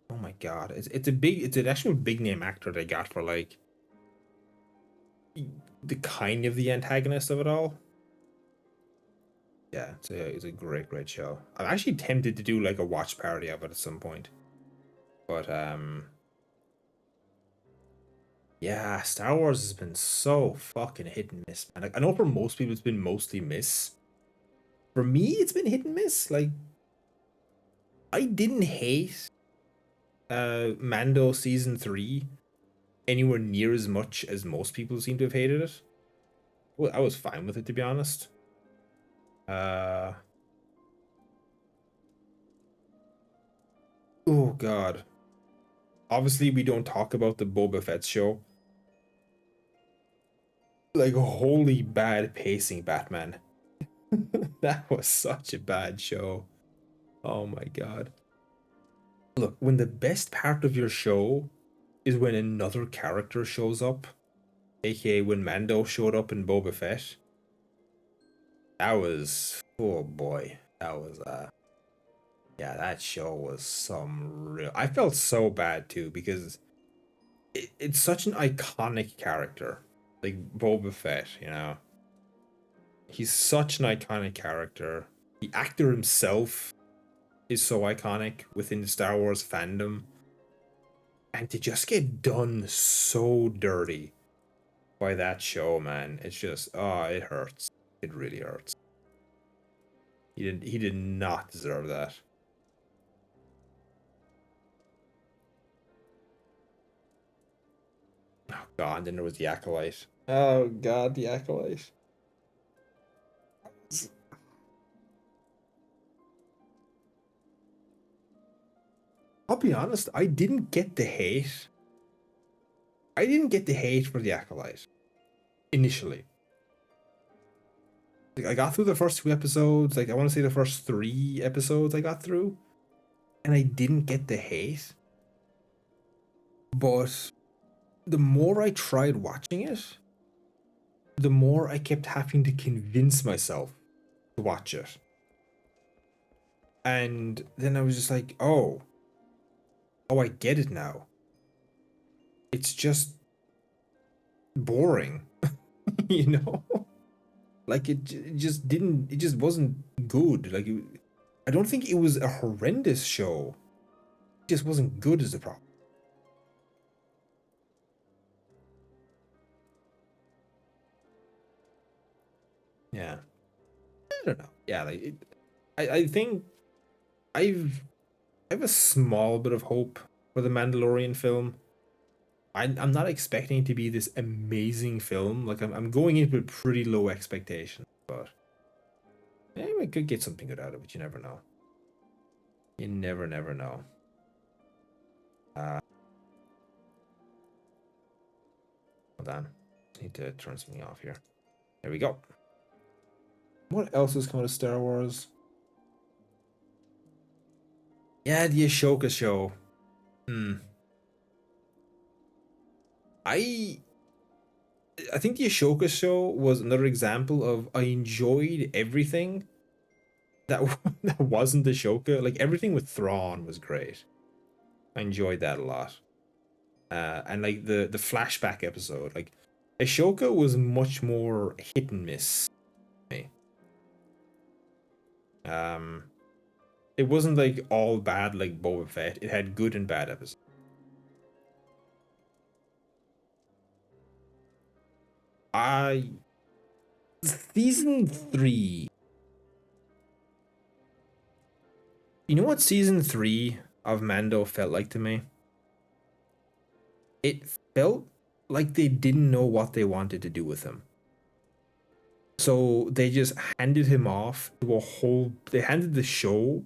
Oh my god, it's an actual big name actor they got for like the kind of the antagonist of it all. Yeah, it's a great show. I'm actually tempted to do like a watch parody of it at some point, but yeah, Star Wars has been so fucking hit and miss, man. Like, I know for most people it's been mostly miss. For me, it's been hit and miss. Like I didn't hate Mando season 3 anywhere near as much as most people seem to have hated it. Well, I was fine with it, to be honest. Uh oh god. Obviously, we don't talk about the Boba Fett show. Like holy bad pacing, Batman. That was such a bad show. Oh my god. Look, when the best part of your show is when another character shows up, aka when Mando showed up in Boba Fett, that was oh boy. That was yeah, that show was some real. I felt so bad too because it's such an iconic character, like Boba Fett. You know, he's such an iconic character. The actor himself is so iconic within the Star Wars fandom, and to just get done so dirty by that show, man, it's just oh, it hurts. It really hurts. He did not deserve that. Oh god, and then there was the acolyte. Oh god, the acolyte. I'll be honest, I didn't get the hate. I didn't get the hate for the acolyte initially. Like, I got through the first 2 episodes. Like I want to say the first 3 episodes I got through, and I didn't get the hate. But the more I tried watching it, the more I kept having to convince myself to watch it. And then I was just like, oh, I get it now. It's just boring, you know? Like it just didn't, it just wasn't good. I don't think it was a horrendous show. It just wasn't good as the problem. Yeah. I don't know. Yeah, I think I've I have a small bit of hope for the Mandalorian film. I'm not expecting it to be this amazing film. Like I'm going in with pretty low expectations, but maybe we could get something good out of it. You never know. You never know. Uh, Hold on. Need to turn something off here. There we go. What else is coming to Star Wars? Yeah, the Ashoka show. Hmm. I I think the Ashoka show was another example of I enjoyed everything that that wasn't Ashoka. Like everything with Thrawn was great. I enjoyed that a lot. And like the flashback episode, like Ashoka was much more hit and miss for me. Um, it wasn't like all bad like Boba Fett. It had good and bad episodes. I Season 3. You know what season 3 of Mando felt like to me? It felt like they didn't know what they wanted to do with him. So they just handed him off to a whole they handed the show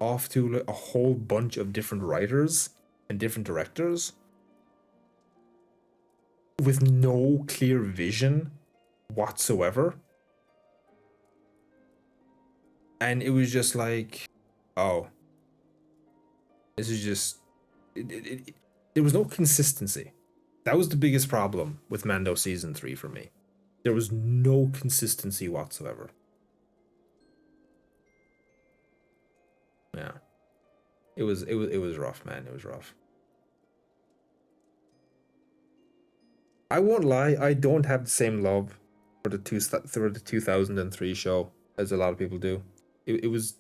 off to like a whole bunch of different writers and different directors with no clear vision whatsoever. And it was just like, oh, this is just there was no consistency. That was the biggest problem with Mando season 3 for me. There was no consistency whatsoever. Yeah. It was rough, man. It was rough. I won't lie, I don't have the same love for the 2003 show as a lot of people do. It was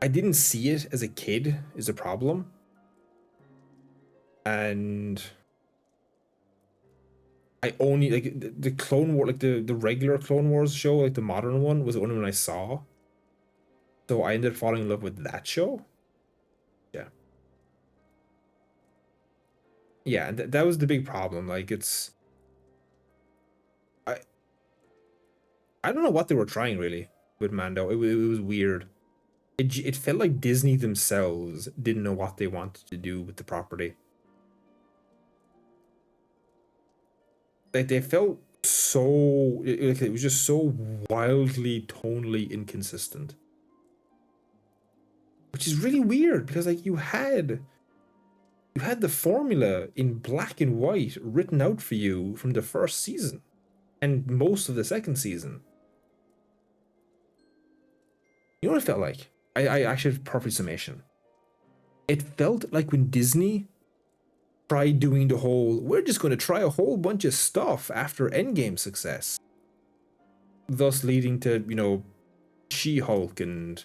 I didn't see it as a kid is a problem. And I only like the Clone War, like the regular Clone Wars show, like the modern one, was the only one I saw. So I ended up falling in love with that show. Yeah, yeah, and that was the big problem. Like I I don't know what they were trying really with Mando. It was weird. It felt like Disney themselves didn't know what they wanted to do with the property. Like they felt so it was just so wildly tonally inconsistent, which is really weird because like you had the formula in black and white written out for you from the first season and most of the second season. You know what it felt like? I actually have a perfect summation. It felt like when Disney tried doing the whole, we're just going to try a whole bunch of stuff after Endgame success, thus leading to, She-Hulk and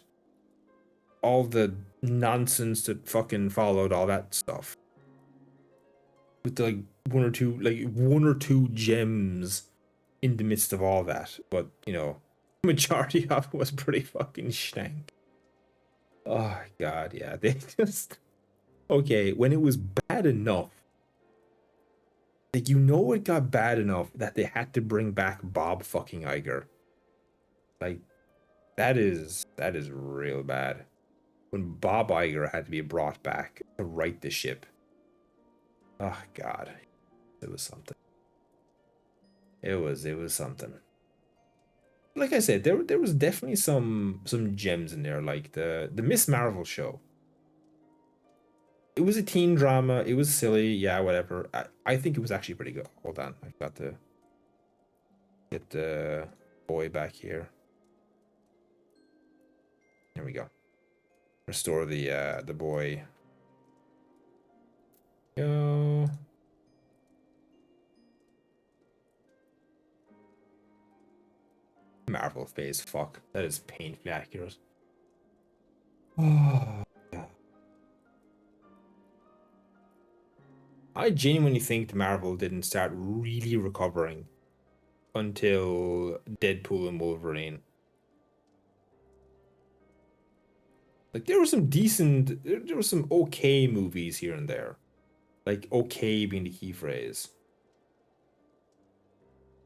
all the nonsense that fucking followed all that stuff. With like one or two gems in the midst of all that, but majority of it was pretty fucking stank. Oh god, yeah, they just okay when it was bad enough. Like it got bad enough that they had to bring back Bob fucking Iger. Like that is real bad. When Bob Iger had to be brought back to right the ship. Oh god, it was something. It was something. Like I said, there was definitely some gems in there, like the Miss Marvel show. It was a teen drama. It was silly, yeah, whatever. I think it was actually pretty good. Hold on, I've got to get the boy back here. Here we go. Restore the boy. Go. Marvel phase. Fuck, that is painfully accurate. Oh, yeah. I genuinely think Marvel didn't start really recovering until Deadpool and Wolverine. Like there were some decent, there were some okay movies here and there. Like okay being the key phrase.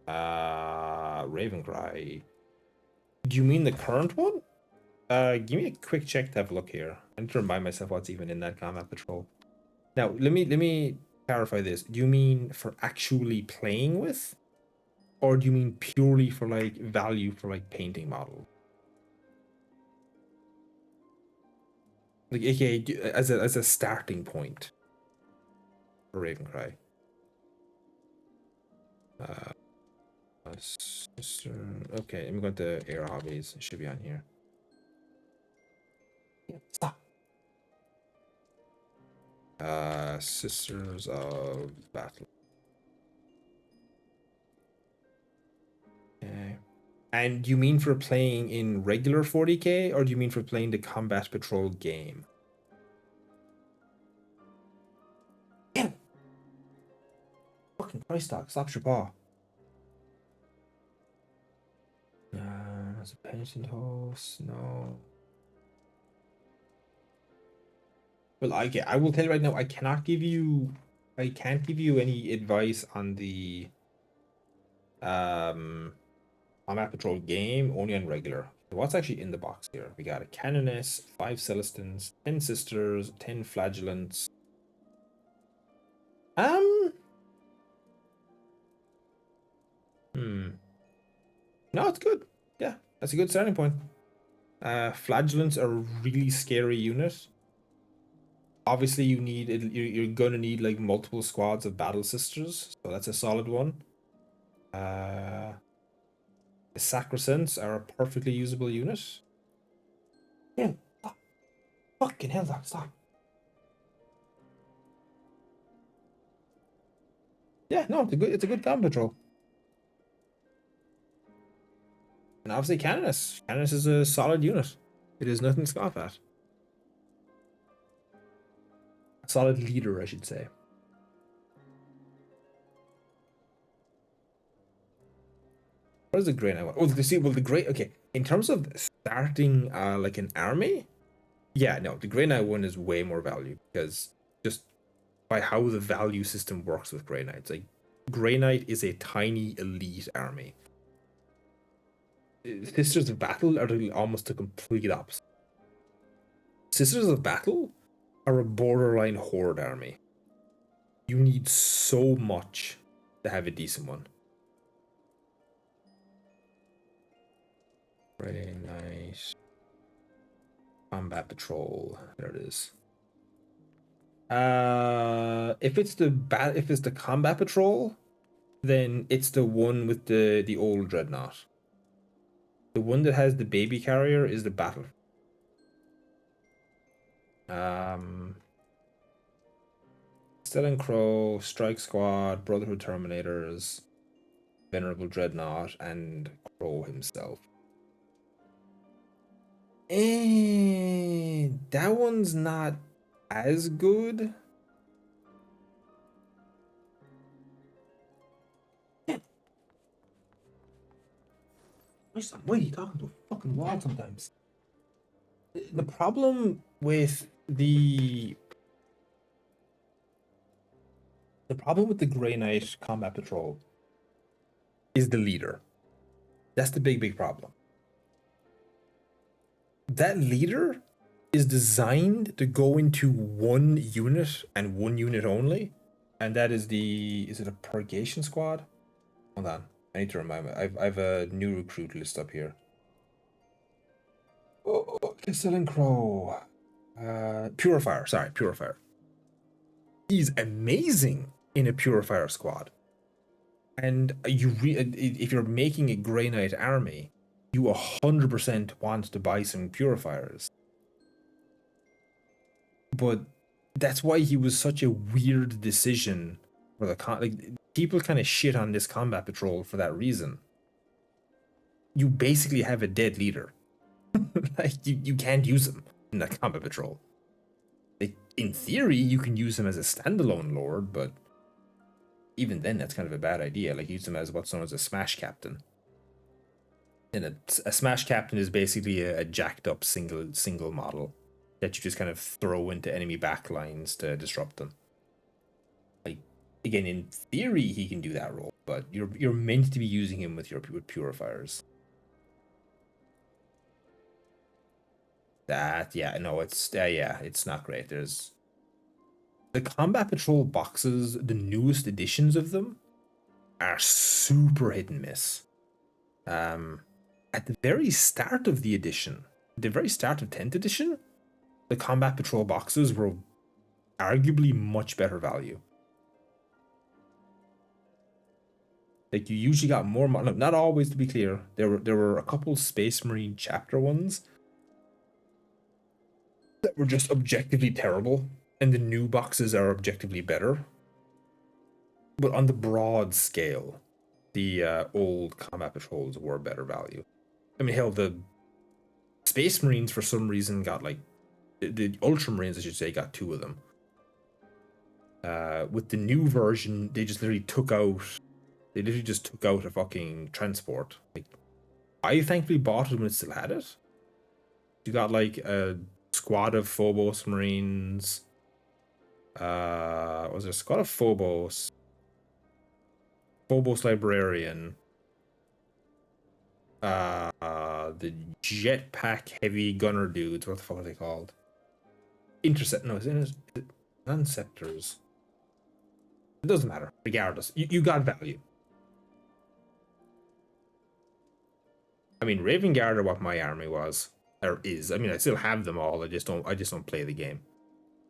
Ravencry. Do you mean the current one? Give me a quick check to have a look here. I need to remind myself what's even in that Combat Patrol. Now, let me clarify this. Do you mean for actually playing with, or do you mean purely for like value for like painting models? Like, aka as a starting point for Ravencry. Uh, okay, I'm going to Air Hobbies. It should be on here. Stop. Sisters of Battle. Okay. And do you mean for playing in regular 40k, or do you mean for playing the Combat Patrol game? Damn! Fucking Christ, dog. Slap your paw. As a pension host, no. Well, I will tell you right now, I can't give you any advice on the um Combat Patrol game, only on regular. So what's actually in the box here? We got a Canoness, 5 Celestins, 10 Sisters, 10 Flagellants. Um, no, it's good. Yeah, that's a good starting point. Flagellants are a really scary unit. Obviously, you're going to need like multiple squads of battle sisters, so that's a solid one. The Sacrosancts are a perfectly usable unit. Yeah, stop. Fucking hell, Doc, stop. Yeah, no, it's a good gun patrol. And obviously Canonus. Canonus is a solid unit. It is nothing to scoff at. A solid leader, I should say. What is the Grey Knight? Oh, the Grey. Okay, in terms of starting like an army, yeah, no, the Grey Knight one is way more value because just by how the value system works with Grey Knights. Like, Grey Knight is a tiny elite army. Sisters of Battle are almost the complete opposite. Sisters of Battle are a borderline horde army. You need so much to have a decent one. Grey Knight. Combat Patrol. There it is. If it's the Combat Patrol, then it's the one with the old Dreadnought. The one that has the baby carrier is the Battle. Stellan Crow, Strike Squad, Brotherhood Terminators, Venerable Dreadnought, and Crow himself. That one's not as good. Why are you talking to a fucking wall sometimes? The problem with the Grey Knight Combat Patrol is the leader. That's the big problem. That leader is designed to go into one unit and one unit only, and that is is it a Purgation Squad? Hold on, I need to remind me. I've a new recruit list up here. Oh, Castellan Crow. Purifier, sorry, Purifier. He's amazing in a Purifier squad. And if you're making a Grey Knight army, you 100% want to buy some Purifiers. But that's why he was such a weird decision for people kind of shit on this combat patrol for that reason. You basically have a dead leader. Like, you can't use him in that combat patrol. Like, in theory, you can use him as a standalone lord, but even then, that's kind of a bad idea. Like, use him as what's known as a smash captain. And a smash captain is basically a jacked up single model that you just kind of throw into enemy backlines to disrupt them. Like, again, in theory, he can do that role, but you're meant to be using him with purifiers. It's not great. There's the combat patrol boxes, the newest editions of them are super hit and miss. At the very start of the edition, the very start of 10th edition, the combat patrol boxes were arguably much better value. Like, you usually got more money. Not always, to be clear. There were a couple Space Marine chapter ones that were just objectively terrible, and the new boxes are objectively better. But on the broad scale, the old combat patrols were better value. I mean, hell, the Space Marines for some reason got like the Ultramarines, I should say, got 2 of them. With the new version, they literally just took out a fucking transport. Like, I thankfully bought it when it still had it. You got like a squad of Phobos Marines. Was there a squad of Phobos Librarian, the jetpack heavy gunner dudes, what the fuck are they called? Is it Interceptors? It doesn't matter. Regardless, you got value. I mean, Raven Guard are what my army was, or is. I mean, I still have them all. I just don't play the game.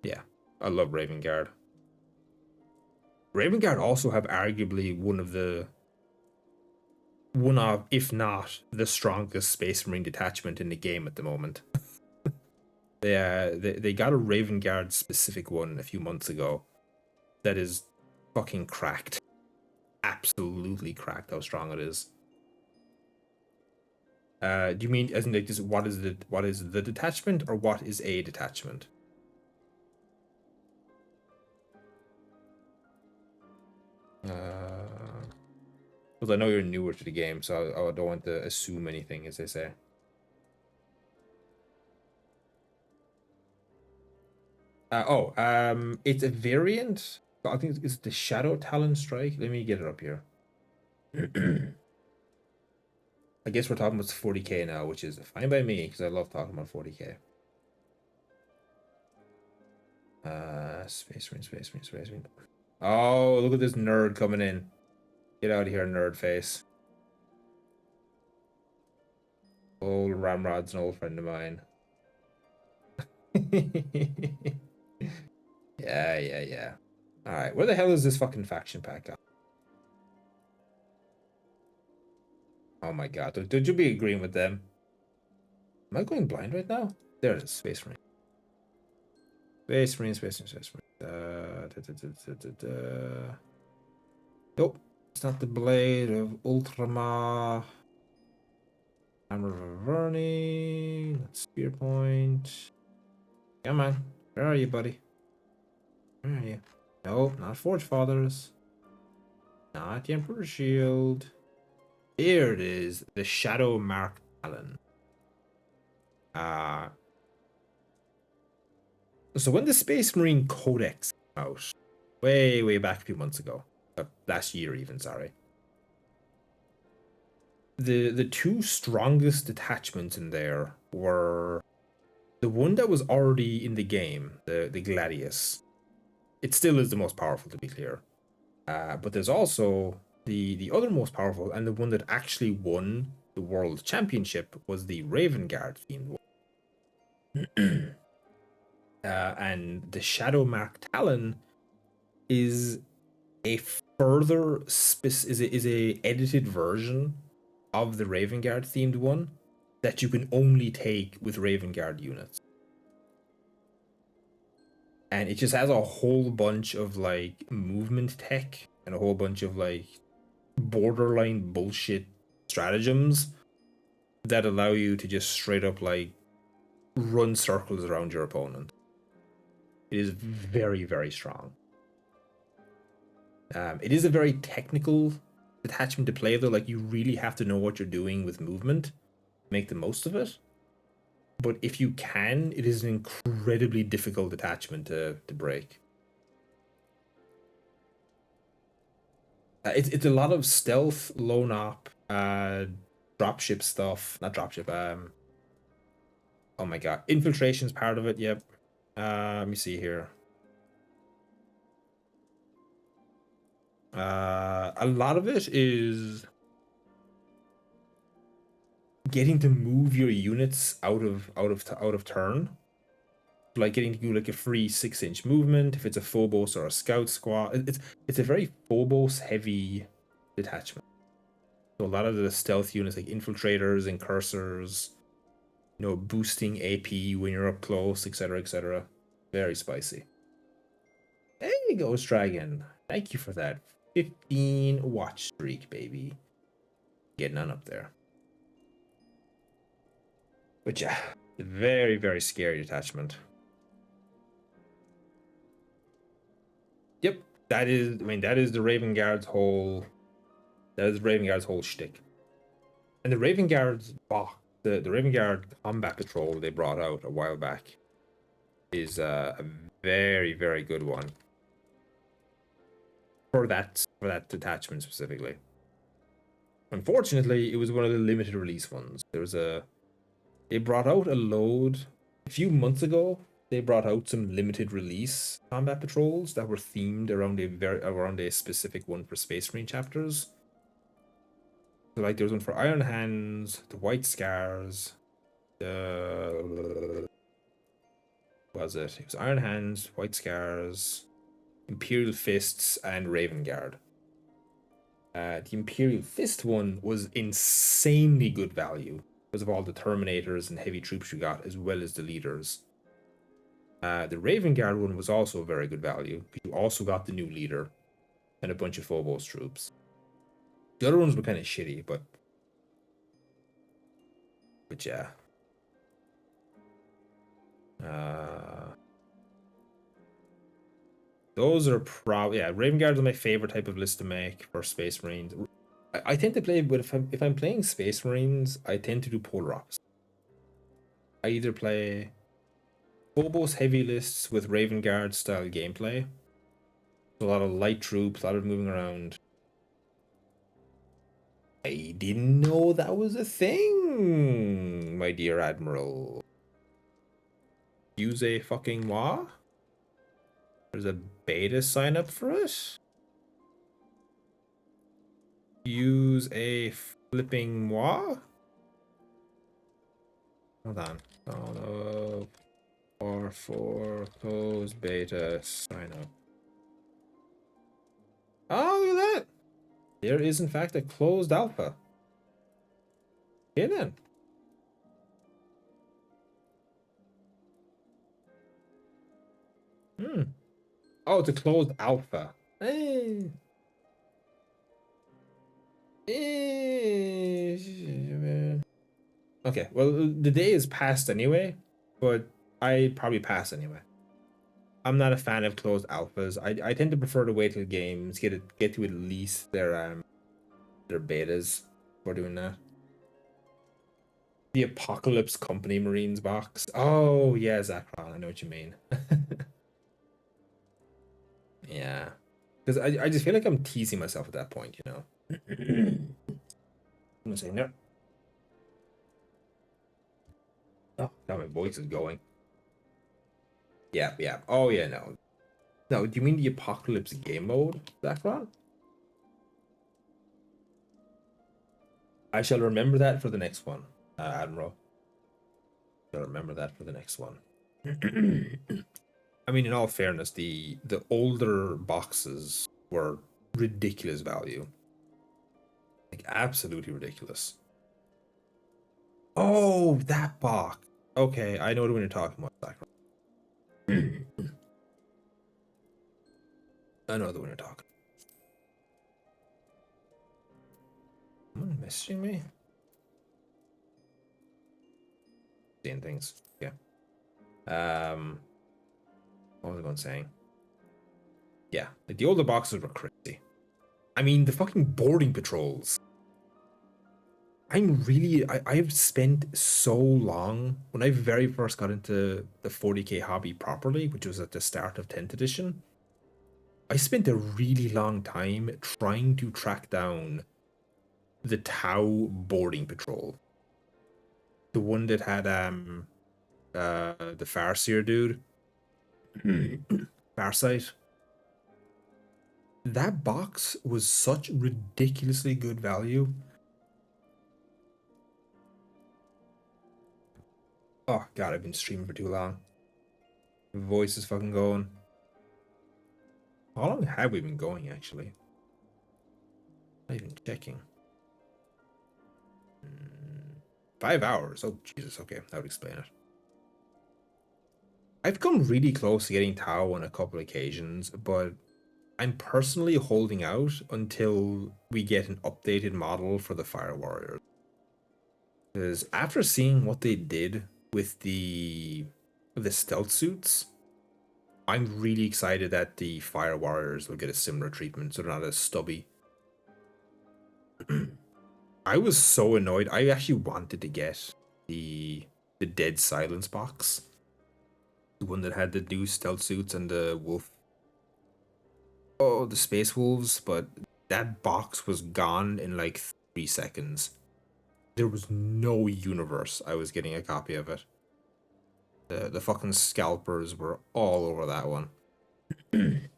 Yeah. I love Raven Guard. Raven Guard also have arguably one of, if not the strongest Space Marine detachment in the game at the moment. They got a Raven Guard specific one a few months ago that is fucking cracked. Absolutely cracked how strong it is. Do you mean as in like this, what is the detachment, or what is a detachment? Because I know you're newer to the game, so I don't want to assume anything, as they say. It's a variant. I think it's the Shadow Talon Strike. Let me get it up here. I guess we're talking about 40k now, which is fine by me because I love talking about 40k. Space Marine. Oh, look at this nerd coming in. Get out of here, nerd face. Old Ramrod's an old friend of mine. Yeah. Alright, where the hell is this fucking faction pack at? Oh my god, don't you be agreeing with them? Am I going blind right now? There it is, Space Marine. Space Marine. Nope, it's not the Blade of Ultramar. Hammer of Averni. That's Spear Point. Come on, where are you, buddy? Where are you? Nope, not Forge Fathers. Not the Emperor's Shield. Here it is, the Shadow Mark Talon. So when the Space Marine Codex came out, way back a few months ago, last year even, sorry. The two strongest detachments in there were the one that was already in the game, the Gladius. It still is the most powerful, to be clear. But there's also the other most powerful, and the one that actually won the World Championship was the Raven Guard themed one. And the Shadow Mark Talon is a further is a edited version of the Raven Guard themed one that you can only take with Raven Guard units. And it just has a whole bunch of like movement tech and a whole bunch of like borderline bullshit stratagems that allow you to just straight up like run circles around your opponent. It is very strong. It is a very technical detachment to play though. Like you really have to know what you're doing with movement, make the most of it. But if you can, it is an incredibly difficult detachment to break. It's a lot of stealth, lone op, dropship stuff. Not dropship. Oh my god, infiltration's part of it. Yep. Let me see here. A lot of it is getting to move your units out of turn. Like getting to do like a free 6-inch movement if it's a Phobos or a scout squad. It's a very Phobos heavy detachment. So a lot of the stealth units like infiltrators and cursors, boosting AP when you're up close, etc. Very spicy. Hey, Ghost Dragon. Thank you for that 15 watch streak, baby. Getting on up there. But yeah, very scary detachment. Yep, that is the Raven Guard's whole. That is Raven Guard's whole shtick. And the Raven Guard's box, the Raven Guard combat patrol they brought out a while back, is a very good one for that detachment specifically. Unfortunately, it was one of the limited release ones. They brought out a few months ago. They brought out some limited release combat patrols that were themed around a specific one for Space Marine chapters. So like there was one for Iron Hands, the White Scars, Was it? It was Iron Hands, White Scars, Imperial Fists, and Raven Guard. The Imperial Fist one was insanely good value because of all the Terminators and heavy troops you got, as well as the leaders. The Raven Guard one was also very good value because you also got the new leader and a bunch of Phobos troops. The other ones were kind of shitty, but yeah. Those are probably, yeah. Raven Guard is my favorite type of list to make for Space Marines. I tend to play, but if I'm playing Space Marines, I tend to do polar opposite. I either play Phobos heavy lists with Raven Guard style gameplay, so a lot of light troops, a lot of moving around. I didn't know that was a thing, my dear Admiral. Use a fucking moi? There's a beta sign up for it. Use a flipping moi? Hold on. Oh no. R4 close beta sign up. Oh, look at that. There is in fact a closed alpha. Okay then. Oh, it's a closed alpha. Eh. Okay, well, the day is passed anyway, but I probably pass anyway. I'm not a fan of closed alphas. I tend to prefer to wait till games get to at least their betas for doing that. The Apocalypse Company Marines box. Oh yeah, Zakron, I know what you mean. Yeah, because I just feel like I'm teasing myself at that point, you know. I'm gonna say no. Oh, now my voice is going. Yeah, yeah. Oh yeah, no. No, do you mean the Apocalypse game mode, Zakron? I shall remember that for the next one, Admiral. I'll remember that for the next one. I mean, in all fairness, the older boxes were ridiculous value. Like absolutely ridiculous. Oh, that box. Okay, I know what you're talking about, Zakron. I know the one you're talking. Someone messaging me? Seeing things. Yeah. What was I going saying? Yeah, like the older boxes were crazy. I mean, the fucking boarding patrols. I've spent so long when I very first got into the 40k hobby properly, which was at the start of 10th edition. I spent a really long time trying to track down the Tau boarding patrol. The one that had the Farseer dude. Farsight. That box was such ridiculously good value. Oh god, I've been streaming for too long. My voice is fucking going. How long have we been going actually? Not even checking. 5 hours. Oh Jesus, okay, that would explain it. I've come really close to getting Tau on a couple occasions, but I'm personally holding out until we get an updated model for the Fire Warriors. Because after seeing what they did with the stealth suits, I'm really excited that the Fire Warriors will get a similar treatment, so they're not as stubby. I was so annoyed. I actually wanted to get the Dead Silence box, the one that had the new stealth suits and the wolf. Oh, the Space Wolves, but that box was gone in like 3 seconds. There was no universe I was getting a copy of it. The fucking scalpers were all over that one. I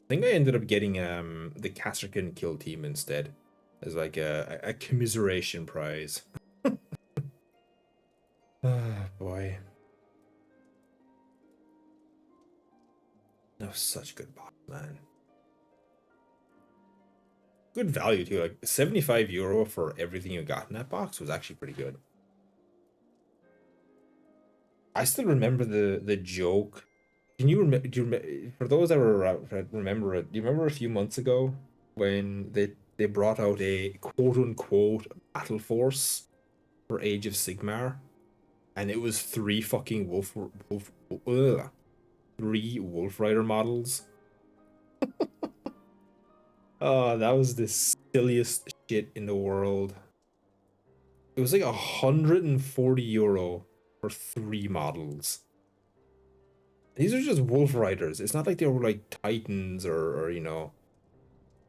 think I ended up getting the Kasserkin kill team instead as like a commiseration prize. Oh boy. That was such a good box, man. Good value too. Like €75 for everything you got in that box was actually pretty good. I still remember the joke. Can you remember? Do you remember, for those that were around, that remember it? Do you remember a few months ago when they brought out a quote unquote battle force for Age of Sigmar, and it was three Wolf Rider models. Oh, that was the silliest shit in the world. It was like €140 for three models. These are just Wolf Riders. It's not like they were like Titans or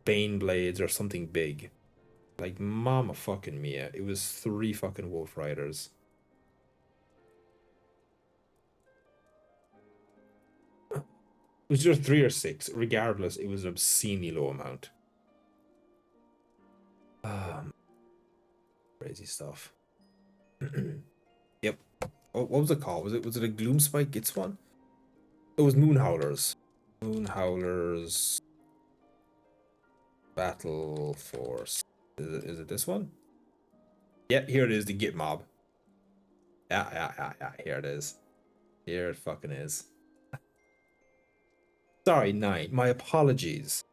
Bane Blades or something big. Like mama fucking mia. It was three fucking Wolf Riders. It was just three or six. Regardless, it was an obscenely low amount. Um, Crazy stuff. Yep. Oh, what was it called? Was it a Gloomspike Gits one? It was Moonhowlers. Moonhowlers Battle Force. Is it this one? Yeah, here it is, the Git mob. Yeah, yeah, yeah, yeah. Here it is. Here it fucking is. Sorry, nine. My apologies.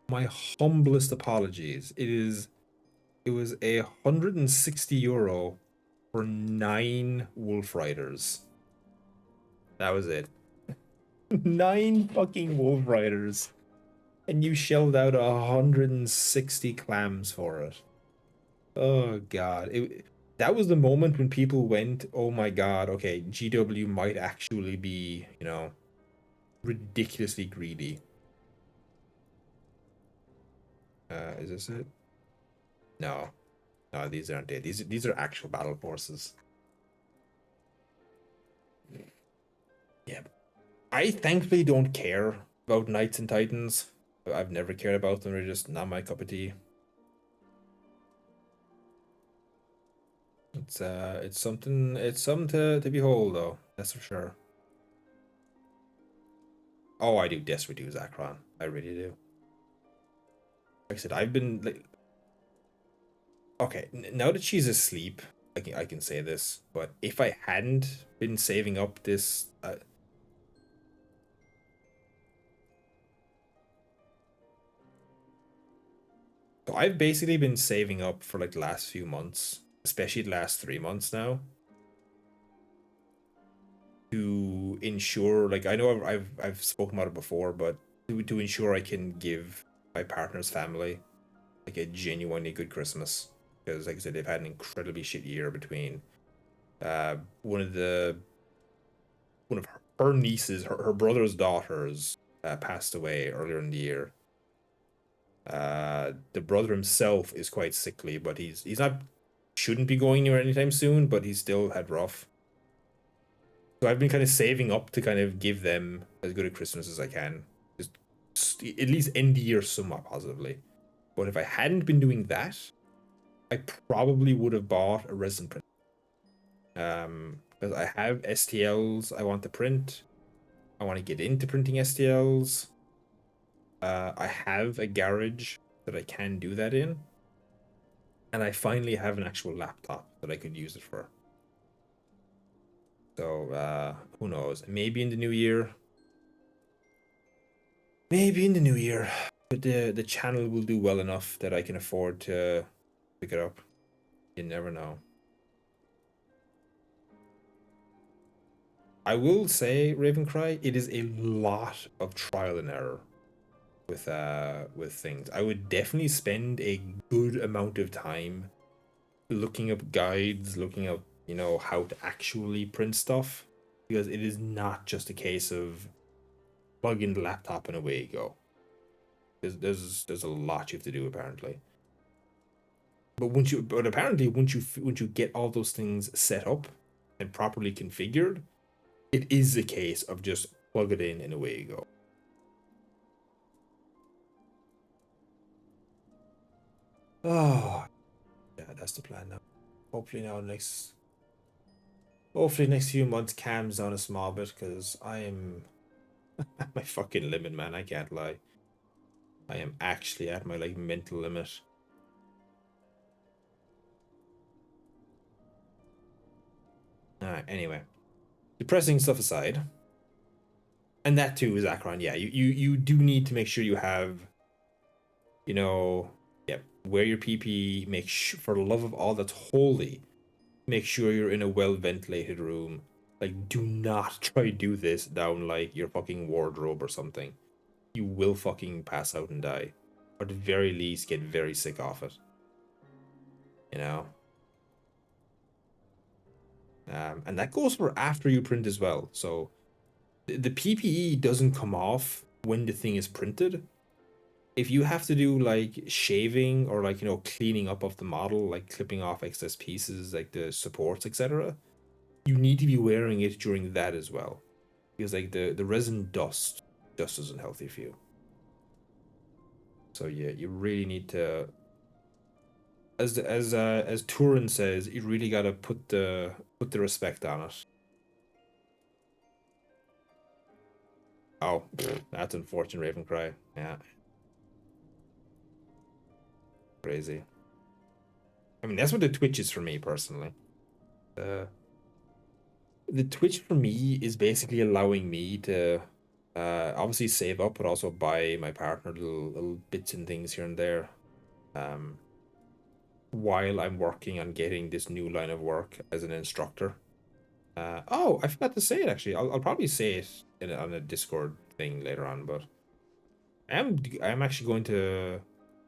My humblest apologies. It was €160 for nine Wolf Riders. That was it. Nine fucking Wolf Riders. And you shelled out 160 clams for it. Oh god. That was the moment when people went, oh my god, okay, GW might actually be, ridiculously greedy. Is this it? No. No, these aren't it. These are actual battle forces. Yeah. I thankfully don't care about Knights and Titans. I've never cared about them. They're just not my cup of tea. It's something to behold though. That's for sure. Oh, I do desperately do Zakron. I really do. Like I said, I've been like, okay, now that she's asleep, I can say this, but if I hadn't been saving up this, so I've basically been saving up for like the last few months, especially the last 3 months now, to ensure, like, I know I've spoken about it before, but to ensure I can give my partner's family like a genuinely good Christmas, because like I said, they've had an incredibly shit year between uh one of the one of her nieces, her brother's daughters, passed away earlier in the year. The brother himself is quite sickly, but he's not, shouldn't be going anywhere anytime soon, but he's still had rough. So I've been kind of saving up to kind of give them as good a Christmas as I can. Just at least end the year somewhat positively. But if I hadn't been doing that, I probably would have bought a resin print. Because I have STLs I want to print. I want to get into printing STLs. I have a garage that I can do that in, and I finally have an actual laptop that I could use it for. So who knows? Maybe in the new year. Maybe in the new year. But the channel will do well enough that I can afford to pick it up. You never know. I will say, Ravencry, it is a lot of trial and error with things. I would definitely spend a good amount of time looking up guides, looking up, how to actually print stuff, because it is not just a case of plug in the laptop and away you go. There's a lot you have to do apparently. But apparently once you get all those things set up and properly configured, it is a case of just plug it in and away you go. Oh, yeah, that's the plan now. Hopefully now next. Hopefully, next few months calms down a small bit because I am at my fucking limit, man. I can't lie. I am actually at my like mental limit. Anyway, depressing stuff aside, and that too is Akron. Yeah, you do need to make sure you have, you know, yeah, wear your PPE. Make sure, for the love of all that's holy, make sure you're in a well ventilated room. Like, do not try to do this down like your fucking wardrobe or something. You will fucking pass out and die, or at the very least get very sick off it. You know. And that goes for after you print as well. So the PPE doesn't come off when the thing is printed. If you have to do like shaving or like cleaning up of the model, like clipping off excess pieces, like the supports, etc., you need to be wearing it during that as well, because like the resin dust just isn't healthy for you. So yeah, you really need to, as Turin says, you really gotta put the respect on it. Oh, that's unfortunate, Ravencry. Yeah, crazy. I mean, that's what the Twitch is for me personally. Uh, the Twitch for me is basically allowing me to obviously save up, but also buy my partner little bits and things here and there. Um, while I'm working on getting this new line of work as an instructor. Oh, I forgot to say it actually. I'll probably say it on a Discord thing later on, but I'm actually going to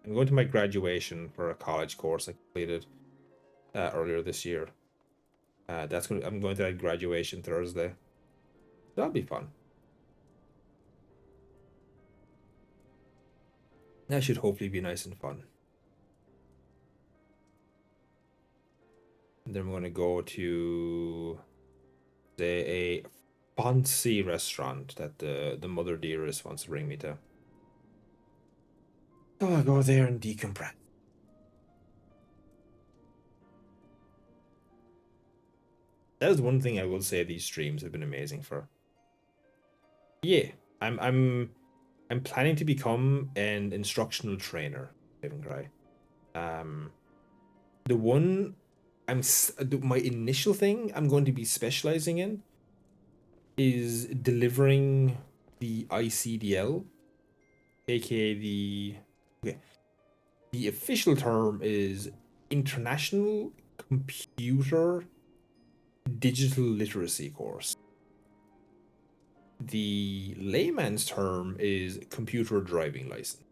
my graduation for a college course I completed earlier this year. I'm going to that graduation Thursday. That'll be fun. That should hopefully be nice and fun. And then we're going to go to a fancy restaurant that the mother dearest wants to bring me to. Oh, I'll go there and decompress. That is one thing I will say these streams have been amazing for. Yeah, I'm I'm I'm planning to become an instructional trainer, Ravencry. Um, the one my initial thing I'm going to be specializing in is delivering the ICDL, aka okay, the official term is International Computer Digital Literacy course. The layman's term is computer driving license.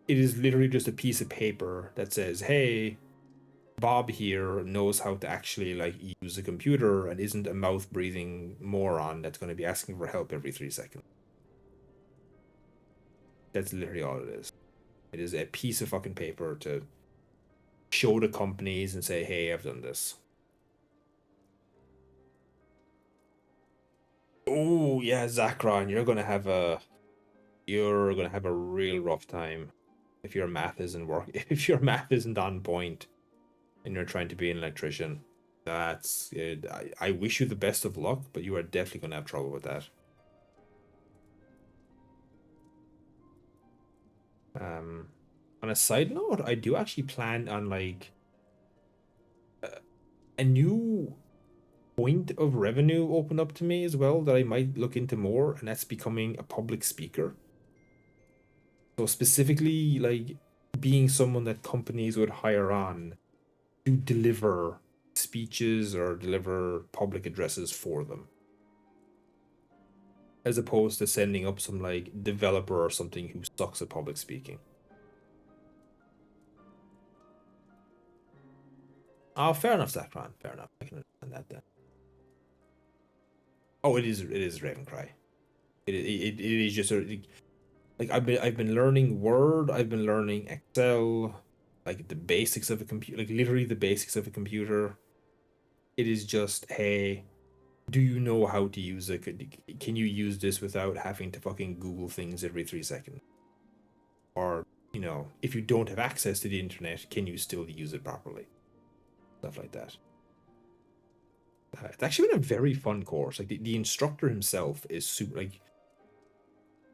It is literally just a piece of paper that says, "Hey, Bob here knows how to actually like use a computer and isn't a mouth breathing moron that's going to be asking for help every 3 seconds." That's literally all it is. It is a piece of fucking paper to show the companies and say, "Hey, I've done this." Oh yeah, Zachron, you're gonna have a real rough time if your math isn't work if your math isn't on point and you're trying to be an electrician. That's it. I wish you the best of luck, but you are definitely gonna have trouble with that. Um, on a side note, I do actually plan on like a new point of revenue open up to me as well that I might look into more, and that's becoming a public speaker. So specifically, like being someone that companies would hire on to deliver speeches or deliver public addresses for them, as opposed to sending up some like developer or something who sucks at public speaking. Oh, fair enough, Zachron. Fair enough. I can understand that then. Oh, it is Ravencry. It is just like I've been learning Word. I've been learning Excel, like the basics of a computer, like literally the basics of a computer. It is just, hey, do you know how to use it? Can you use this without having to fucking Google things every 3 seconds? Or, if you don't have access to the internet, can you still use it properly? Stuff like that. It's actually been a very fun course. Like the instructor himself is super. Like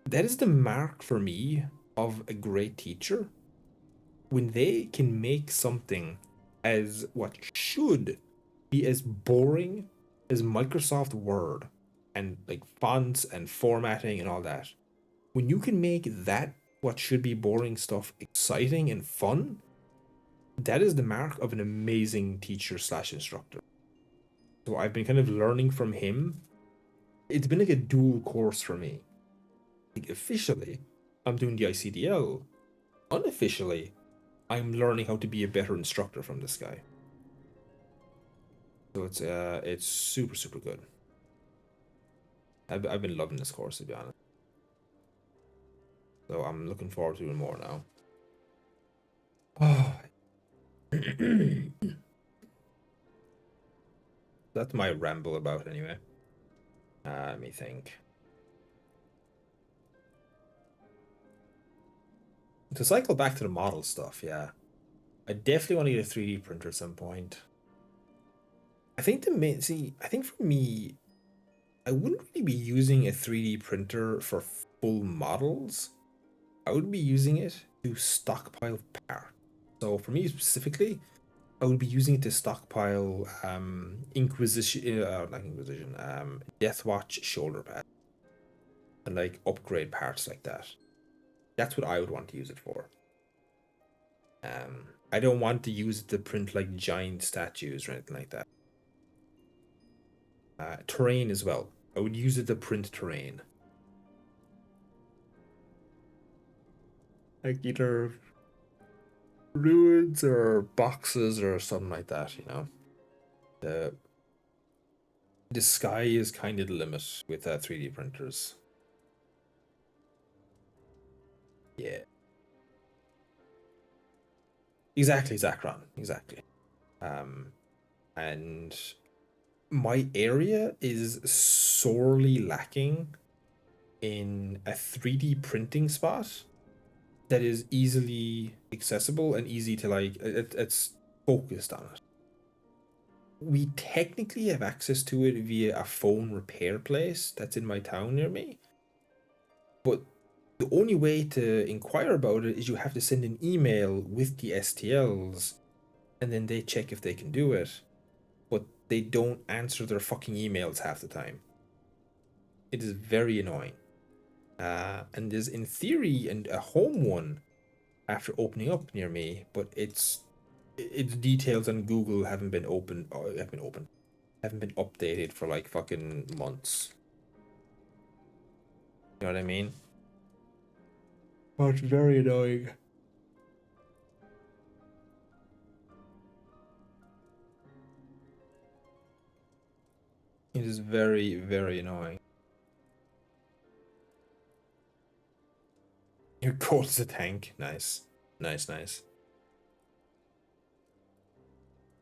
that is the mark for me of a great teacher when they can make something as what should be as boring as Microsoft Word and like fonts and formatting and all that. When you can make that what should be boring stuff exciting and fun, that is the mark of an amazing teacher slash instructor. So I've been kind of learning from him. It's been like a dual course for me. Like officially, I'm doing the ICDL. Unofficially, I'm learning how to be a better instructor from this guy. So it's super super good. I've been loving this course to be honest. So I'm looking forward to doing more now. Oh, that's my ramble about anyway. Let me think. To cycle back to the model stuff, yeah. I definitely want to get a 3D printer at some point. I think the main see, I think for me, I wouldn't really be using a 3D printer for full models. I would be using it to stockpile parts. So for me specifically, I would be using it to stockpile Inquisition, not Inquisition, Death Watch shoulder pads and like upgrade parts like that. That's what I would want to use it for. I don't want to use it to print like giant statues or anything like that. Terrain as well. I would use it to print terrain. Like either ruins or boxes or something like that, you know? The the sky is kind of the limit with 3D printers. Yeah. Exactly, Zachron. Exactly. Um, and my area is sorely lacking in a 3D printing spot that is easily accessible and easy to like it's focused on it. We technically have access to it via a phone repair place that's in my town near me, but the only way to inquire about it is you have to send an email with the STLs and then they check if they can do it, but they don't answer their fucking emails half the time. It is very annoying. And there's in theory and a home one after opening up near me, but its details on Google haven't been open or haven't been updated for like fucking months. You know what I mean? Oh, it's very annoying. It is very, very annoying. Your cold as a tank. Nice. Nice, nice.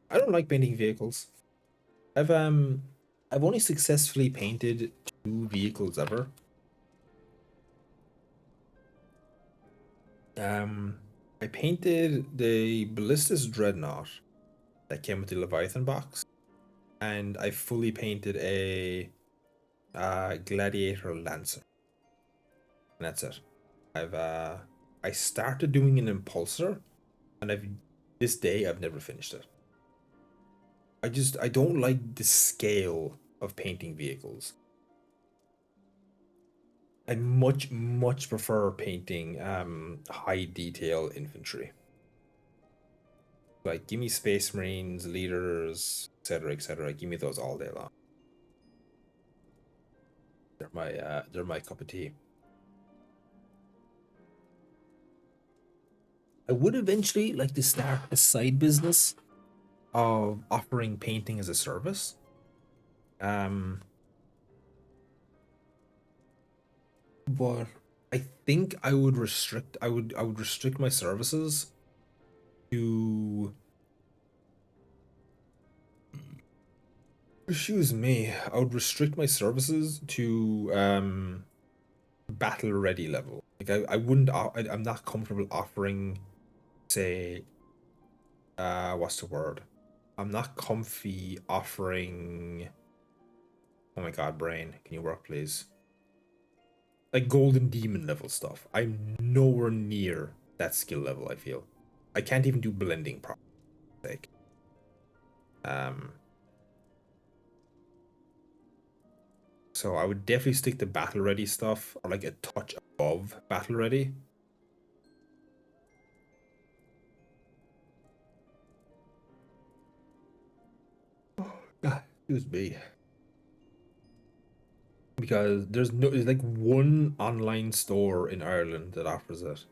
I don't like painting vehicles. I've um I've only successfully painted two vehicles ever. Um I painted the Ballistus Dreadnought that came with the Leviathan box, and I fully painted a Gladiator Lancer. And that's it. I've I started doing an Impulsor, and I've this day I've never finished it. I don't like the scale of painting vehicles. I much prefer painting high detail infantry. Like give me Space Marines, leaders, etc., etc. Give me those all day long. They're my cup of tea. I would eventually like to start a side business of offering painting as a service. Um, but I think I would restrict my services to excuse me, I would restrict my services to battle ready level. Like I wouldn't I'm not comfortable offering say what's the word? I'm not comfy offering. Oh my god, brain, can you work, please? Like golden demon level stuff. I'm nowhere near that skill level, I feel. I can't even do blending properly. Um, so I would definitely stick to battle ready stuff, or like a touch above battle ready. Excuse me. Because there's like one online store in Ireland that offers it,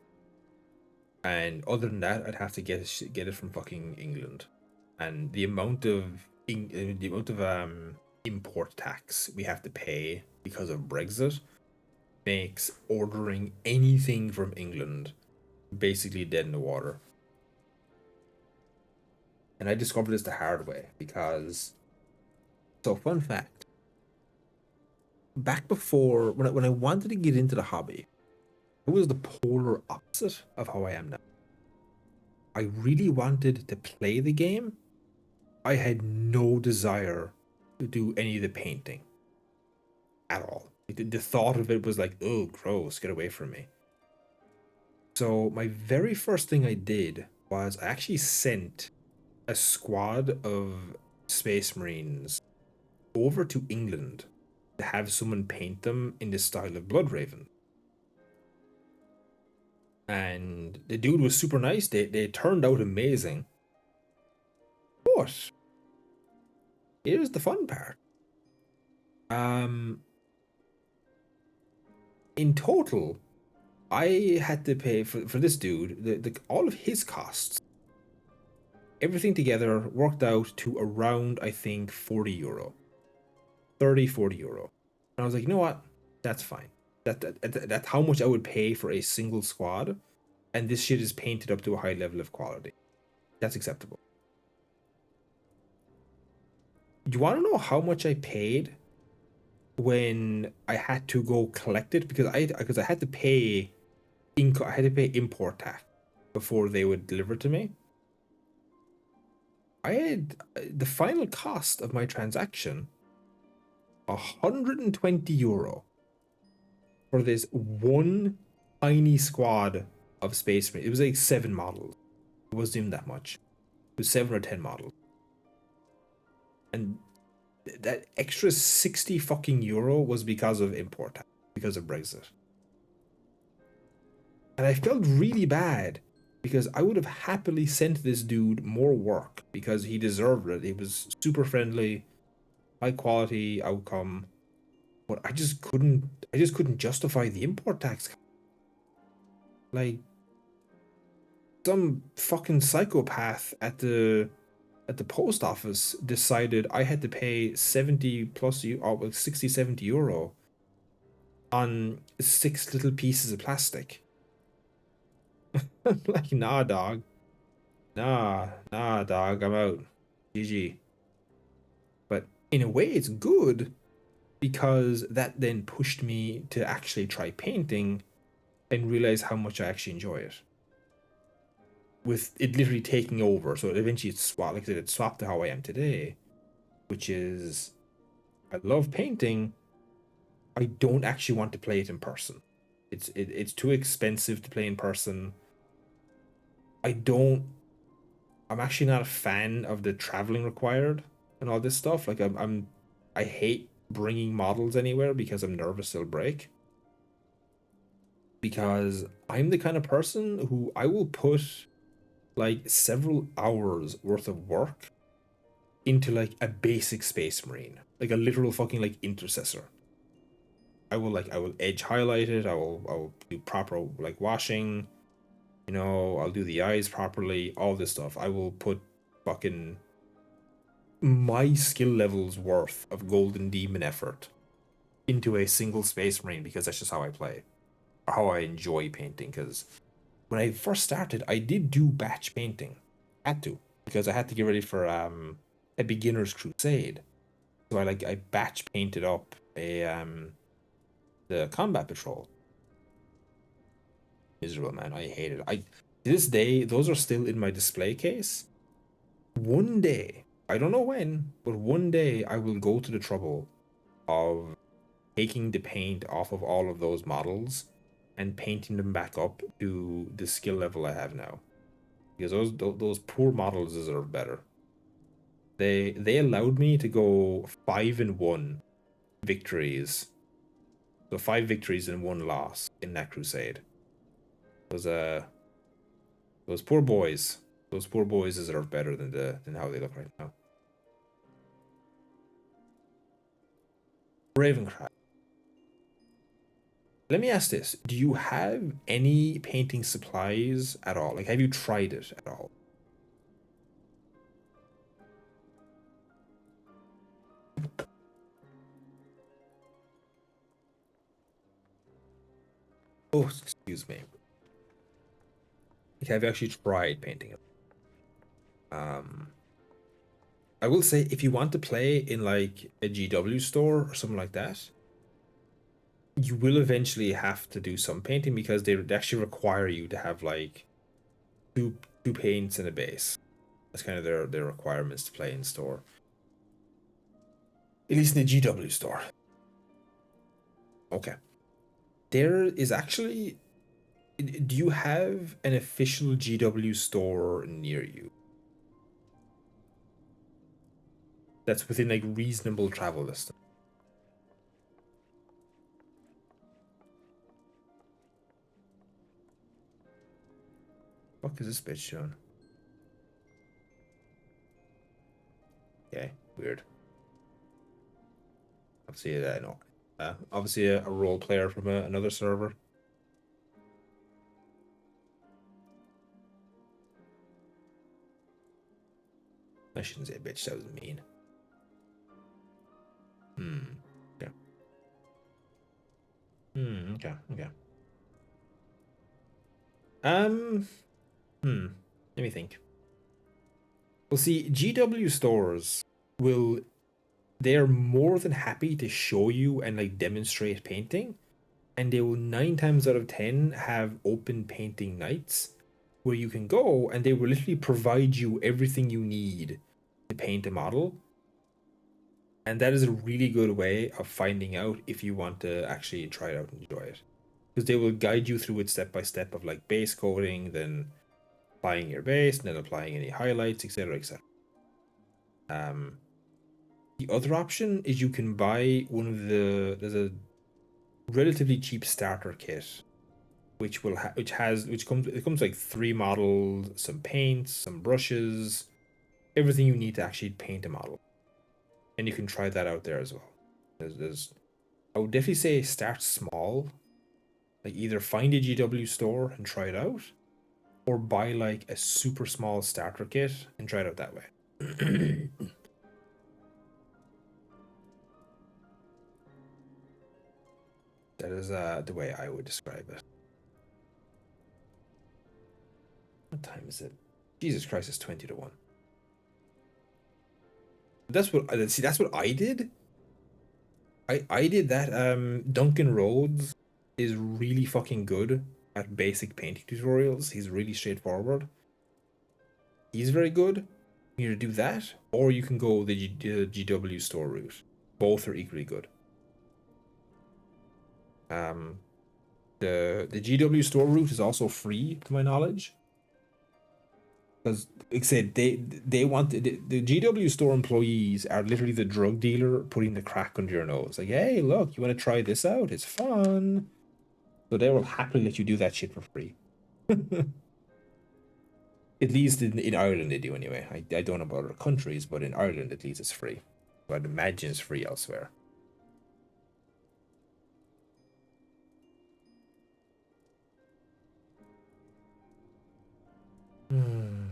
and other than that, I'd have to get it from fucking England, and the amount of import tax we have to pay because of Brexit makes ordering anything from England basically dead in the water. And I discovered this the hard way because, so fun fact, back before when I wanted to get into the hobby, it was the polar opposite of how I am now. I really wanted to play the game. I had no desire to do any of the painting at all. Like, the thought of it was like, oh, gross, get away from me. So my very first thing I did was I actually sent a squad of Space Marines over to England to have someone paint them in the style of Bloodraven. And the dude was super nice. They turned out amazing. But here's the fun part. Um, in total, I had to pay for this dude the all of his costs. Everything together worked out to around, I think, 40 euro. 30, 40 euro. And I was like, you know what? That's fine. That's how much I would pay for a single squad. And this shit is painted up to a high level of quality. That's acceptable. Do you want to know how much I paid when I had to go collect it? Because I had to pay import tax before they would deliver it to me. I had the final cost of my transaction 120 euro for this one tiny squad of Space Marines. It was like 7 models. It wasn't even that much. It was 7 or 10 models. And that extra 60 fucking euro was because of import tax, because of Brexit. And I felt really bad because I would have happily sent this dude more work because he deserved it. He was super friendly, high quality outcome. But I just couldn't justify the import tax. Like some fucking psychopath at the post office decided I had to pay 70 plus or 60 70 euro on 6 little pieces of plastic. Like, nah, dog. Nah, dog, I'm out. GG. But in a way, it's good because that then pushed me to actually try painting and realize how much I actually enjoy it. With it literally taking over, so eventually it's swapped. Like I said, it swapped to how I am today, which is I love painting. I don't actually want to play it in person. It's too expensive to play in person. I don't I'm actually not a fan of the traveling required and all this stuff. Like I hate bringing models anywhere because I'm nervous they'll break. Because I'm the kind of person who I will put like several hours worth of work into like a basic Space Marine, like a literal fucking like intercessor. I will edge highlight it. I will do proper like washing. I'll do the eyes properly. All this stuff. I will put fucking my skill level's worth of golden demon effort into a single Space Marine because that's just how I play or how I enjoy painting. Because when I first started, I did do batch painting. Had to because I had to get ready for a beginner's crusade. So I batch painted up a the combat patrol. Miserable, man. I hate it. To this day, those are still in my display case. One day I don't know when, but one day I will go to the trouble of taking the paint off of all of those models and painting them back up to the skill level I have now. Because those poor models deserve better. They allowed me to go 5-1 victories. So 5 victories and 1 loss in that crusade. Those those poor boys. Those poor boys deserve better than how they look right now. Ravencraft. Let me ask this. Do you have any painting supplies at all? Like, have you tried it at all? Oh, excuse me. Like, have you actually tried painting it? I will say if you want to play in like a GW store or something like that, you will eventually have to do some painting because they actually require you to have like two paints and a base. That's kind of their requirements to play in store. At least in the GW store. Okay. There is actually. Do you have an official GW store near you? That's within like reasonable travel distance. What is this bitch doing? Okay, weird. Obviously, no. Obviously, a role player from another server. I shouldn't say bitch. That was mean. Okay. Okay. Okay. Um. Let me think. Well, see, GW stores will. They're more than happy to show you and like demonstrate painting, and they will 9 times out of 10 have open painting nights where you can go and they will literally provide you everything you need to paint a model. And that is a really good way of finding out if you want to actually try it out and enjoy it. Because they will guide you through it step by step of like base coating, then applying your base, and then applying any highlights, etc. etc. Um, the other option is you can buy one of there's a relatively cheap starter kit which comes like 3 models, some paints, some brushes, everything you need to actually paint a model, and you can try that out there as well. There's I would definitely say start small, like either find a GW store and try it out, or buy like a super small starter kit and try it out that way. That is the way I would describe it. What time is it? Jesus Christ, it's 20-1. That's what see. That's what I did. I did that. Duncan Rhodes is really fucking good at basic painting tutorials. He's really straightforward. He's very good. You either do that, or you can go the GW store route. Both are equally good. Um, the GW store route is also free, to my knowledge, because like I said, they want the GW store employees are literally the drug dealer putting the crack under your nose. Like, hey, look, you want to try this out? It's fun. So they will happily let you do that shit for free. At least in Ireland they do anyway. I don't know about other countries, but in Ireland at least it's free. But I'd imagine it's free elsewhere. Hmm.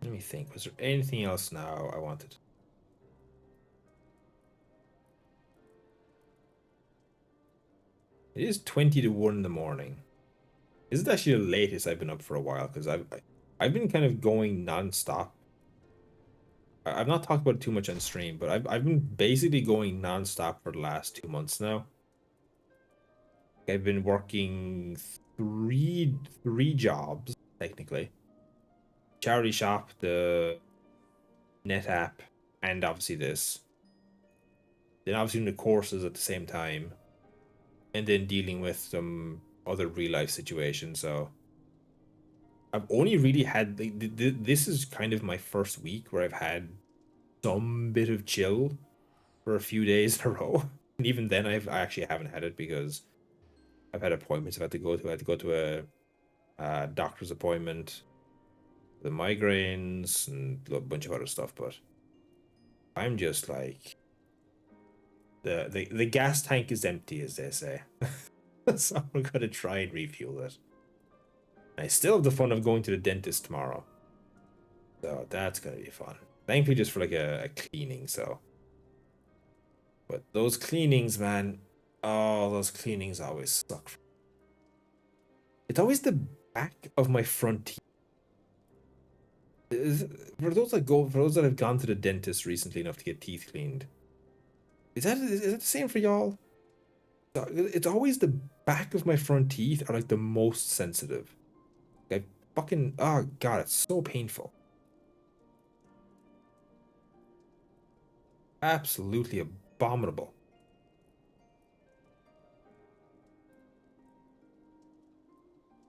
Let me think. Was there anything else now I wanted? It is 20-1 in the morning. This is actually the latest I've been up for a while because I've been kind of going non-stop. I've not talked about it too much on stream, but I've been basically going non-stop for the last 2 months now. I've been working three jobs technically: charity shop, the net app, and obviously this. Then obviously doing the courses at the same time, and then dealing with some other real life situations. So I've only really had this is kind of my first week where I've had some bit of chill for a few days in a row. And even then, I actually haven't had it because I've had appointments I've had to go to. I had to go to a doctor's appointment, the migraines, and a bunch of other stuff. But I'm just like the gas tank is empty, as they say. So I'm gonna try and refuel it. I still have the fun of going to the dentist tomorrow, so that's gonna be fun. Thankfully, just for like a cleaning. So, but those cleanings, man, oh, those cleanings always suck. It's always the back of my front teeth. For those that have gone to the dentist recently enough to get teeth cleaned, is that the same for y'all? It's always the back of my front teeth are like the most sensitive. Like fucking oh god, it's so painful. Absolutely abominable.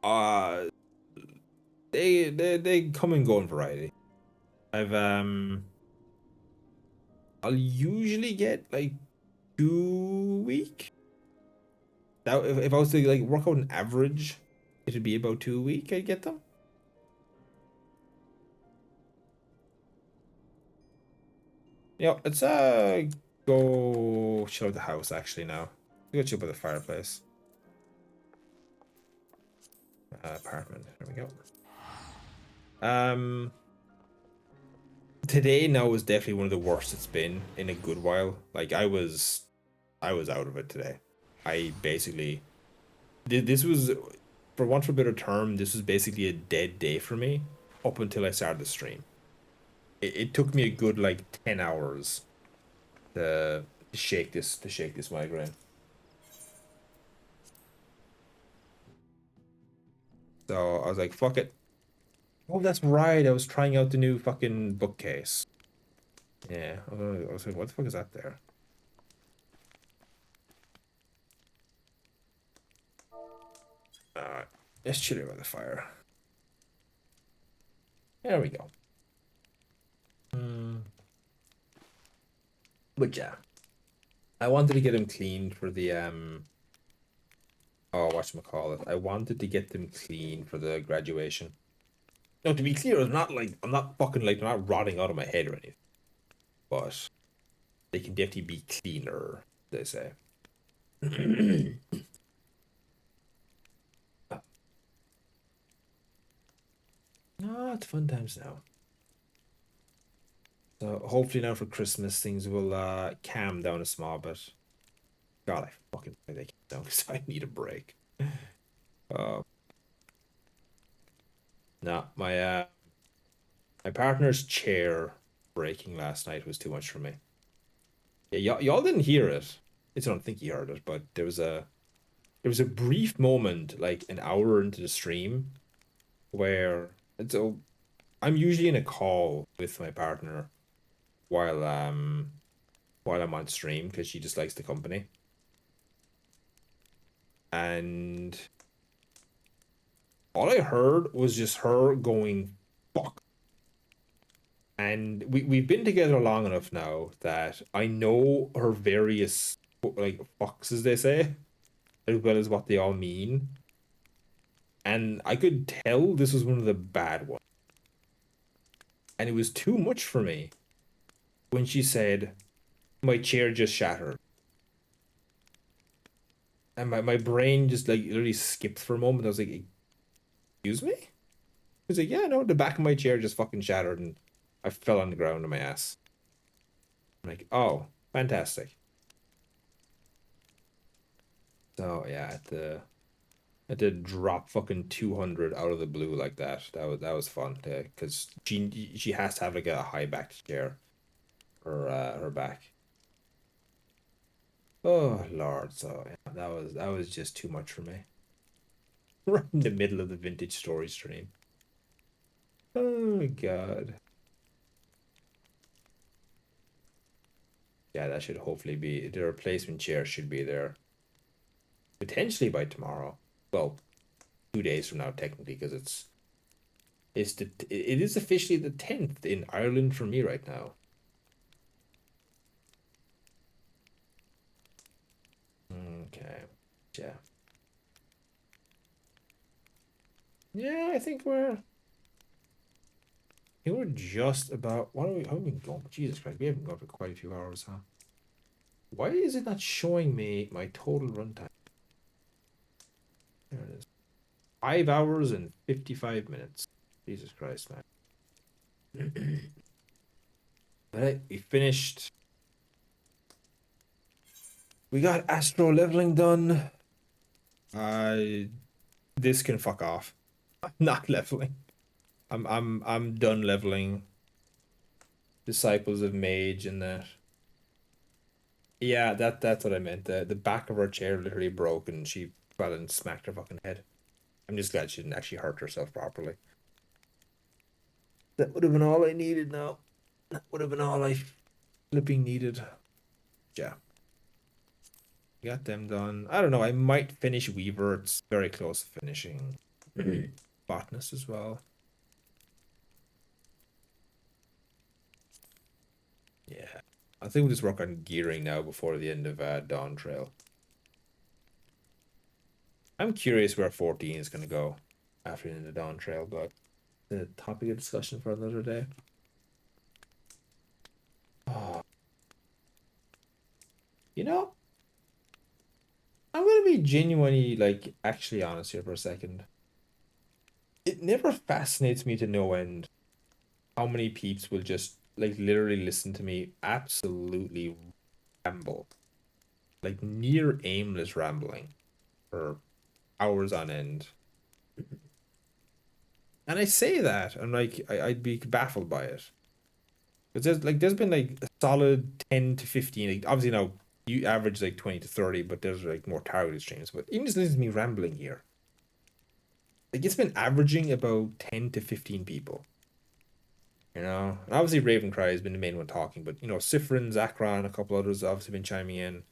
Uh they come and go in variety. I've I'll usually get like 2 week. That if I was to like work out an average, it'd be about 2 week I'd get them. Yeah, let's go chill at the house actually now. Go chill by the fireplace. Apartment. There we go. Um, today now was definitely one of the worst it's been in a good while. Like I was out of it today. I basically this was, for want of a better term, this was basically a dead day for me up until I started the stream. It took me a good like 10 hours to shake this migraine. So I was like, fuck it. Oh, that's right. I was trying out the new fucking bookcase. Yeah. I was like, what the fuck is that there? Let's chill by the fire. There we go. Mm. But yeah, I wanted to get them cleaned for the oh, whatchamacallit. I wanted to get them clean for the graduation. No, to be clear, I'm not fucking like they're not rotting out of my head or anything. But they can definitely be cleaner, they say. No, it's fun times now. So hopefully now for Christmas things will calm down a small bit. God, I fucking pray they calm down because I need a break. Uh, no, my partner's chair breaking last night was too much for me. Yeah, y'all didn't hear it. I don't think you heard it, but there was a brief moment, like an hour into the stream, where so I'm usually in a call with my partner while while I'm on stream because she just likes the company. And all I heard was just her going fuck. And we've been together long enough now that I know her various like fucks, as they say, as well as what they all mean. And I could tell this was one of the bad ones. And it was too much for me when she said, my chair just shattered. And my brain just like literally skipped for a moment. I was like, excuse me? He was like, yeah, no, the back of my chair just fucking shattered and I fell on the ground on my ass. I'm like, oh, fantastic. So yeah, I had to drop fucking 200 out of the blue like that. That was fun because she has to have like a high backed chair for her back. Oh Lord, so yeah, that was just too much for me. Right in the middle of the vintage story stream. Oh God. Yeah, that should hopefully be the replacement chair should be there potentially by tomorrow. Well, 2 days from now technically because it is officially the 10th in Ireland for me right now. Okay. Yeah. Yeah, I think we're just about how are we going? Jesus Christ, we haven't gone for quite a few hours, huh? Why is it not showing me my total runtime? There it is. 5 hours and 55 minutes. Jesus Christ, man. But we finished. We got astro leveling done. I this can fuck off. I'm not leveling. I'm done leveling. Disciples of Mage and that. Yeah, that's what I meant. The back of her chair literally broke and she fell and smacked her fucking head. I'm just glad she didn't actually hurt herself properly. That would have been all I needed now. That would have been all I flipping needed. Yeah. Got them done. I don't know. I might finish Weaver. It's very close to finishing. Botanist as well. Yeah. I think we'll just work on gearing now before the end of Dawn Trail. I'm curious where 14 is going to go after the end of Dawn Trail, but the topic of discussion for another day. Oh. You know, I'm going to be genuinely, like, actually honest here for a second. It never fascinates me to no end how many peeps will just, like, literally listen to me absolutely ramble. Like, near aimless rambling for hours on end. And I say that, and like I'd be baffled by it. Because there's been like a solid 10 to 15. Like, obviously now you average like 20 to 30, but there's like more targeted streams. But even just listen to me rambling here. Like it's been averaging about 10 to 15 people. You know? And obviously Ravencry has been the main one talking, but you know, Sifrin, Zakron, a couple others have obviously been chiming in.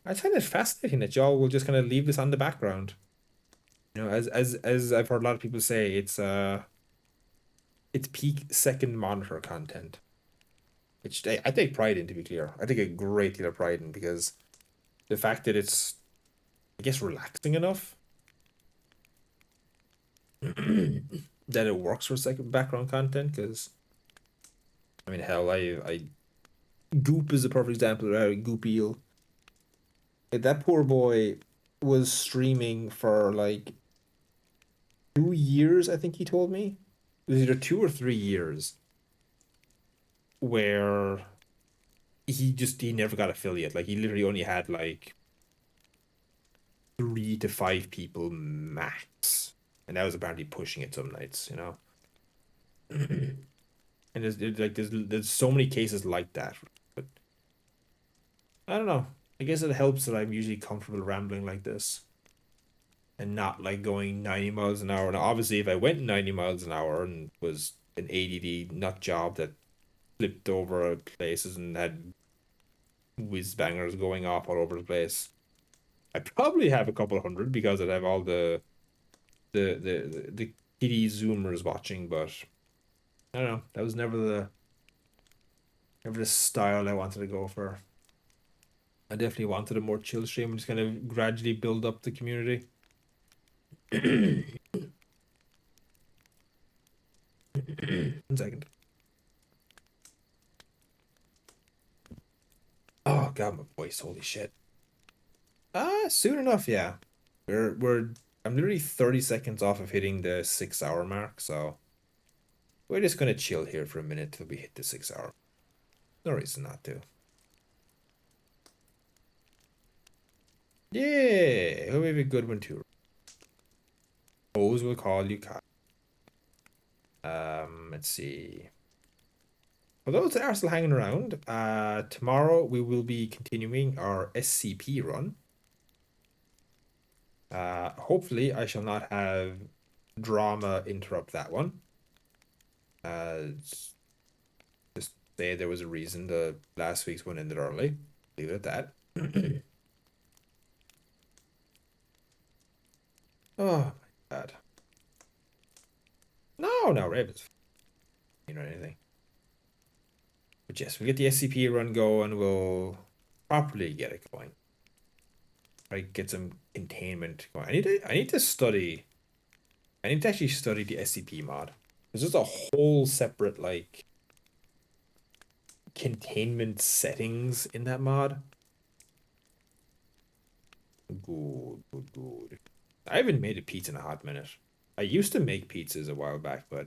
I find it fascinating that y'all will just kind of leave this on the background. You know, as I've heard a lot of people say, it's peak second monitor content. Which I take pride in, to be clear. I take a great deal of pride in because the fact that it's, I guess, relaxing enough that it works for second background content. Because, I mean, hell, I Goop is a perfect example of Goop Eel. Like, that poor boy was streaming for like 2 years, I think he told me. It was either 2 or 3 years where he never got affiliate. Like he literally only had like 3 to 5 people max, and that was apparently pushing it some nights, you know. And there's so many cases like that, but I don't know. I guess it helps that I'm usually comfortable rambling like this and not like going 90 miles an hour. Now, obviously, if I went 90 miles an hour and was an ADD nut job that flipped over places and had whiz bangers going off all over the place, I probably have a couple hundred because I'd have all the kitty zoomers watching, but I don't know. That was never the style I wanted to go for. I definitely wanted a more chill stream and just kind of gradually build up the community. 1 second. Oh God, my voice, holy shit. Soon enough, yeah. We're I'm literally 30 seconds off of hitting the 6 hour mark, so we're just gonna chill here for a minute till we hit the 6 hour. No reason not to. Yeah, hope we have a good one too. O's will call you Kyle. Let's see. For those that are still hanging around, tomorrow we will be continuing our SCP run. Hopefully I shall not have drama interrupt that one. Just say there was a reason the last week's one ended early. Leave it at that. Oh my God. No, no, Ravens. You know anything. But yes, we get the SCP run going, we'll properly get it going. Right, get some containment going. I need to actually study the SCP mod. There's just a whole separate like containment settings in that mod. Good, good, good. I haven't made a pizza in a hot minute. I used to make pizzas a while back, but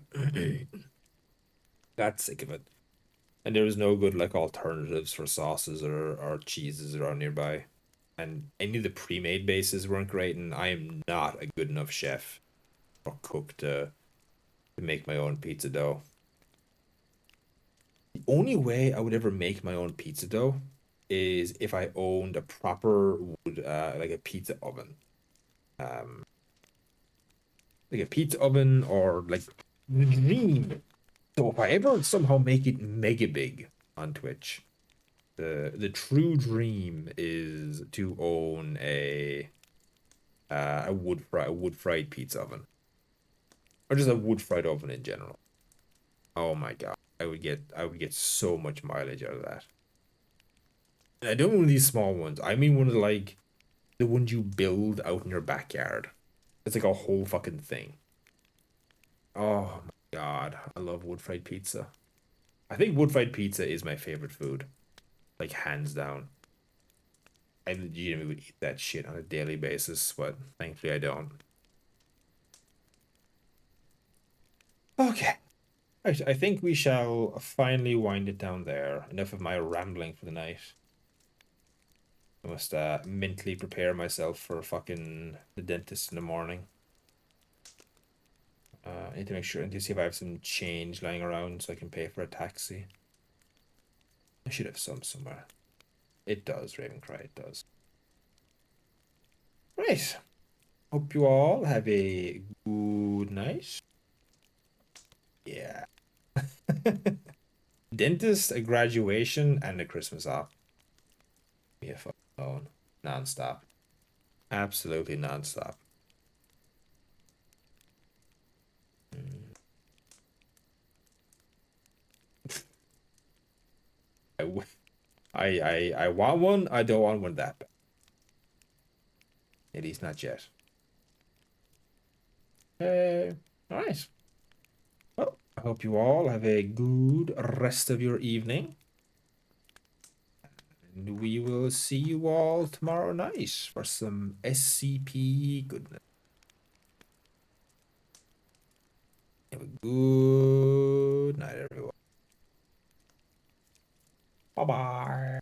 got sick of it. And there was no good like alternatives for sauces or cheeses around nearby. And any of the pre-made bases weren't great, and I am not a good enough chef or cook to make my own pizza dough. The only way I would ever make my own pizza dough is if I owned a proper wood, like a pizza oven. Um, like a pizza oven or like the dream. So if I ever somehow make it mega big on Twitch, the true dream is to own a wood fried pizza oven or just a wood fried oven in general. Oh my God, I would get so much mileage out of that. And I don't mean these small ones. I mean one of the ones you build out in your backyard. It's like a whole fucking thing. Oh my God, I love wood fried pizza. I think wood fried pizza is my favorite food, like hands down. I legitimately would eat that shit on a daily basis, but thankfully I don't. Okay. Right, I think we shall finally wind it down there. Enough of my rambling for the night. I must mentally prepare myself for fucking the dentist in the morning. I need to make sure and to see if I have some change lying around so I can pay for a taxi. I should have some somewhere. It does, Ravencry, it does. Right. Hope you all have a good night. Yeah. Dentist, a graduation, and a Christmas off. Me a fucking alone. Non-stop. Absolutely non-stop. Mm. I want one. I don't want one that bad. At least not yet. All right. Well, I hope you all have a good rest of your evening. And we will see you all tomorrow night for some SCP goodness. Have a good night, everyone. Bye bye.